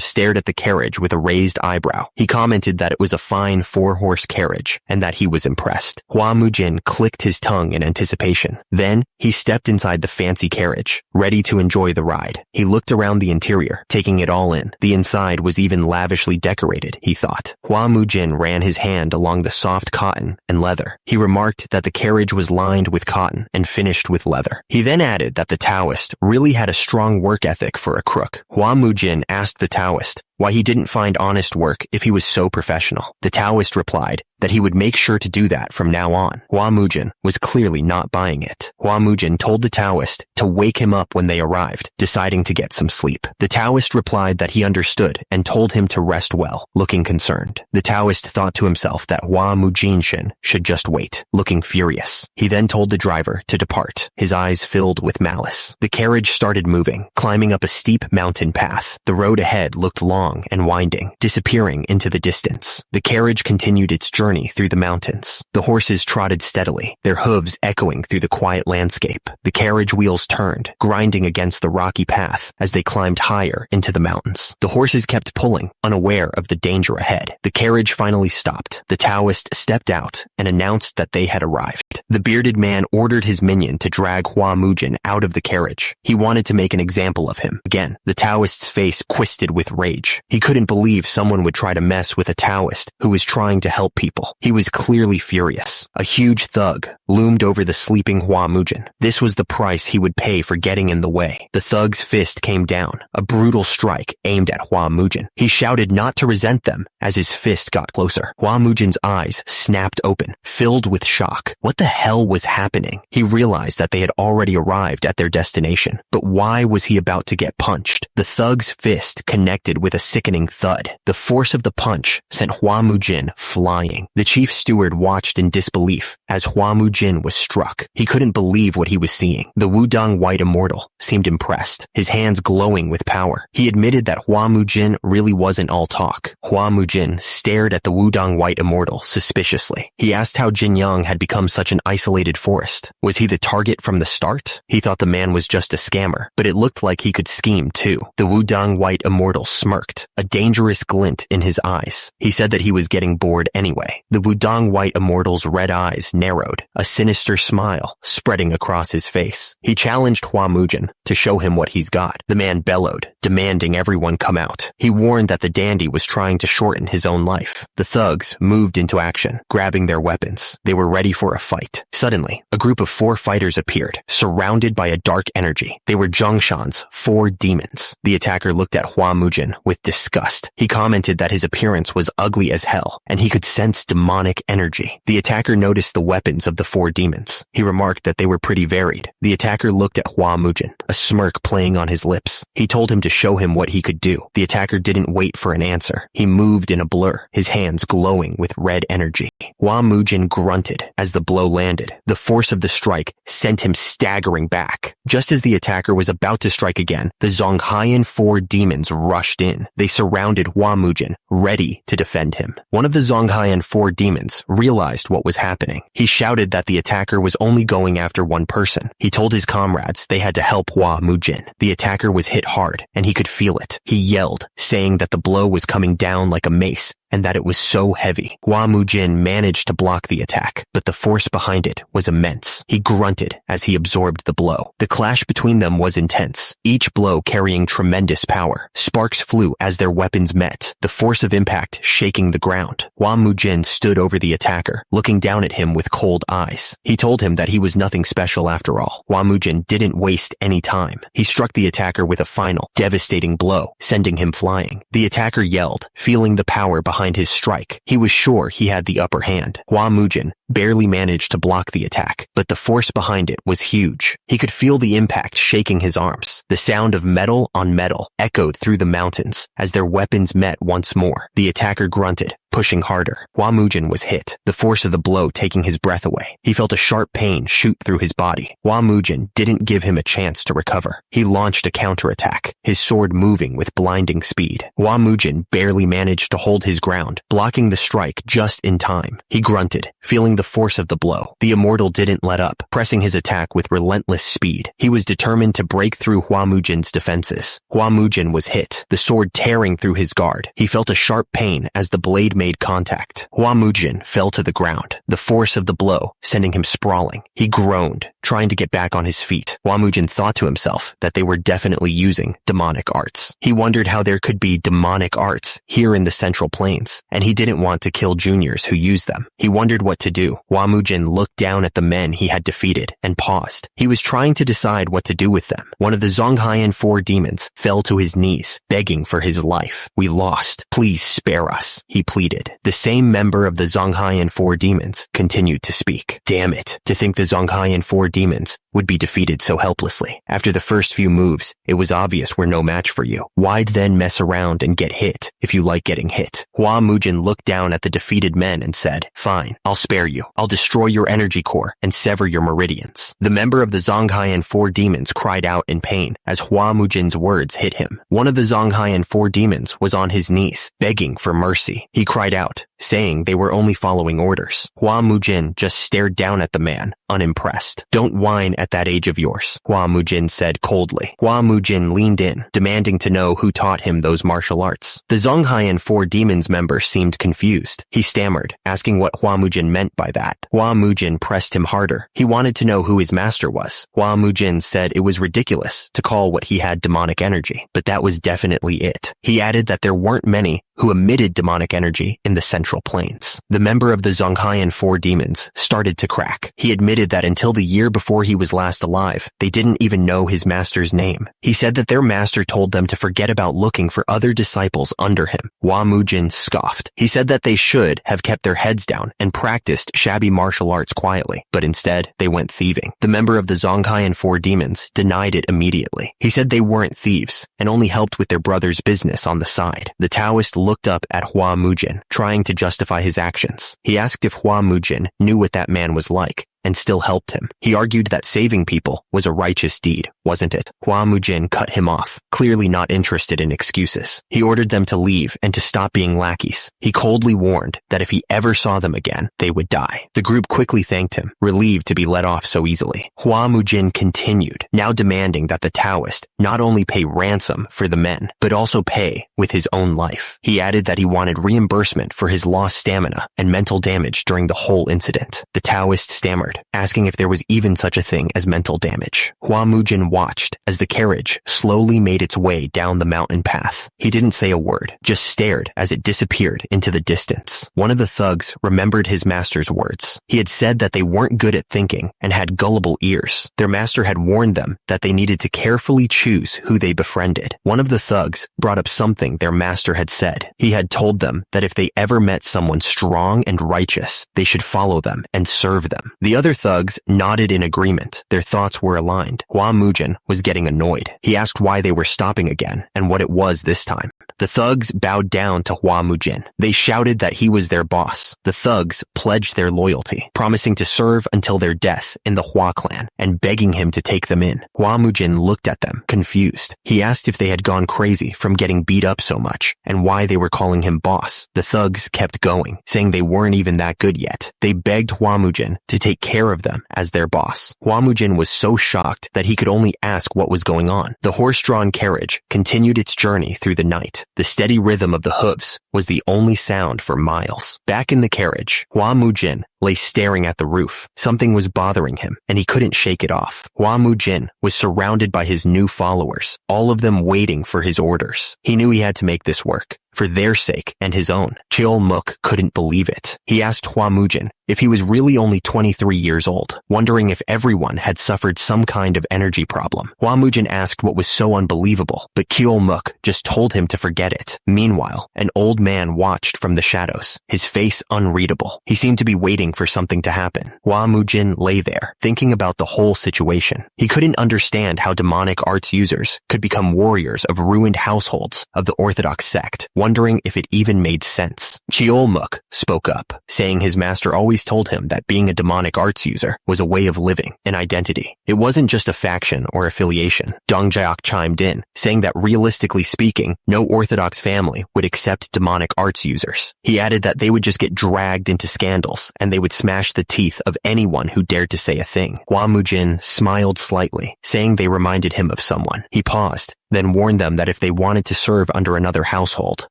stared at the carriage with a raised eyebrow. He commented that it was a fine 4-horse carriage and that he was impressed. Hua Mujin clicked his tongue in anticipation. Then he stepped inside the fancy carriage, ready to enjoy the ride. He looked around the interior, taking it all in. The inside was even lavishly decorated, he thought. Hua Mujin ran his hand along the soft cotton and leather. He remarked that the carriage was lined with cotton and finished with leather. He then added that the Taoist really had a strong work ethic for a crook. Hua Mujin asked the Taoist why he didn't find honest work if he was so professional. The Taoist replied that he would make sure to do that from now on. Hua Mujin was clearly not buying it. Hua Mujin told the Taoist to wake him up when they arrived, deciding to get some sleep. The Taoist replied that he understood and told him to rest well, looking concerned. The Taoist thought to himself that Hua Mujinshin should just wait, looking furious. He then told the driver to depart, his eyes filled with malice. The carriage started moving, climbing up a steep mountain path. The road ahead looked long and winding, disappearing into the distance. The carriage continued its journey through the mountains. The horses trotted steadily, their hooves echoing through the quiet landscape. The carriage wheels turned, grinding against the rocky path as they climbed higher into the mountains. The horses kept pulling, unaware of the danger ahead. The carriage finally stopped. The Taoist stepped out and announced that they had arrived. The bearded man ordered his minion to drag Hua Mujin out of the carriage. He wanted to make an example of him. Again, the Taoist's face twisted with rage. He couldn't believe someone would try to mess with a Taoist who was trying to help people. He was clearly furious. A huge thug loomed over the sleeping Hua Mujin. This was the price he would pay for getting in the way. The thug's fist came down, a brutal strike aimed at Hua Mujin. He shouted not to resent them as his fist got closer. Hua Mujin's eyes snapped open, filled with shock. What the hell was happening? He realized that they had already arrived at their destination. But why was he about to get punched? The thug's fist connected with a sickening thud. The force of the punch sent Hua Mujin flying. The chief steward watched in disbelief as Hua Mujin was struck. He couldn't believe what he was seeing. The Wudong White Immortal seemed impressed, his hands glowing with power. He admitted that Hua Mujin really wasn't all talk. Hua Mujin stared at the Wudong White Immortal suspiciously. He asked how Jinyang had become such an isolated forest. Was he the target from the start? He thought the man was just a scammer, but it looked like he could scheme too. The Wudong White Immortal smirked, a dangerous glint in his eyes. He said that he was getting bored anyway. The Wudong White Immortal's red eyes narrowed, a sinister smile spreading across his face. He challenged Hua Mujin to show him what he's got. The man bellowed, demanding everyone come out. He warned that the dandy was trying to shorten his own life. The thugs moved into action, grabbing their weapons. They were ready for a fight. Suddenly, a group of 4 fighters appeared, surrounded by a dark energy. They were Zhongshan's 4 demons. The attacker looked at Hua Mujin with disgust. He commented that his appearance was ugly as hell, and he could sense demonic energy. The attacker noticed the weapons of the 4 demons. He remarked that they were pretty varied. The attacker looked at Hua Mujin, a smirk playing on his lips. He told him to show him what he could do. The attacker didn't wait for an answer. He moved in a blur, his hands glowing with red energy. Hua Mujin grunted as the blow landed. The force of the strike sent him staggering back. Just as the attacker was about to strike again, the Zhonghayan 4 demons rushed in. They surrounded Hua Mujin, ready to defend him. One of the Zhonghayan 4 demons realized what was happening. He shouted that the attacker was only going after one person. He told his comrades they had to help Hua Mujin. The attacker was hit hard, and he could feel it. He yelled, saying that the blow was coming down like a mace, and that it was so heavy. Hua Mujin managed to block the attack, but the force behind it was immense. He grunted as he absorbed the blow. The clash between them was intense, each blow carrying tremendous power. Sparks flew as their weapons met, the force of impact shaking the ground. Hua Mujin stood over the attacker, looking down at him with cold eyes. He told him that he was nothing special after all. Hua Mujin didn't waste any time. He struck the attacker with a final, devastating blow, sending him flying. The attacker yelled, feeling the power behind his strike. He was sure he had the upper hand. Hua Mujin barely managed to block the attack, but the force behind it was huge. He could feel the impact shaking his arms. The sound of metal on metal echoed through the mountains as their weapons met once more. The attacker grunted, pushing harder. Hua Mujin was hit, the force of the blow taking his breath away. He felt a sharp pain shoot through his body. Hua Mujin didn't give him a chance to recover. He launched a counterattack, his sword moving with blinding speed. Hua Mujin barely managed to hold his ground, blocking the strike just in time. He grunted, feeling the force of the blow. The immortal didn't let up, pressing his attack with relentless speed. He was determined to break through Hua Mujin's defenses. Hua Mujin was hit, the sword tearing through his guard. He felt a sharp pain as the blade made contact. Hua Mujin fell to the ground, the force of the blow sending him sprawling. He groaned, trying to get back on his feet. Hua Mujin thought to himself that they were definitely using demonic arts. He wondered how there could be demonic arts here in the Central Plains, and he didn't want to kill juniors who used them. He wondered what to do. do. Hua Mujin looked down at the men he had defeated and paused. He was trying to decide what to do with them. One of the Zhonghaian 4 demons fell to his knees, begging for his life. "We lost. Please spare us," he pleaded. The same member of the Zhonghaian 4 demons continued to speak. Damn it, to think the Zhonghaian 4 demons would be defeated so helplessly. After the first few moves, it was obvious we're no match for you. Why'd then mess around and get hit, if you like getting hit? Hua Mujin looked down at the defeated men and said, "Fine, I'll spare you. I'll destroy your energy core and sever your meridians." The member of the Zhonghaian 4 demons cried out in pain as Hua Mujin's words hit him. One of the Zhonghaian 4 demons was on his knees, begging for mercy. He cried out, saying they were only following orders. Hua Mujin just stared down at the man, unimpressed. "Don't whine at that age of yours," Hua Mujin said coldly. Hua Mujin leaned in, demanding to know who taught him those martial arts. The Zhonghaian 4 demons member seemed confused. He stammered, asking what Hua Mujin meant by that. Hua Mujin pressed him harder. He wanted to know who his master was. Hua Mujin said it was ridiculous to call what he had demonic energy, but that was definitely it. He added that there weren't many who emitted demonic energy in the central plains. The member of the Zhonghaian 4 demons started to crack. He admitted that until the year before he was last alive, they didn't even know his master's name. He said that their master told them to forget about looking for other disciples under him. Hua Mujin scoffed. He said that they should have kept their heads down and practiced shabby martial arts quietly, but instead they went thieving. The member of the Zhonghaian 4 demons denied it immediately. He said they weren't thieves and only helped with their brother's business on the side. The Taoist looked up at Hua Mujin, trying to justify his actions. He asked if Hua Mujin knew what that man was like, and still helped him. He argued that saving people was a righteous deed, wasn't it? Hua Mujin cut him off, clearly not interested in excuses. He ordered them to leave and to stop being lackeys. He coldly warned that if he ever saw them again, they would die. The group quickly thanked him, relieved to be let off so easily. Hua Mujin continued, now demanding that the Taoist not only pay ransom for the men, but also pay with his own life. He added that he wanted reimbursement for his lost stamina and mental damage during the whole incident. The Taoist stammered, asking if there was even such a thing as mental damage. Hua Mujin watched as the carriage slowly made its way down the mountain path. He didn't say a word, just stared as it disappeared into the distance. One of the thugs remembered his master's words. He had said that they weren't good at thinking and had gullible ears. Their master had warned them that they needed to carefully choose who they befriended. One of the thugs brought up something their master had said. He had told them that if they ever met someone strong and righteous, they should follow them and serve them. The other thugs nodded in agreement. Their thoughts were aligned. Hua Mujin was getting annoyed. He asked why they were stopping again and what it was this time. The thugs bowed down to Hua Mujin. They shouted that he was their boss. The thugs pledged their loyalty, promising to serve until their death in the Hua clan and begging him to take them in. Hua Mujin looked at them, confused. He asked if they had gone crazy from getting beat up so much and why they were calling him boss. The thugs kept going, saying they weren't even that good yet. They begged Hua Mujin to take care of them as their boss. Hua Mujin was so shocked that he could only ask what was going on. The horse-drawn carriage continued its journey through the night. The steady rhythm of the hooves was the only sound for miles. Back in the carriage, Hua Mujin lay staring at the roof. Something was bothering him, and he couldn't shake it off. Hua Mujin was surrounded by his new followers, all of them waiting for his orders. He knew he had to make this work, for their sake and his own. Cheol Muk couldn't believe it. He asked Hua Mujin if he was really only 23 years old, wondering if everyone had suffered some kind of energy problem. Hua Mujin asked what was so unbelievable, but Cheol Muk just told him to forget it. Meanwhile, an old man watched from the shadows, his face unreadable. He seemed to be waiting for something to happen. Hua Mujin lay there, thinking about the whole situation. He couldn't understand how demonic arts users could become warriors of ruined households of the Orthodox sect, wondering if it even made sense. Cheol Muk spoke up, saying his master always told him that being a demonic arts user was a way of living, an identity. It wasn't just a faction or affiliation. Dong Jiak chimed in, saying that realistically speaking, no Orthodox family would accept demonic arts users. He added that they would just get dragged into scandals and they would smash the teeth of anyone who dared to say a thing. Hua Mujin smiled slightly, saying they reminded him of someone. He paused, then warned them that if they wanted to serve under another household,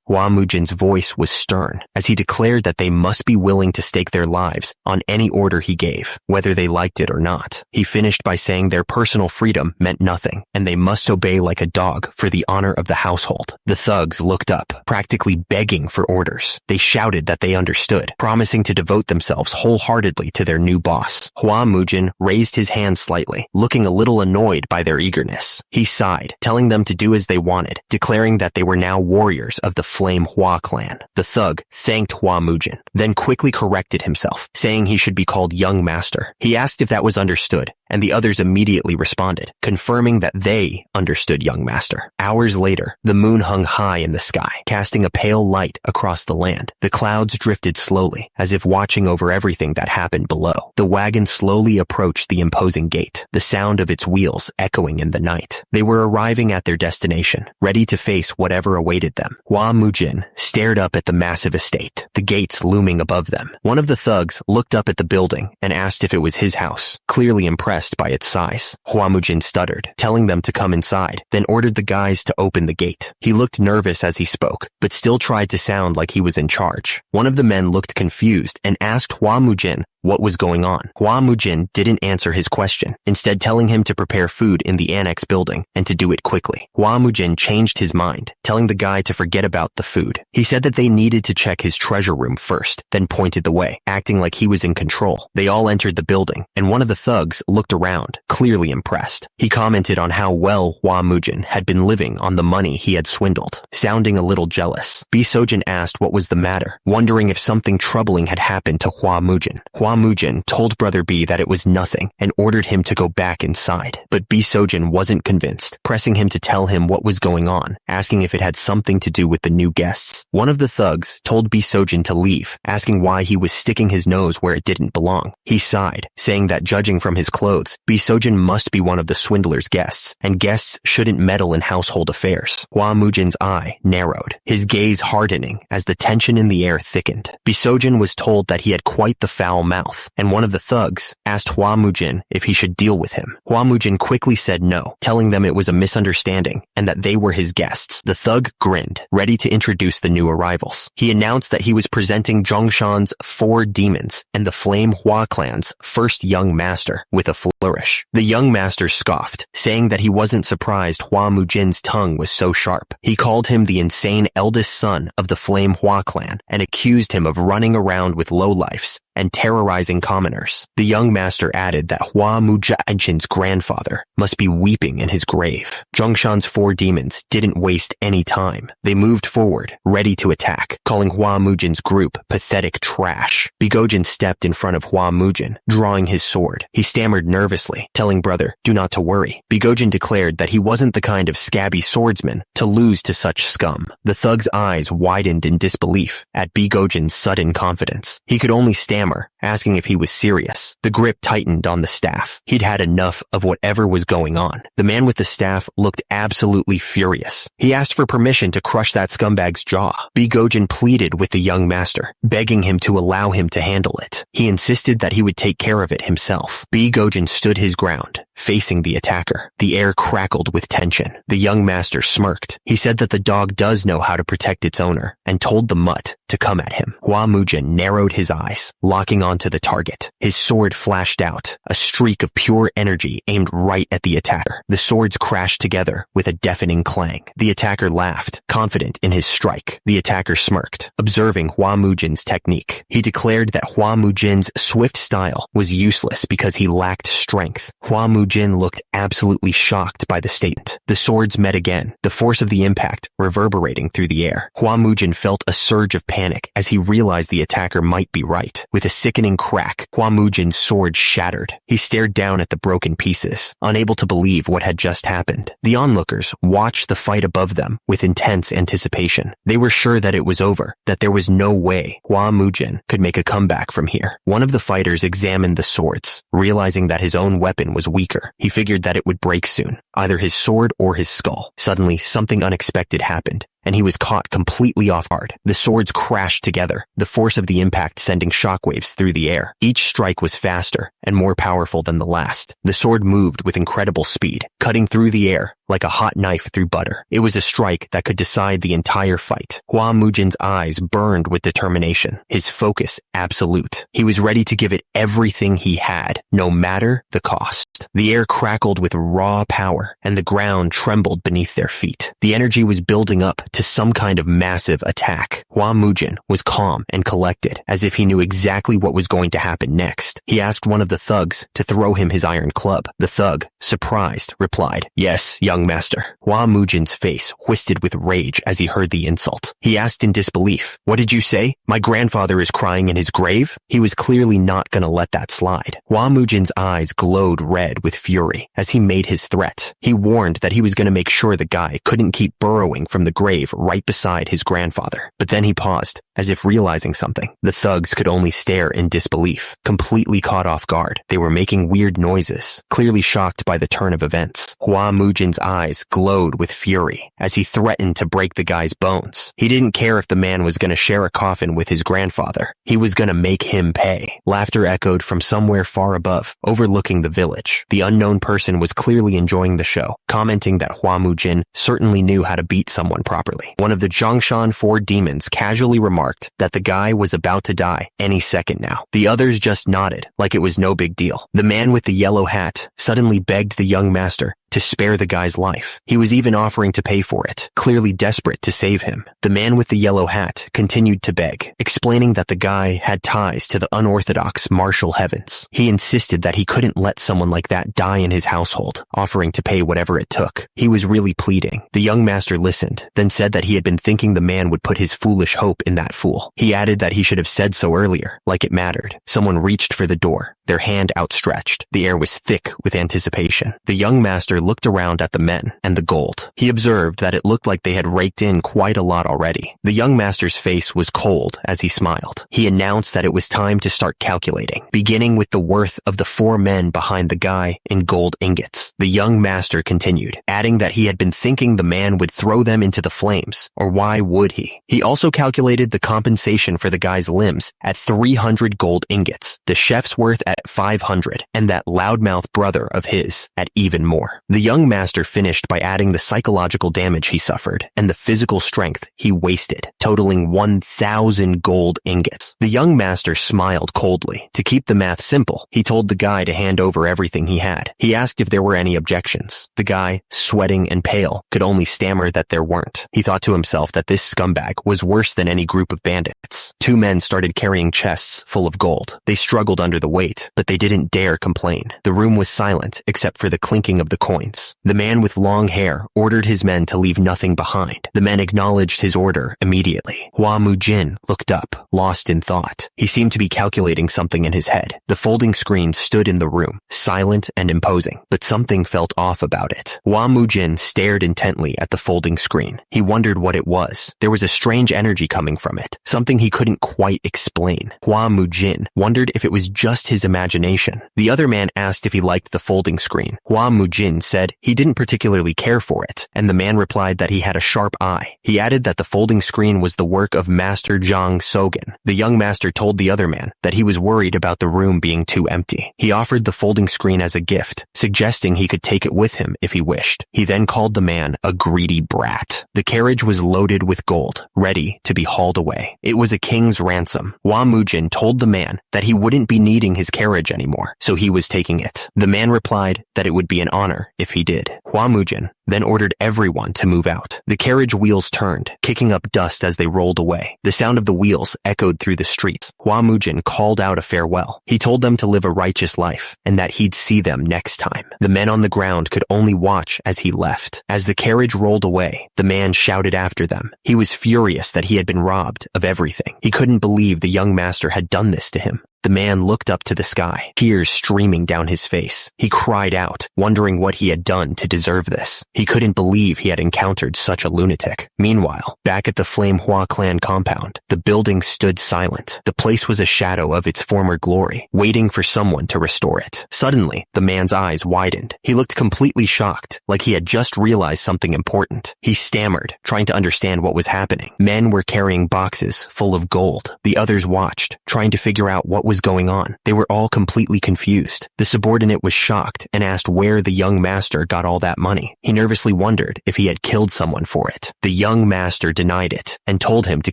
Hua Mujin's voice was stern, as he declared that they must be willing to stake their lives on any order he gave, whether they liked it or not. He finished by saying their personal freedom meant nothing, and they must obey like a dog for the honor of the household. The thugs looked up, practically begging for orders. They shouted that they understood, promising to devote themselves wholeheartedly to their new boss. Hua Mujin raised his hand slightly, looking a little annoyed by their eagerness. He sighed, telling them to do as they wanted, declaring that they were now warriors of the Flame Hua clan. The thug thanked Hua Mujin, then quickly corrected himself, saying he should be called Young Master. He asked if that was understood, and the others immediately responded, confirming that they understood Young Master. Hours later, the moon hung high in the sky, casting a pale light across the land. The clouds drifted slowly, as if watching over everything that happened below. The wagon slowly approached the imposing gate, the sound of its wheels echoing in the night. They were arriving at their destination, ready to face whatever awaited them. Hua Mujin stared up at the massive estate, the gates looming above them. One of the thugs looked up at the building and asked if it was his house, clearly impressed by its size. Hua Mujin stuttered, telling them to come inside, then ordered the guys to open the gate. He looked nervous as he spoke, but still tried to sound like he was in charge. One of the men looked confused and asked Hua Mujin what was going on. Hua Mujin didn't answer his question, instead telling him to prepare food in the annex building and to do it quickly. Hua Mujin changed his mind, telling the guy to forget about the food. He said that they needed to check his treasure room first, then pointed the way, acting like he was in control. They all entered the building, and one of the thugs looked around, clearly impressed. He commented on how well Hua Mujin had been living on the money he had swindled, sounding a little jealous. Sojin asked what was the matter, wondering if something troubling had happened to Hua Mujin. Hua Mujin told Brother B that it was nothing and ordered him to go back inside. But Sojin wasn't convinced, pressing him to tell him what was going on, asking if it had something to do with the new guests. One of the thugs told Sojin to leave, asking why he was sticking his nose where it didn't belong. He sighed, saying that judging from his clothes, Sojin must be one of the swindler's guests, and guests shouldn't meddle in household affairs. Hua Mujin's eye narrowed, his gaze hardening as the tension in the air thickened. Sojin was told that he had quite the foul mouth, and one of the thugs asked Hua Mujin if he should deal with him. Hua Mujin quickly said no, telling them it was a misunderstanding and that they were his guests. The thug grinned, ready to introduce the new arrivals. He announced that he was presenting Zhongshan's 4 demons and the Flame Hua clan's first young master with a flourish. The young master scoffed, saying that he wasn't surprised Hua Mujin's tongue was so sharp. He called him the insane eldest son of the Flame Hua clan and accused him of running around with lowlifes and terrorizing commoners. The young master added that Hua Mujin's grandfather must be weeping in his grave. Zhongshan's 4 demons didn't waste any time. They moved forward, ready to attack, calling Hua Mujin's group pathetic trash. Bigojin stepped in front of Hua Mujin, drawing his sword. He stammered nervously, telling Brother do not to worry. Bigojin declared that he wasn't the kind of scabby swordsman to lose to such scum. The thug's eyes widened in disbelief at Bigojin's sudden confidence. He could only stammer, asking if he was serious. The grip tightened on the staff. He'd had enough of whatever was going on. The man with the staff looked absolutely furious. He asked for permission to crush that scumbag's jaw. Bigojin pleaded with the young master, begging him to allow him to handle it. He insisted that he would take care of it himself. Bigojin stood his ground, facing the attacker. The air crackled with tension. The young master smirked. He said that the dog does know how to protect its owner, and told the mutt to come at him. Hua Mujin narrowed his eyes, locking onto the target. His sword flashed out, a streak of pure energy aimed right at the attacker. The swords crashed together with a deafening clang. The attacker laughed, confident in his strike. The attacker smirked, observing Hua Mujin's technique. He declared that Hua Mujin's swift style was useless because he lacked strength. Hua Mujin looked absolutely shocked by the statement. The swords met again, the force of the impact reverberating through the air. Hua Mujin felt a surge of panic as he realized the attacker might be right. With a sickening crack, Hua Mujin's sword shattered. He stared down at the broken pieces, unable to believe what had just happened. The onlookers watched the fight above them with intense anticipation. They were sure that it was over, that there was no way Hua Mujin could make a comeback from here. One of the fighters examined the swords, realizing that his own weapon was weaker. He figured that it would break soon, either his sword or his skull. Suddenly, something unexpected happened, and he was caught completely off guard. The swords crashed together, the force of the impact sending shockwaves through the air. Each strike was faster and more powerful than the last. The sword moved with incredible speed, cutting through the air like a hot knife through butter. It was a strike that could decide the entire fight. Hua Mujin's eyes burned with determination, his focus absolute. He was ready to give it everything he had, no matter the cost. The air crackled with raw power, and the ground trembled beneath their feet. The energy was building up to some kind of massive attack. Hua Mujin was calm and collected, as if he knew exactly what was going to happen next. He asked one of the thugs to throw him his iron club. The thug, surprised, replied, "Yes, young master." Hua Mujin's face twisted with rage as he heard the insult. He asked in disbelief, "What did you say? My grandfather is crying in his grave?" He was clearly not going to let that slide. Hua Mujin's eyes glowed red with fury as he made his threat. He warned that he was going to make sure the guy couldn't keep burrowing from the grave right beside his grandfather. But then he paused, as if realizing something. The thugs could only stare in disbelief, completely caught off guard. They were making weird noises, clearly shocked by the turn of events. Hua Mujin's eyes glowed with fury as he threatened to break the guy's bones. He didn't care if the man was going to share a coffin with his grandfather. He was going to make him pay. Laughter echoed from somewhere far above, overlooking the village. The unknown person was clearly enjoying the show, commenting that Hua Mujin certainly knew how to beat someone properly. One of the Zhongshan 4 demons casually remarked that the guy was about to die any second now. The others just nodded, like it was no big deal. The man with the yellow hat suddenly begged the young master to spare the guy's life. He was even offering to pay for it, clearly desperate to save him. The man with the yellow hat continued to beg, explaining that the guy had ties to the unorthodox martial heavens. He insisted that he couldn't let someone like that die in his household, offering to pay whatever it took. He was really pleading. The young master listened, then said that he had been thinking the man would put his foolish hope in that fool. He added that he should have said so earlier, like it mattered. Someone reached for the door, their hand outstretched. The air was thick with anticipation. The young master looked around at the men and the gold. He observed that it looked like they had raked in quite a lot already. The young master's face was cold as he smiled. He announced that it was time to start calculating, beginning with the worth of the 4 men behind the guy in gold ingots. The young master continued, adding that he had been thinking the man would throw them into the flames, or why would he? He also calculated the compensation for the guy's limbs at 300 gold ingots, the chef's worth at 500, and that loudmouth brother of his at even more. The young master finished by adding the psychological damage he suffered and the physical strength he wasted, totaling 1,000 gold ingots. The young master smiled coldly. To keep the math simple, he told the guy to hand over everything he had. He asked if there were any objections. The guy, sweating and pale, could only stammer that there weren't. He thought to himself that this scumbag was worse than any group of bandits. 2 men started carrying chests full of gold. They struggled under the weight, but they didn't dare complain. The room was silent except for the clinking of the coins. The man with long hair ordered his men to leave nothing behind. The men acknowledged his order immediately. Hua Mujin looked up, lost in thought. He seemed to be calculating something in his head. The folding screen stood in the room, silent and imposing, but something felt off about it. Hua Mujin stared intently at the folding screen. He wondered what it was. There was a strange energy coming from it, something he couldn't quite explain. Hua Mujin wondered if it was just his imagination. The other man asked if he liked the folding screen. Hua Mujin said he didn't particularly care for it, and the man replied that he had a sharp eye. He added that the folding screen was the work of Master Zhang Sogen. The young master told the other man that he was worried about the room being too empty. He offered the folding screen as a gift, suggesting he could take it with him if he wished. He then called the man a greedy brat. The carriage was loaded with gold, ready to be hauled away. It was a king's ransom. Hua Mujin told the man that he wouldn't be needing his carriage anymore, so he was taking it. The man replied that it would be an honor if he did. Hua Mujin then ordered everyone to move out. The carriage wheels turned, kicking up dust as they rolled away. The sound of the wheels echoed through the streets. Hua Mujin called out a farewell. He told them to live a righteous life, and that he'd see them next time. The men on the ground could only watch as he left. As the carriage rolled away, the man shouted after them. He was furious that he had been robbed of everything. He couldn't believe the young master had done this to him. The man looked up to the sky, tears streaming down his face. He cried out, wondering what he had done to deserve this. He couldn't believe he had encountered such a lunatic. Meanwhile, back at the Flame Hua clan compound, the building stood silent. The place was a shadow of its former glory, waiting for someone to restore it. Suddenly, the man's eyes widened. He looked completely shocked, like he had just realized something important. He stammered, trying to understand what was happening. Men were carrying boxes full of gold. The others watched, trying to figure out what was was going on. They were all completely confused. The subordinate was shocked and asked where the young master got all that money. He nervously wondered if he had killed someone for it. The young master denied it and told him to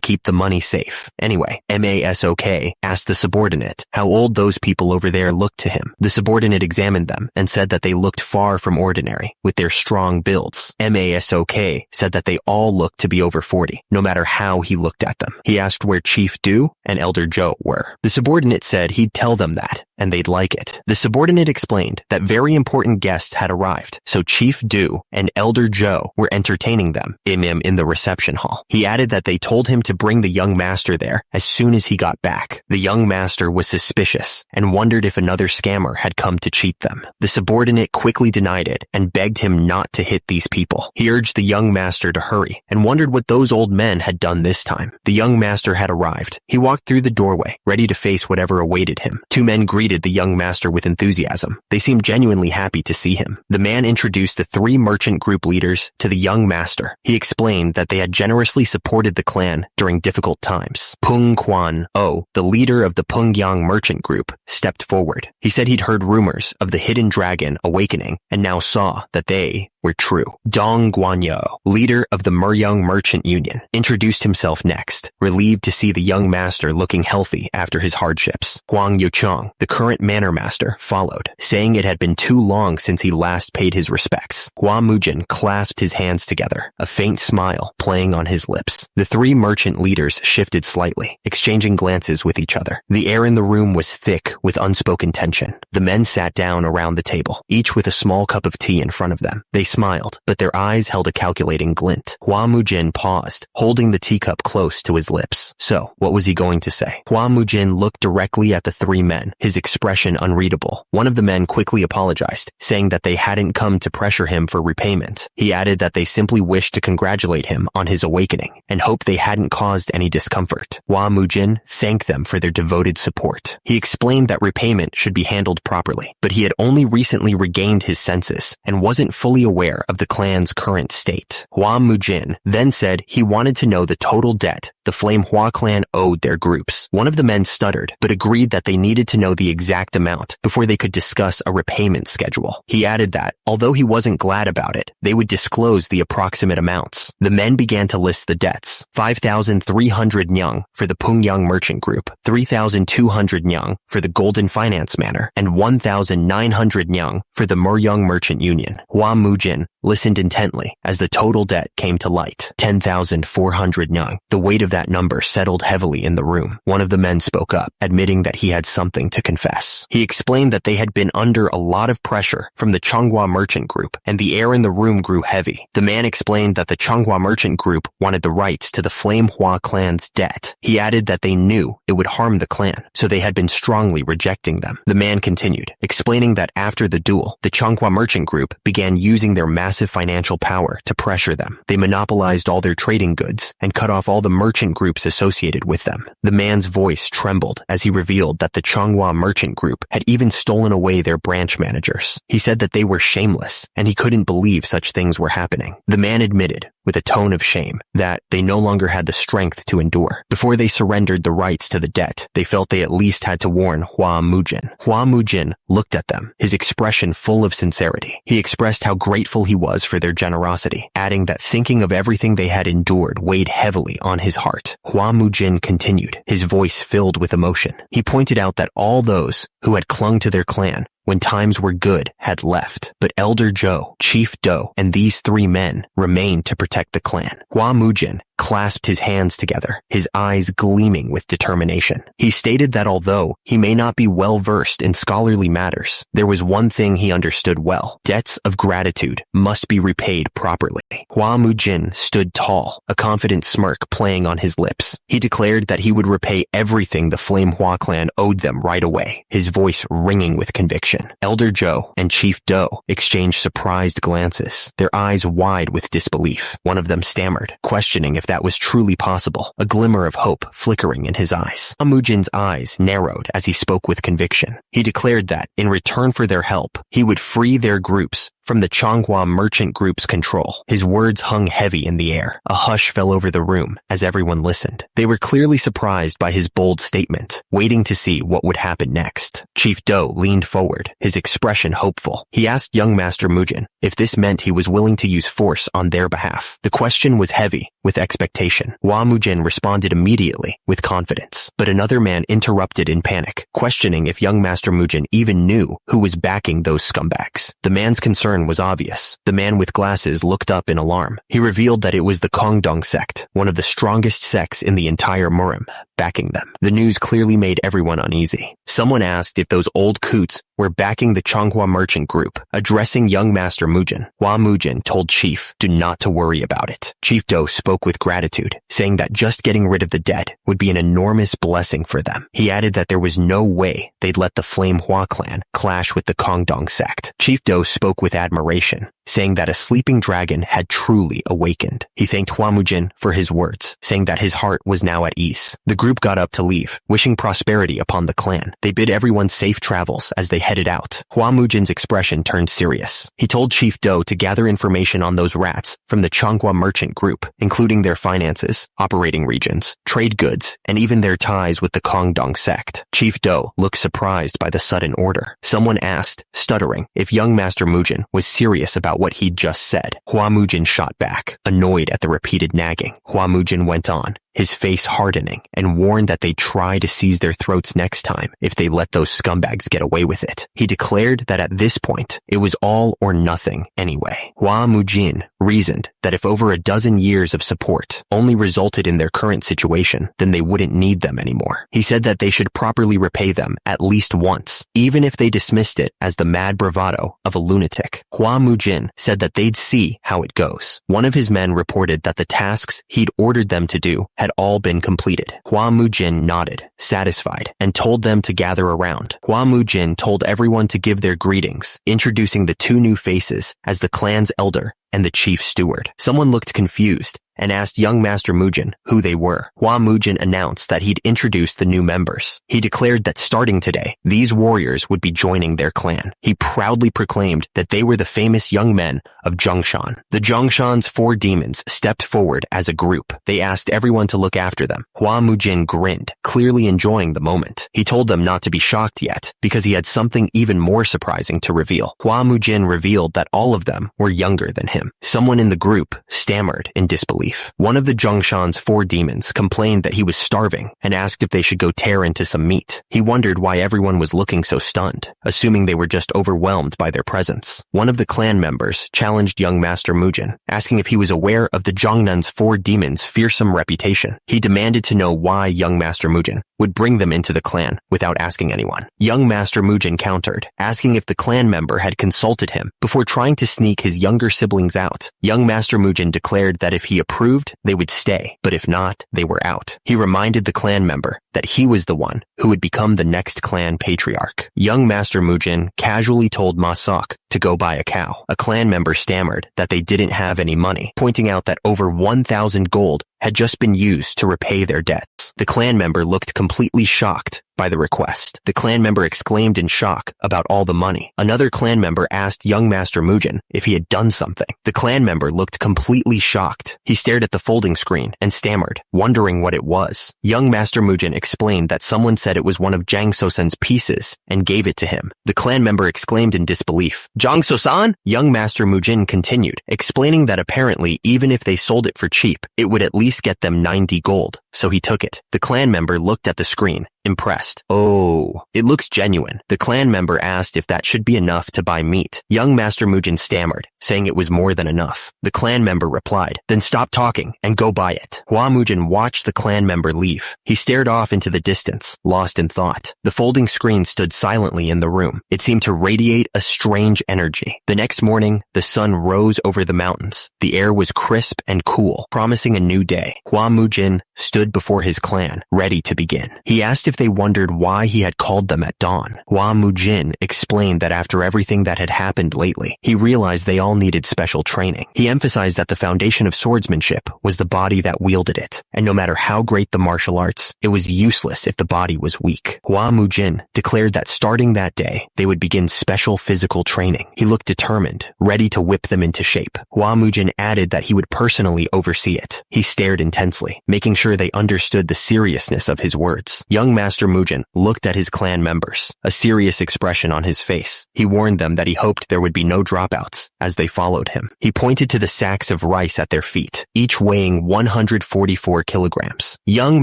keep the money safe. Anyway, MASOK asked the subordinate how old those people over there looked to him. The subordinate examined them and said that they looked far from ordinary with their strong builds. MASOK said that they all looked to be over 40, no matter how he looked at them. He asked where Chief Do and Elder Joe were. The subordinate said he'd tell them that, and they'd like it. The subordinate explained that very important guests had arrived, so Chief Do and Elder Joe were entertaining them in the reception hall. He added that they told him to bring the young master there as soon as he got back. The young master was suspicious and wondered if another scammer had come to cheat them. The subordinate quickly denied it and begged him not to hit these people. He urged the young master to hurry and wondered what those old men had done this time. The young master had arrived. He walked through the doorway, ready to face whatever awaited him. Two men greeted the young master with enthusiasm. They seemed genuinely happy to see him. The man introduced the three merchant group leaders to the young master. He explained that they had generously supported the clan during difficult times. Pung Kwan O, the leader of the Pungyang merchant group, stepped forward. He said he'd heard rumors of the hidden dragon awakening and now saw that they were true. Dong Guanyo, leader of the Muryang Merchant Union, introduced himself next, relieved to see the young master looking healthy after his hardships. Huang Yuchong, the current manor master, followed, saying it had been too long since he last paid his respects. Hua Mujin clasped his hands together, a faint smile playing on his lips. The three merchant leaders shifted slightly, exchanging glances with each other. The air in the room was thick with unspoken tension. The men sat down around the table, each with a small cup of tea in front of them. They smiled, but their eyes held a calculating glint. Hua Mujin paused, holding the teacup close to his lips. So, what was he going to say? Hua Mujin looked directly at the three men, his expression unreadable. One of the men quickly apologized, saying that they hadn't come to pressure him for repayment. He added that they simply wished to congratulate him on his awakening and hoped they hadn't caused any discomfort. Hua Mujin thanked them for their devoted support. He explained that repayment should be handled properly, but he had only recently regained his senses and wasn't fully aware of the clan's current state. Hua Mujin then said he wanted to know the total debt the Flame Hua clan owed their groups. One of the men stuttered, but agreed that they needed to know the exact amount before they could discuss a repayment schedule. He added that, although he wasn't glad about it, they would disclose the approximate amounts. The men began to list the debts: 5,300 nyang for the Pungyang Merchant Group, 3,200 nyang for the Golden Finance Manor, and 1,900 nyang for the Muryang Merchant Union. Hua Mujin listened intently as the total debt came to light: 10,400 nyang. The weight of that number settled heavily in the room. One of the men spoke up, admitting that he had something to confess. He explained that they had been under a lot of pressure from the Changhua Merchant Group, and the air in the room grew heavy. The man explained that the Changhua Merchant Group wanted the rights to the Flame Hua clan's debt. He added that they knew it would harm the clan, so they had been strongly rejecting them. The man continued, explaining that after the duel, the Changhua Merchant Group began using their massive financial power to pressure them. They monopolized all their trading goods and cut off all the merchant groups associated with them. The man's voice trembled as he revealed that the Changhua Merchant Group had even stolen away their branch managers. He said that they were shameless, and he couldn't believe such things were happening. The man admitted, with a tone of shame, that they no longer had the strength to endure. Before they surrendered the rights to the debt, they felt they at least had to warn Hua Mujin. Hua Mujin looked at them, his expression full of sincerity. He expressed how grateful he was for their generosity, adding that thinking of everything they had endured weighed heavily on his heart. Hua Mujin continued, his voice filled with emotion. He pointed out that all those who had clung to their clan when times were good had left, but Elder Joe, Chief Do, and these three men remained to protect the clan. Hua Mujin clasped his hands together, his eyes gleaming with determination. He stated that although he may not be well versed in scholarly matters, there was one thing he understood well: debts of gratitude must be repaid properly. Hua Mujin stood tall, a confident smirk playing on his lips. He declared that he would repay everything the Flame Hua clan owed them right away, his voice ringing with conviction. Elder Joe and Chief Do exchanged surprised glances, their eyes wide with disbelief. One of them stammered, questioning if that was truly possible, a glimmer of hope flickering in his eyes. Amujin's eyes narrowed as he spoke with conviction. He declared that, in return for their help, he would free their groups from the Changhua merchant group's control. His words hung heavy in the air. A hush fell over the room as everyone listened. They were clearly surprised by his bold statement, waiting to see what would happen next. Chief Do leaned forward, his expression hopeful. He asked young Master Mujin if this meant he was willing to use force on their behalf. The question was heavy with expectation. Hua Mujin responded immediately with confidence, but another man interrupted in panic, questioning if young Master Mujin even knew who was backing those scumbags. The man's concern was obvious. The man with glasses looked up in alarm. He revealed that it was the Kongdong sect, one of the strongest sects in the entire Murim, backing them. The news clearly made everyone uneasy. Someone asked if those old coots were backing the Changhua merchant group. Addressing young Master Mujin, Hua Mujin told Chief Do not to worry about it. Chief Do spoke with gratitude, saying that just getting rid of the dead would be an enormous blessing for them. He added that there was no way they'd let the Flame Hua clan clash with the Kongdong sect. Chief Do spoke with admiration, saying that a sleeping dragon had truly awakened. He thanked Hua Mujin for his words, saying that his heart was now at ease. The group got up to leave, wishing prosperity upon the clan. They bid everyone safe travels as they headed out. Hua Mujin's expression turned serious. He told Chief Do to gather information on those rats from the Changhua merchant group, including their finances, operating regions, trade goods, and even their ties with the Kongdong sect. Chief Do looked surprised by the sudden order. Someone asked, stuttering, if young Master Mujin was serious about what he'd just said. Hua Mujin shot back, annoyed at the repeated nagging. Hua Mujin went on, his face hardening, and warned that they'd try to seize their throats next time if they let those scumbags get away with it. He declared that at this point, it was all or nothing anyway. Hua Mujin reasoned that if over a dozen years of support only resulted in their current situation, then they wouldn't need them anymore. He said that they should properly repay them at least once, even if they dismissed it as the mad bravado of a lunatic. Hua Mujin said that they'd see how it goes. One of his men reported that the tasks he'd ordered them to do had all been completed. Hua Mujin nodded, satisfied, and told them to gather around. Hua Mujin told everyone to give their greetings, introducing the two new faces as the clan's elder and the chief steward. Someone looked confused and asked young Master Mujin who they were. Hua Mujin announced that he'd introduced the new members. He declared that starting today, these warriors would be joining their clan. He proudly proclaimed that they were the famous young men of Zhongshan. The Zhongshan's 4 demons stepped forward as a group. They asked everyone to look after them. Hua Mujin grinned, clearly enjoying the moment. He told them not to be shocked yet, because he had something even more surprising to reveal. Hua Mujin revealed that all of them were younger than him. Someone in the group stammered in disbelief. One of the Zhongshan's 4 demons complained that he was starving and asked if they should go tear into some meat. He wondered why everyone was looking so stunned, assuming they were just overwhelmed by their presence. One of the clan members challenged young Master Mujin, asking if he was aware of the Zhongnan's 4 demons' fearsome reputation. He demanded to know why young Master Mujin would bring them into the clan without asking anyone. Young Master Mujin countered, asking if the clan member had consulted him before trying to sneak his younger siblings out. Young Master Mujin declared that if he approved, they would stay, but if not, they were out. He reminded the clan member that he was the one who would become the next clan patriarch. Young Master Mujin casually told Ma Sok to go buy a cow. A clan member stammered that they didn't have any money, pointing out that over 1,000 gold had just been used to repay their debts. The clan member looked completely shocked by the request. The clan member exclaimed in shock about all the money. Another clan member asked young Master Mujin if he had done something. The clan member looked completely shocked. He stared at the folding screen and stammered, wondering what it was. Young Master Mujin explained that someone said it was one of Jang So-san's pieces and gave it to him. The clan member exclaimed in disbelief, "Jang So-san?" Young Master Mujin continued, explaining that apparently even if they sold it for cheap, it would at least get them 90 gold, so he took it. The clan member looked at the screen, impressed. "Oh, it looks genuine." The clan member asked if that should be enough to buy meat. Young Master Mujin stammered, saying it was more than enough. The clan member replied, "Then stop talking and go buy it." Hua Mujin watched the clan member leave. He stared off into the distance, lost in thought. The folding screen stood silently in the room. It seemed to radiate a strange energy. The next morning, the sun rose over the mountains. The air was crisp and cool, promising a new day. Hua Mujin stood before his clan, ready to begin. He asked if they wondered why he had called them at dawn. Hua Mujin explained that after everything that had happened lately, he realized they all needed special training. He emphasized that the foundation of swordsmanship was the body that wielded it, and no matter how great the martial arts, it was useless if the body was weak. Hua Mujin declared that starting that day, they would begin special physical training. He looked determined, ready to whip them into shape. Hua Mujin added that he would personally oversee it. He stared intensely, making sure they understood the seriousness of his words. Young Master Mujin looked at his clan members, a serious expression on his face. He warned them that he hoped there would be no dropouts as they followed him. He pointed to the sacks of rice at their feet, each weighing 144 kilograms. Young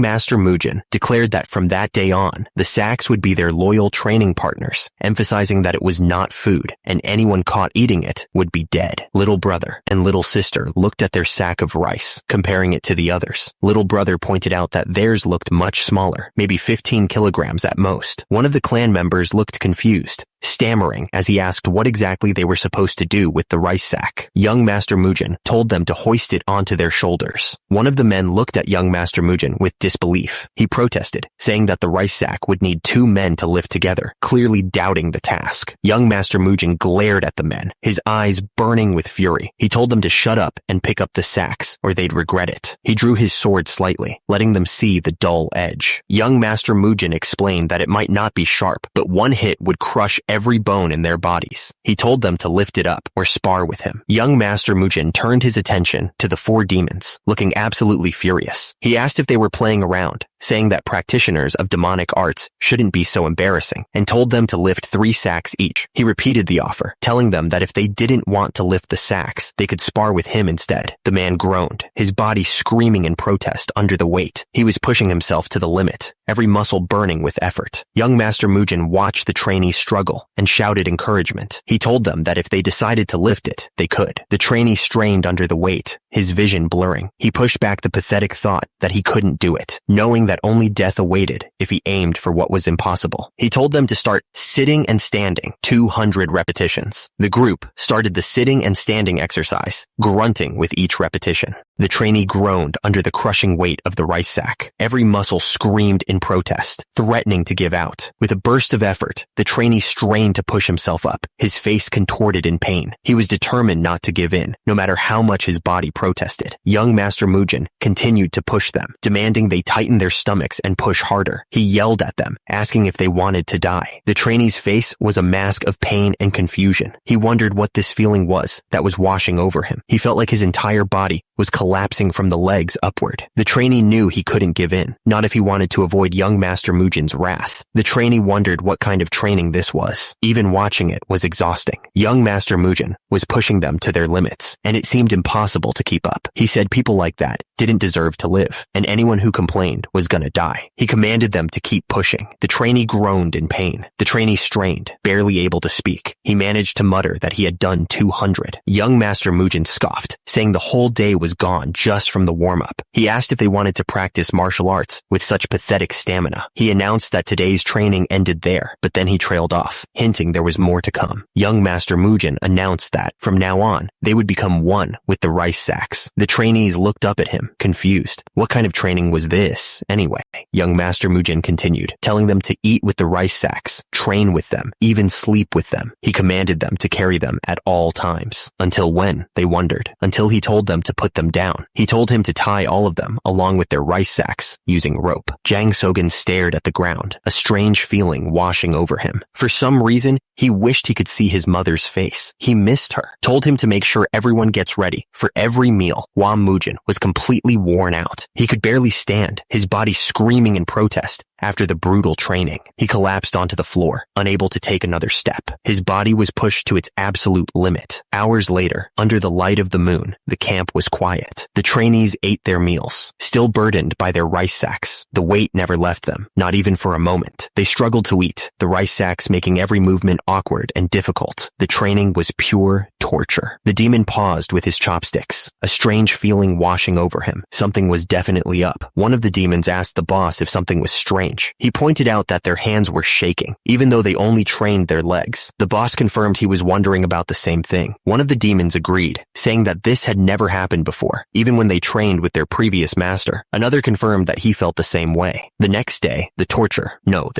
Master Mujin declared that from that day on, the sacks would be their loyal training partners, emphasizing that it was not food, and anyone caught eating it would be dead. Little brother and little sister looked at their sack of rice, comparing it to the others. Little brother pointed out that theirs looked much smaller, maybe 15 kilograms at most. One of the clan members looked confused, stammering as he asked what exactly they were supposed to do with the rice sack. Young Master Mujin told them to hoist it onto their shoulders. One of the men looked at young Master Mujin with disbelief. He protested, saying that the rice sack would need 2 men to lift together, clearly doubting the task. Young Master Mujin glared at the men, his eyes burning with fury. He told them to shut up and pick up the sacks, or they'd regret it. He drew his sword slightly, letting them see the dull edge. Young Master Mujin explained that it might not be sharp, but one hit would crush every bone in their bodies. He told them to lift it up or spar with him. Young Master Mujin turned his attention to the 4 demons, looking absolutely furious. He asked if they were playing around, saying that practitioners of demonic arts shouldn't be so embarrassing, and told them to lift 3 sacks each. He repeated the offer, telling them that if they didn't want to lift the sacks, they could spar with him instead. The man groaned, his body screaming in protest under the weight. He was pushing himself to the limit, every muscle burning with effort. Young Master Mujin watched the trainee struggle and shouted encouragement. He told them that if they decided to lift it, they could. The trainee strained under the weight, his vision blurring. He pushed back the pathetic thought that he couldn't do it, knowing that only death awaited if he aimed for what was impossible. He told them to start sitting and standing, 200 repetitions. The group started the sitting and standing exercise, grunting with each repetition. The trainee groaned under the crushing weight of the rice sack. Every muscle screamed in protest, threatening to give out. With a burst of effort, the trainee strained to push himself up, his face contorted in pain. He was determined not to give in, no matter how much his body protested. Young Master Mujin continued to push them, demanding they tighten their stomachs and push harder. He yelled at them, asking if they wanted to die. The trainee's face was a mask of pain and confusion. He wondered what this feeling was that was washing over him. He felt like his entire body was collapsing from the legs upward. The trainee knew he couldn't give in, not if he wanted to avoid young Master Mujin's wrath. The trainee wondered what kind of training this was. Even watching it was exhausting. Young Master Mujin was pushing them to their limits, and it seemed impossible to keep up. He said people like that didn't deserve to live, and anyone who complained was gonna die. He commanded them to keep pushing. The trainee groaned in pain. The trainee strained, barely able to speak. He managed to mutter that he had done 200. Young Master Mujin scoffed, saying the whole day was gone just from the warm-up. He asked if they wanted to practice martial arts with such pathetic stamina. He announced that today's training ended there, but then he trailed off, hinting there was more to come. Young Master Mujin announced that, from now on, they would become one with the rice sacks. The trainees looked up at him, confused. What kind of training was this, anyway? Young Master Mujin continued, telling them to eat with the rice sacks, train with them, even sleep with them. He commanded them to carry them at all times. Until when, they wondered. Until he told them to put them down. He told him to tie all of them, along with their rice sacks, using rope. Jang Sogen stared at the ground, a strange feeling washing over him. For some reason, he wished he could see his mother's face. He missed her. Told him to make sure everyone gets ready for every meal. Hua Mujin was completely worn out. He could barely stand, his body screaming in protest. After the brutal training, he collapsed onto the floor, unable to take another step. His body was pushed to its absolute limit. Hours later, under the light of the moon, the camp was quiet. The trainees ate their meals, still burdened by their rice sacks. The weight never left them, not even for a moment. They struggled to eat, the rice sacks making every movement awkward and difficult. The training was pure torture. The demon paused with his chopsticks, a strange feeling washing over him. Something was definitely up. One of the demons asked the boss if something was strange. strange. He pointed out that their hands were shaking, even though they only trained their legs. The boss confirmed he was wondering about the same thing. One of the demons agreed, saying that this had never happened before, even when they trained with their previous master. Another confirmed that he felt the same way. The next day, the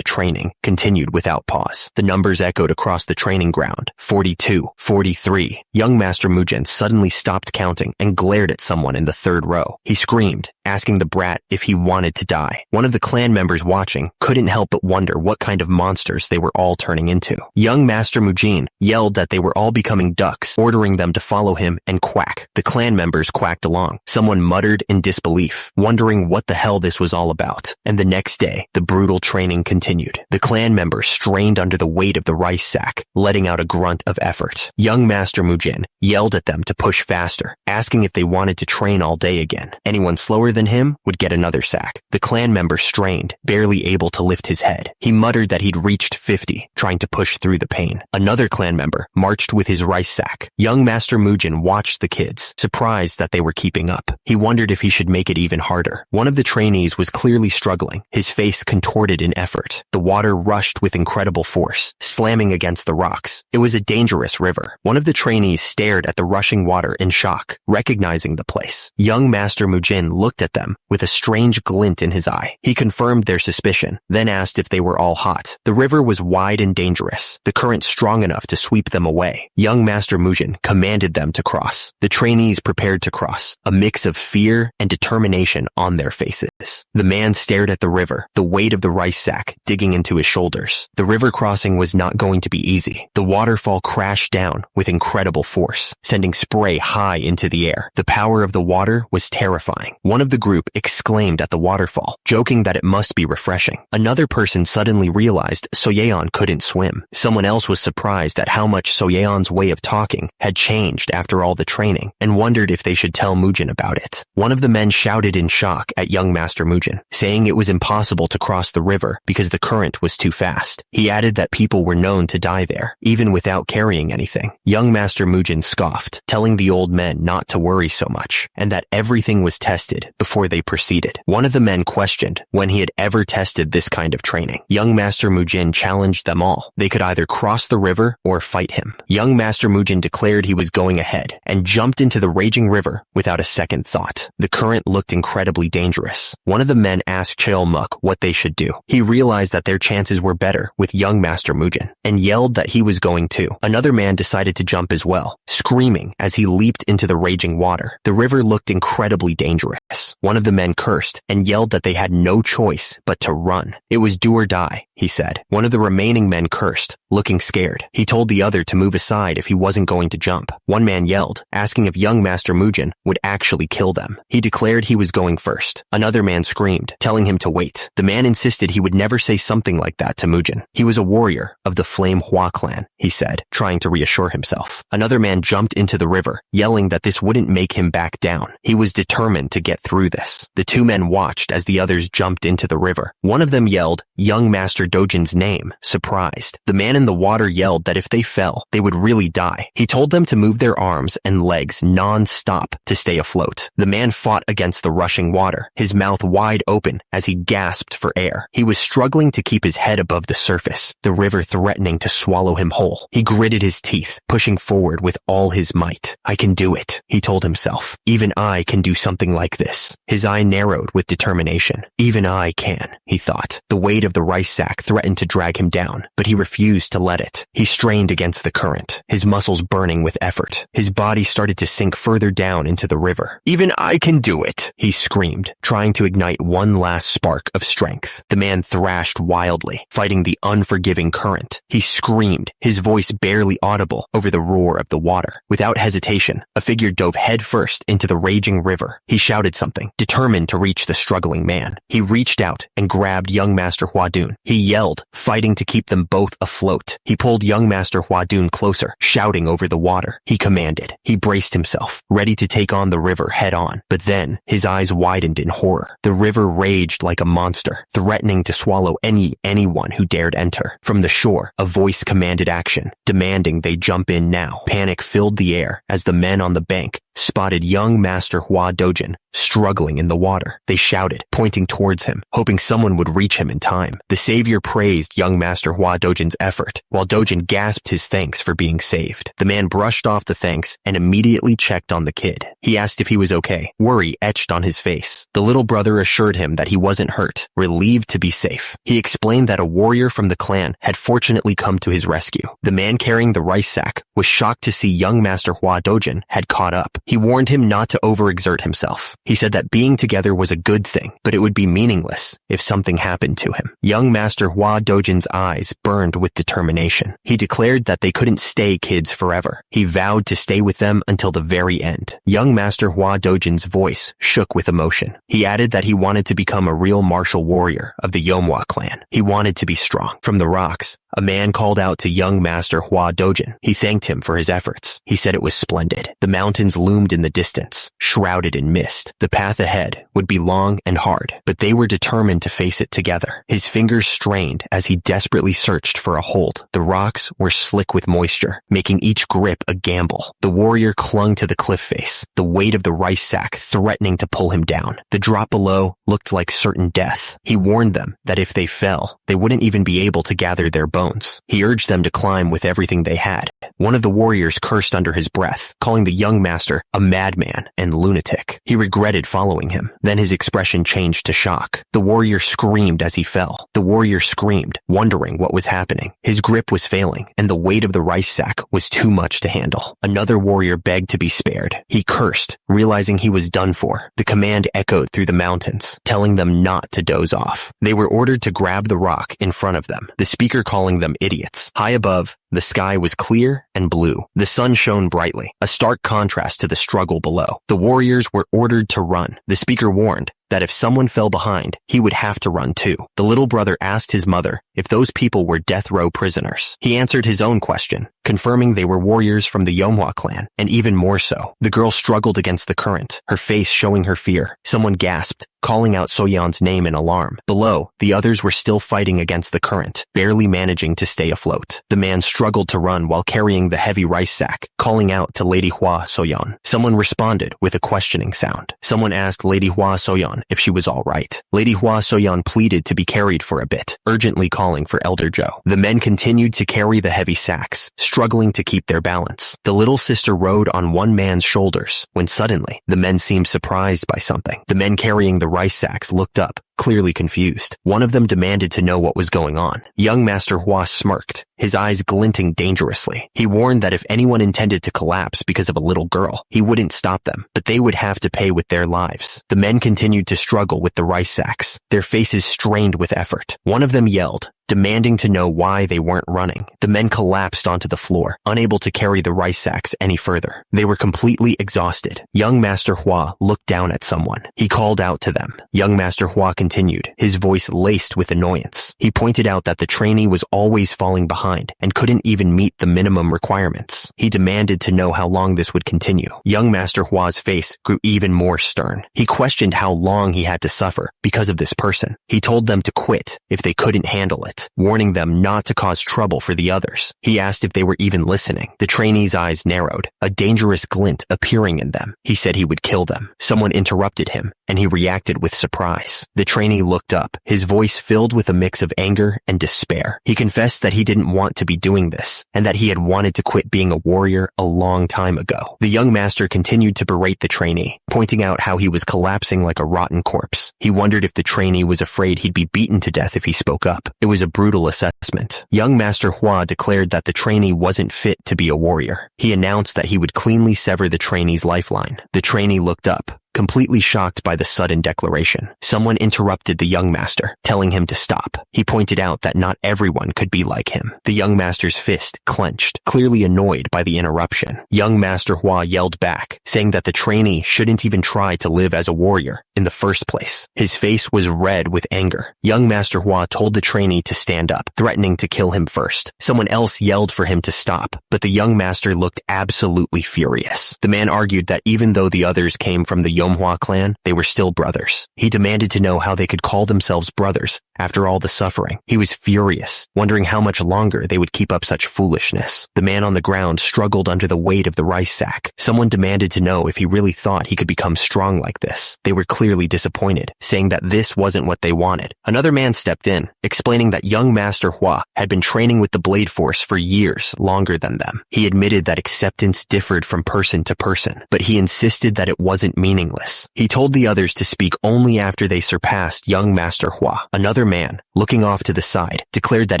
training, continued without pause. The numbers echoed across the training ground. 42, 43. Young Master Mujin suddenly stopped counting and glared at someone in the third row. He screamed, asking the brat if he wanted to die. One of the clan members watching couldn't help but wonder what kind of monsters they were all turning into. Young Master Mujin yelled that they were all becoming ducks, ordering them to follow him and quack. The clan members quacked along. Someone muttered in disbelief, wondering what the hell this was all about. And the next day, the brutal training continued. The clan members strained under the weight of the rice sack, letting out a grunt of effort. Young Master Mujin yelled at them to push faster, asking if they wanted to train all day again. Anyone slower than him would get another sack. The clan member strained, barely able to lift his head. He muttered that he'd reached 50, trying to push through the pain. Another clan member marched with his rice sack. Young Master Mujin watched the kids, surprised that they were keeping up. He wondered if he should make it even harder. One of the trainees was clearly struggling, his face contorted in effort. The water rushed with incredible force, slamming against the rocks. It was a dangerous river. One of the trainees stared at the rushing water in shock, recognizing the place. Young Master Mujin looked at them with a strange glint in his eye. He confirmed their suspicion, then asked if they were all hot. The river was wide and dangerous, the current strong enough to sweep them away. Young Master Mujin commanded them to cross. The trainees prepared to cross, a mix of fear and determination on their faces. The man stared at the river, the weight of the rice sack digging into his shoulders. The river crossing was not going to be easy. The waterfall crashed down with incredible force, sending spray high into the air. The power of the water was terrifying. One of the group exclaimed at the waterfall, joking that it must be refreshing. Another person suddenly realized Soyeon couldn't swim. Someone else was surprised at how much Soyeon's way of talking had changed after all the training, and wondered if they should tell Mujin about it. One of the men shouted in shock at young Master Mujin, saying it was impossible to cross the river because the current was too fast. He added that people were known to die there, even without carrying anything. Young Master Mujin scoffed, telling the old men not to worry so much, and that everything was tested before they proceeded. One of the men questioned when he had ever tested this kind of training. Young Master Mujin challenged them all. They could either cross the river or fight him. Young Master Mujin declared he was going ahead and jumped into the raging river without a second thought. The current looked incredibly dangerous. One of the men asked Cheolmuk what they should do. He realized that their chances were better with young Master Mujin and yelled that he was going too. Another man decided to jump as well, screaming as he leaped into the raging water. The river looked incredibly dangerous. One of the men cursed and yelled that they had no choice but to run. It was do or die, he said. One of the remaining men cursed, looking scared. He told the other to move aside if he wasn't going to jump. One man yelled, asking if young Master Mujin would actually kill them. He declared he was going first. Another man screamed, telling him to wait. The man insisted he would never say something like that to Mujin. He was a warrior of the Flame Hua clan, he said, trying to reassure himself. Another man jumped into the river, yelling that this wouldn't make him back down. He was determined to get through this. The two men watched as the others jumped into the river. One of them yelled young Master Dojin's name, surprised. The man in the water yelled that if they fell, they would really die. He told them to move their arms and legs non-stop to stay afloat. The man fought against the rushing water, his mouth wide open as he gasped for air. He was struggling to keep his head above the surface, the river threatening to swallow him whole. He gritted his teeth, pushing forward with all his might. I can do it, he told himself. Even I can do something like this. His eye narrowed with determination. Even I can, he thought. The weight of the rice sack threatened to drag him down, but he refused to let it. He strained against the current, his muscles burning with effort. His body started to sink further down into the river. Even I can do it, he screamed, trying to ignite one last spark of strength. The man thrashed wildly, fighting the unforgiving current. He screamed, his voice barely audible over the roar of the water. Without hesitation, a figure dove headfirst into the raging river. He shouted something, determined to reach the struggling man. He reached out and grabbed young Master Hwadun. He yelled, fighting to keep them both afloat. He pulled young Master Hwadun closer, shouting over the water. He commanded. He braced himself, ready to take on the river head on. But then, his eyes widened in horror. The river raged like a monster, threatening to swallow anyone who dared enter. From the shore, a voice commanded action, demanding they jump in now. Panic filled the air as the men on the bank spotted young Master Hua Dojin struggling in the water. They shouted, pointing towards him, hoping someone would reach him in time. The savior praised young Master Hua Dojin's effort, while Dojin gasped his thanks for being saved. The man brushed off the thanks and immediately checked on the kid. He asked if he was okay. Worry etched on his face. The little brother assured him that he wasn't hurt, relieved to be safe. He explained that a warrior from the clan had fortunately come to his rescue. The man carrying the rice sack was shocked to see young Master Hua Dojin had caught up. He warned him not to overexert himself. He said that being together was a good thing, but it would be meaningless if something happened to him. Young Master Hua Dojin's eyes burned with determination. He declared that they couldn't stay kids forever. He vowed to stay with them until the very end. Young Master Hua Dojin's voice shook with emotion. He added that he wanted to become a real martial warrior of the Manhwa clan. He wanted to be strong. From the rocks, a man called out to young Master Hua Dojin. He thanked him for his efforts. He said it was splendid. The mountains loomed in the distance, shrouded in mist. The path ahead would be long and hard, but they were determined to face it together. His fingers strained as he desperately searched for a hold. The rocks were slick with moisture, making each grip a gamble. The warrior clung to the cliff face, the weight of the rice sack threatening to pull him down. The drop below looked like certain death. He warned them that if they fell, they wouldn't even be able to gather their bones. He urged them to climb with everything they had. One of the warriors cursed under his breath, calling the young master a madman and lunatic. He regretted following him. Then his expression changed to shock. The warrior screamed as he fell. The warrior screamed, wondering what was happening. His grip was failing, and the weight of the rice sack was too much to handle. Another warrior begged to be spared. He cursed, realizing he was done for. The command echoed through the mountains, telling them not to doze off. They were ordered to grab the rock in front of them, the speaker calling them idiots. High above, the sky was clear and blue. The sun shone brightly, a stark contrast to the struggle below. The warriors were ordered to run. The speaker warned that if someone fell behind, he would have to run too. The little brother asked his mother if those people were death row prisoners. He answered his own question, confirming they were warriors from the Manhwa clan, and even more so. The girl struggled against the current, her face showing her fear. Someone gasped, calling out Soyeon's name in alarm. Below, the others were still fighting against the current, barely managing to stay afloat. The man struggled to run while carrying the heavy rice sack, calling out to Lady Hua Soyeon. Someone responded with a questioning sound. Someone asked Lady Hua Soyeon if she was all right. Lady Hua Soyeon pleaded to be carried for a bit, urgently calling for Elder Joe. The men continued to carry the heavy sacks, struggling to keep their balance. The little sister rode on one man's shoulders, when suddenly, the men seemed surprised by something. The men carrying the rice sacks looked up, clearly confused. One of them demanded to know what was going on. Young Master Hua smirked, his eyes glinting dangerously. He warned that if anyone intended to collapse because of a little girl, he wouldn't stop them, but they would have to pay with their lives. The men continued to struggle with the rice sacks, their faces strained with effort. One of them yelled, demanding to know why they weren't running. The men collapsed onto the floor, unable to carry the rice sacks any further. They were completely exhausted. Young Master Hua looked down at someone. He called out to them. Young Master Hua continued, his voice laced with annoyance. He pointed out that the trainee was always falling behind and couldn't even meet the minimum requirements. He demanded to know how long this would continue. Young Master Hua's face grew even more stern. He questioned how long he had to suffer because of this person. He told them to quit if they couldn't handle it, warning them not to cause trouble for the others. He asked if they were even listening. The trainee's eyes narrowed, a dangerous glint appearing in them. He said he would kill them. Someone interrupted him, and he reacted with surprise. The trainee looked up, his voice filled with a mix of anger and despair. He confessed that he didn't want to be doing this, and that he had wanted to quit being a warrior a long time ago. The young master continued to berate the trainee, pointing out how he was collapsing like a rotten corpse. He wondered if the trainee was afraid he'd be beaten to death if he spoke up. It was a brutal assessment. Young Master Hua declared that the trainee wasn't fit to be a warrior. He announced that he would cleanly sever the trainee's lifeline. The trainee looked up, completely shocked by the sudden declaration. Someone interrupted the young master, telling him to stop. He pointed out that not everyone could be like him. The young master's fist clenched, clearly annoyed by the interruption. Young Master Hua yelled back, saying that the trainee shouldn't even try to live as a warrior in the first place. His face was red with anger. Young Master Hua told the trainee to stand up, threatening to kill him first. Someone else yelled for him to stop, but the young master looked absolutely furious. The man argued that even though the others came from the Manhwa clan, they were still brothers. He demanded to know how they could call themselves brothers After all the suffering, he was furious, wondering how much longer they would keep up such foolishness. The man on the ground struggled under the weight of the rice sack. Someone demanded to know if he really thought he could become strong like this. They were clearly disappointed, saying that this wasn't what they wanted. Another man stepped in, explaining that young Master Hua had been training with the Blade Force for years longer than them. He admitted that acceptance differed from person to person, but he insisted that it wasn't meaningless. He told the others to speak only after they surpassed young Master Hua. Another man, looking off to the side, declared that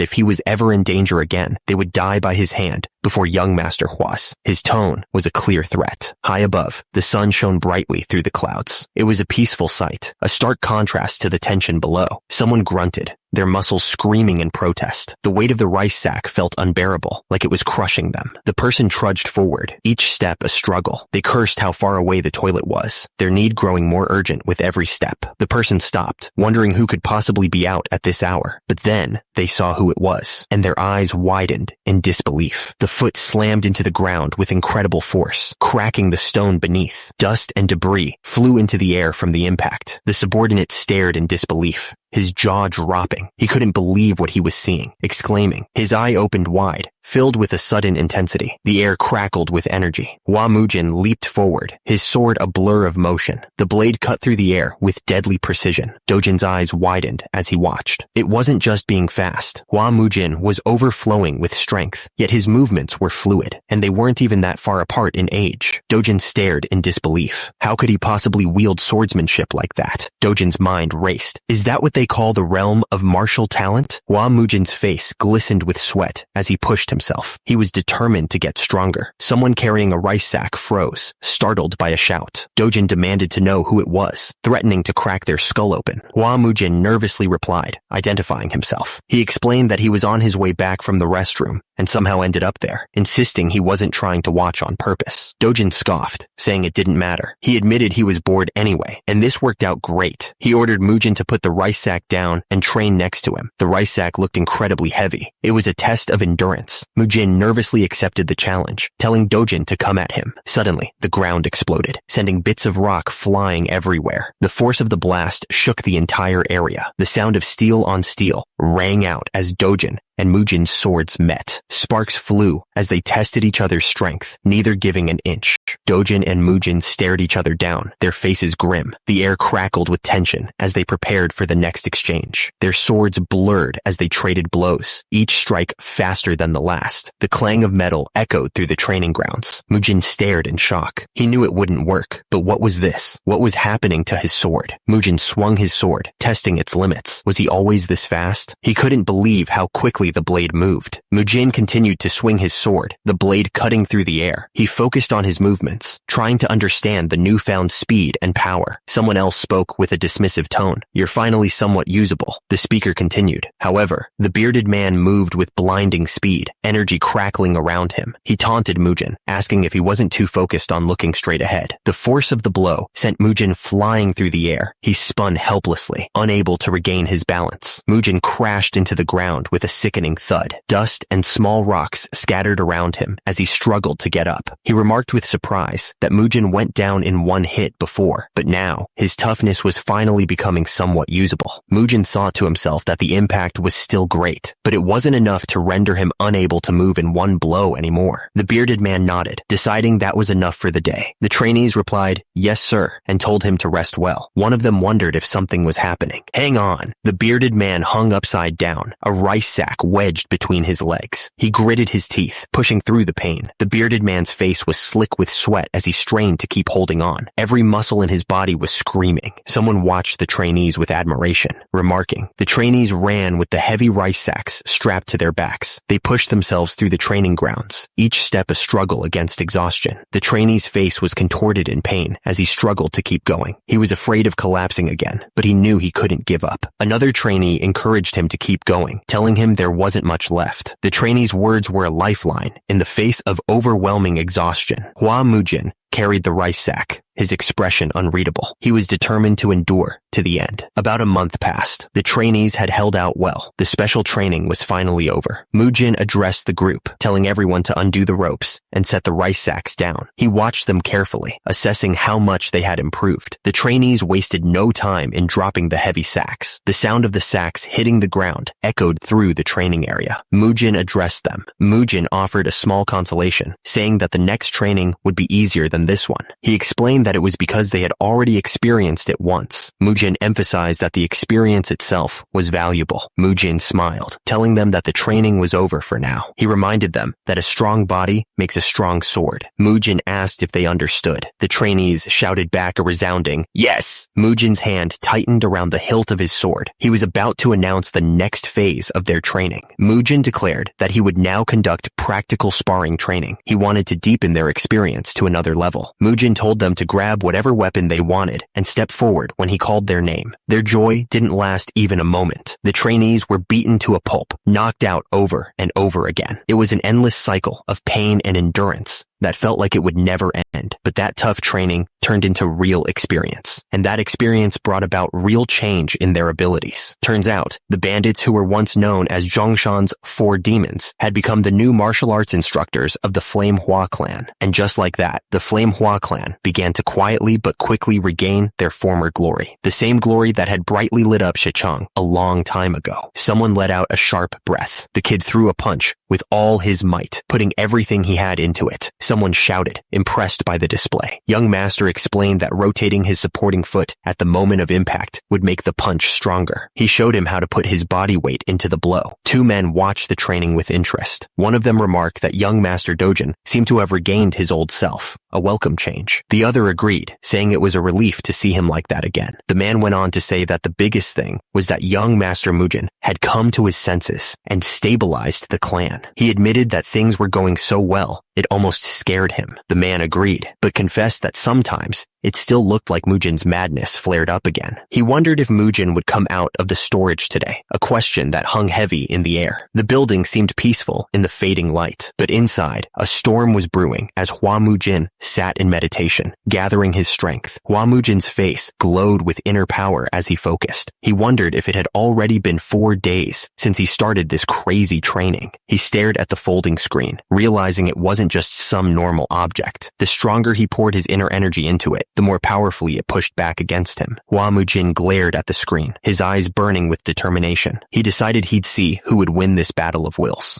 if he was ever in danger again, they would die by his hand before young Master Hua's. His tone was a clear threat. High above, the sun shone brightly through the clouds. It was a peaceful sight, a stark contrast to the tension below. Someone grunted, their muscles screaming in protest. The weight of the rice sack felt unbearable, like it was crushing them. The person trudged forward, each step a struggle. They cursed how far away the toilet was, their need growing more urgent with every step. The person stopped, wondering who could possibly be out at this hour. But then, they saw who it was, and their eyes widened in disbelief. The foot slammed into the ground with incredible force, cracking the stone beneath. Dust and debris flew into the air from the impact. The subordinate stared in disbelief, his jaw dropping. He couldn't believe what he was seeing, exclaiming. His eye opened wide, filled with a sudden intensity. The air crackled with energy. Hua Mujin leaped forward, his sword a blur of motion. The blade cut through the air with deadly precision. Dojin's eyes widened as he watched. It wasn't just being fast. Hua Mujin was overflowing with strength, yet his movements were fluid, and they weren't even that far apart in age. Dojin stared in disbelief. How could he possibly wield swordsmanship like that? Dojin's mind raced. Is that what they call the realm of martial talent? Hua Mujin's face glistened with sweat as he pushed himself. He was determined to get stronger. Someone carrying a rice sack froze, startled by a shout. Dojin demanded to know who it was, threatening to crack their skull open. Hua Mujin nervously replied, identifying himself. He explained that he was on his way back from the restroom and somehow ended up there, insisting he wasn't trying to watch on purpose. Dojin scoffed, saying it didn't matter. He admitted he was bored anyway, and this worked out great. He ordered Mujin to put the rice sack down and train next to him. The rice sack looked incredibly heavy. It was a test of endurance. Mujin nervously accepted the challenge, telling Dojin to come at him. Suddenly, the ground exploded, sending bits of rock flying everywhere. The force of the blast shook the entire area. The sound of steel on steel rang out as Dojin and Mujin's swords met. Sparks flew as they tested each other's strength, neither giving an inch. Dojin and Mujin stared each other down, their faces grim. The air crackled with tension as they prepared for the next exchange. Their swords blurred as they traded blows, each strike faster than the last. The clang of metal echoed through the training grounds. Mujin stared in shock. He knew it wouldn't work, but what was this? What was happening to his sword? Mujin swung his sword, testing its limits. Was he always this fast? He couldn't believe how quickly the blade moved. Mujin continued to swing his sword, the blade cutting through the air. He focused on his movements, trying to understand the newfound speed and power. Someone else spoke with a dismissive tone. You're finally somewhat usable. The speaker continued. However, the bearded man moved with blinding speed, energy crackling around him. He taunted Mujin, asking if he wasn't too focused on looking straight ahead. The force of the blow sent Mujin flying through the air. He spun helplessly, unable to regain his balance. Mujin crashed into the ground with a sickening thud. Dust and small rocks scattered around him as he struggled to get up. He remarked with surprise that Mujin went down in one hit before, but now his toughness was finally becoming somewhat usable. Mujin thought to himself that the impact was still great, but it wasn't enough to render him unable to move in one blow anymore. The bearded man nodded, deciding that was enough for the day. The trainees replied, "Yes, sir," and told him to rest well. One of them wondered if something was happening. Hang on. The bearded man hung upside down, a rice sack wedged between his legs. He gritted his teeth, pushing through the pain. The bearded man's face was slick with sweat as he strained to keep holding on. Every muscle in his body was screaming. Someone watched the trainees with admiration, remarking. The trainees ran with the heavy rice sacks strapped to their backs. They pushed themselves through the training grounds, each step a struggle against exhaustion. The trainee's face was contorted in pain as he struggled to keep going. He was afraid of collapsing again, but he knew he couldn't give up. Another trainee encouraged him to keep going, telling him there wasn't much left. The trainee's words were a lifeline in the face of overwhelming exhaustion. Hua Mujin carried the rice sack, his expression unreadable. He was determined to endure to the end. About a month passed. The trainees had held out well. The special training was finally over. Mujin addressed the group, telling everyone to undo the ropes and set the rice sacks down. He watched them carefully, assessing how much they had improved. The trainees wasted no time in dropping the heavy sacks. The sound of the sacks hitting the ground echoed through the training area. Mujin addressed them. Mujin offered a small consolation, saying that the next training would be easier than this one. He explained that it was because they had already experienced it once. Mujin emphasized that the experience itself was valuable. Mujin smiled, telling them that the training was over for now. He reminded them that a strong body makes a strong sword. Mujin asked if they understood. The trainees shouted back a resounding, "Yes!" Mujin's hand tightened around the hilt of his sword. He was about to announce the next phase of their training. Mujin declared that he would now conduct practical sparring training. He wanted to deepen their experience to another level. Mujin told them to grab whatever weapon they wanted and step forward when he called their name. Their joy didn't last even a moment. The trainees were beaten to a pulp, knocked out over and over again. It was an endless cycle of pain and endurance that felt like it would never end. But that tough training turned into real experience. And that experience brought about real change in their abilities. Turns out, the bandits who were once known as Zhongshan's 4 demons had become the new martial arts instructors of the Flame Hua clan. And just like that, the Flame Hua clan began to quietly but quickly regain their former glory. The same glory that had brightly lit up Shichang a long time ago. Someone let out a sharp breath. The kid threw a punch with all his might, putting everything he had into it. Someone shouted, impressed by the display. Young Master explained that rotating his supporting foot at the moment of impact would make the punch stronger. He showed him how to put his body weight into the blow. 2 men watched the training with interest. One of them remarked that young Master Dojin seemed to have regained his old self, a welcome change. The other agreed, saying it was a relief to see him like that again. The man went on to say that the biggest thing was that young Master Mujin had come to his senses and stabilized the clan. He admitted that things were going so well, it almost scared him. The man agreed, but confessed that sometimes it still looked like Mujin's madness flared up again. He wondered if Mujin would come out of the storage today, a question that hung heavy in the air. The building seemed peaceful in the fading light, but inside, a storm was brewing as Hua Mujin sat in meditation, gathering his strength. Hua Mujin's face glowed with inner power as he focused. He wondered if it had already been 4 days since he started this crazy training. He stared at the folding screen, realizing it wasn't just some normal object. The stronger he poured his inner energy into it, the more powerfully it pushed back against him. Hua Mujin glared at the screen, his eyes burning with determination. He decided he'd see who would win this battle of wills.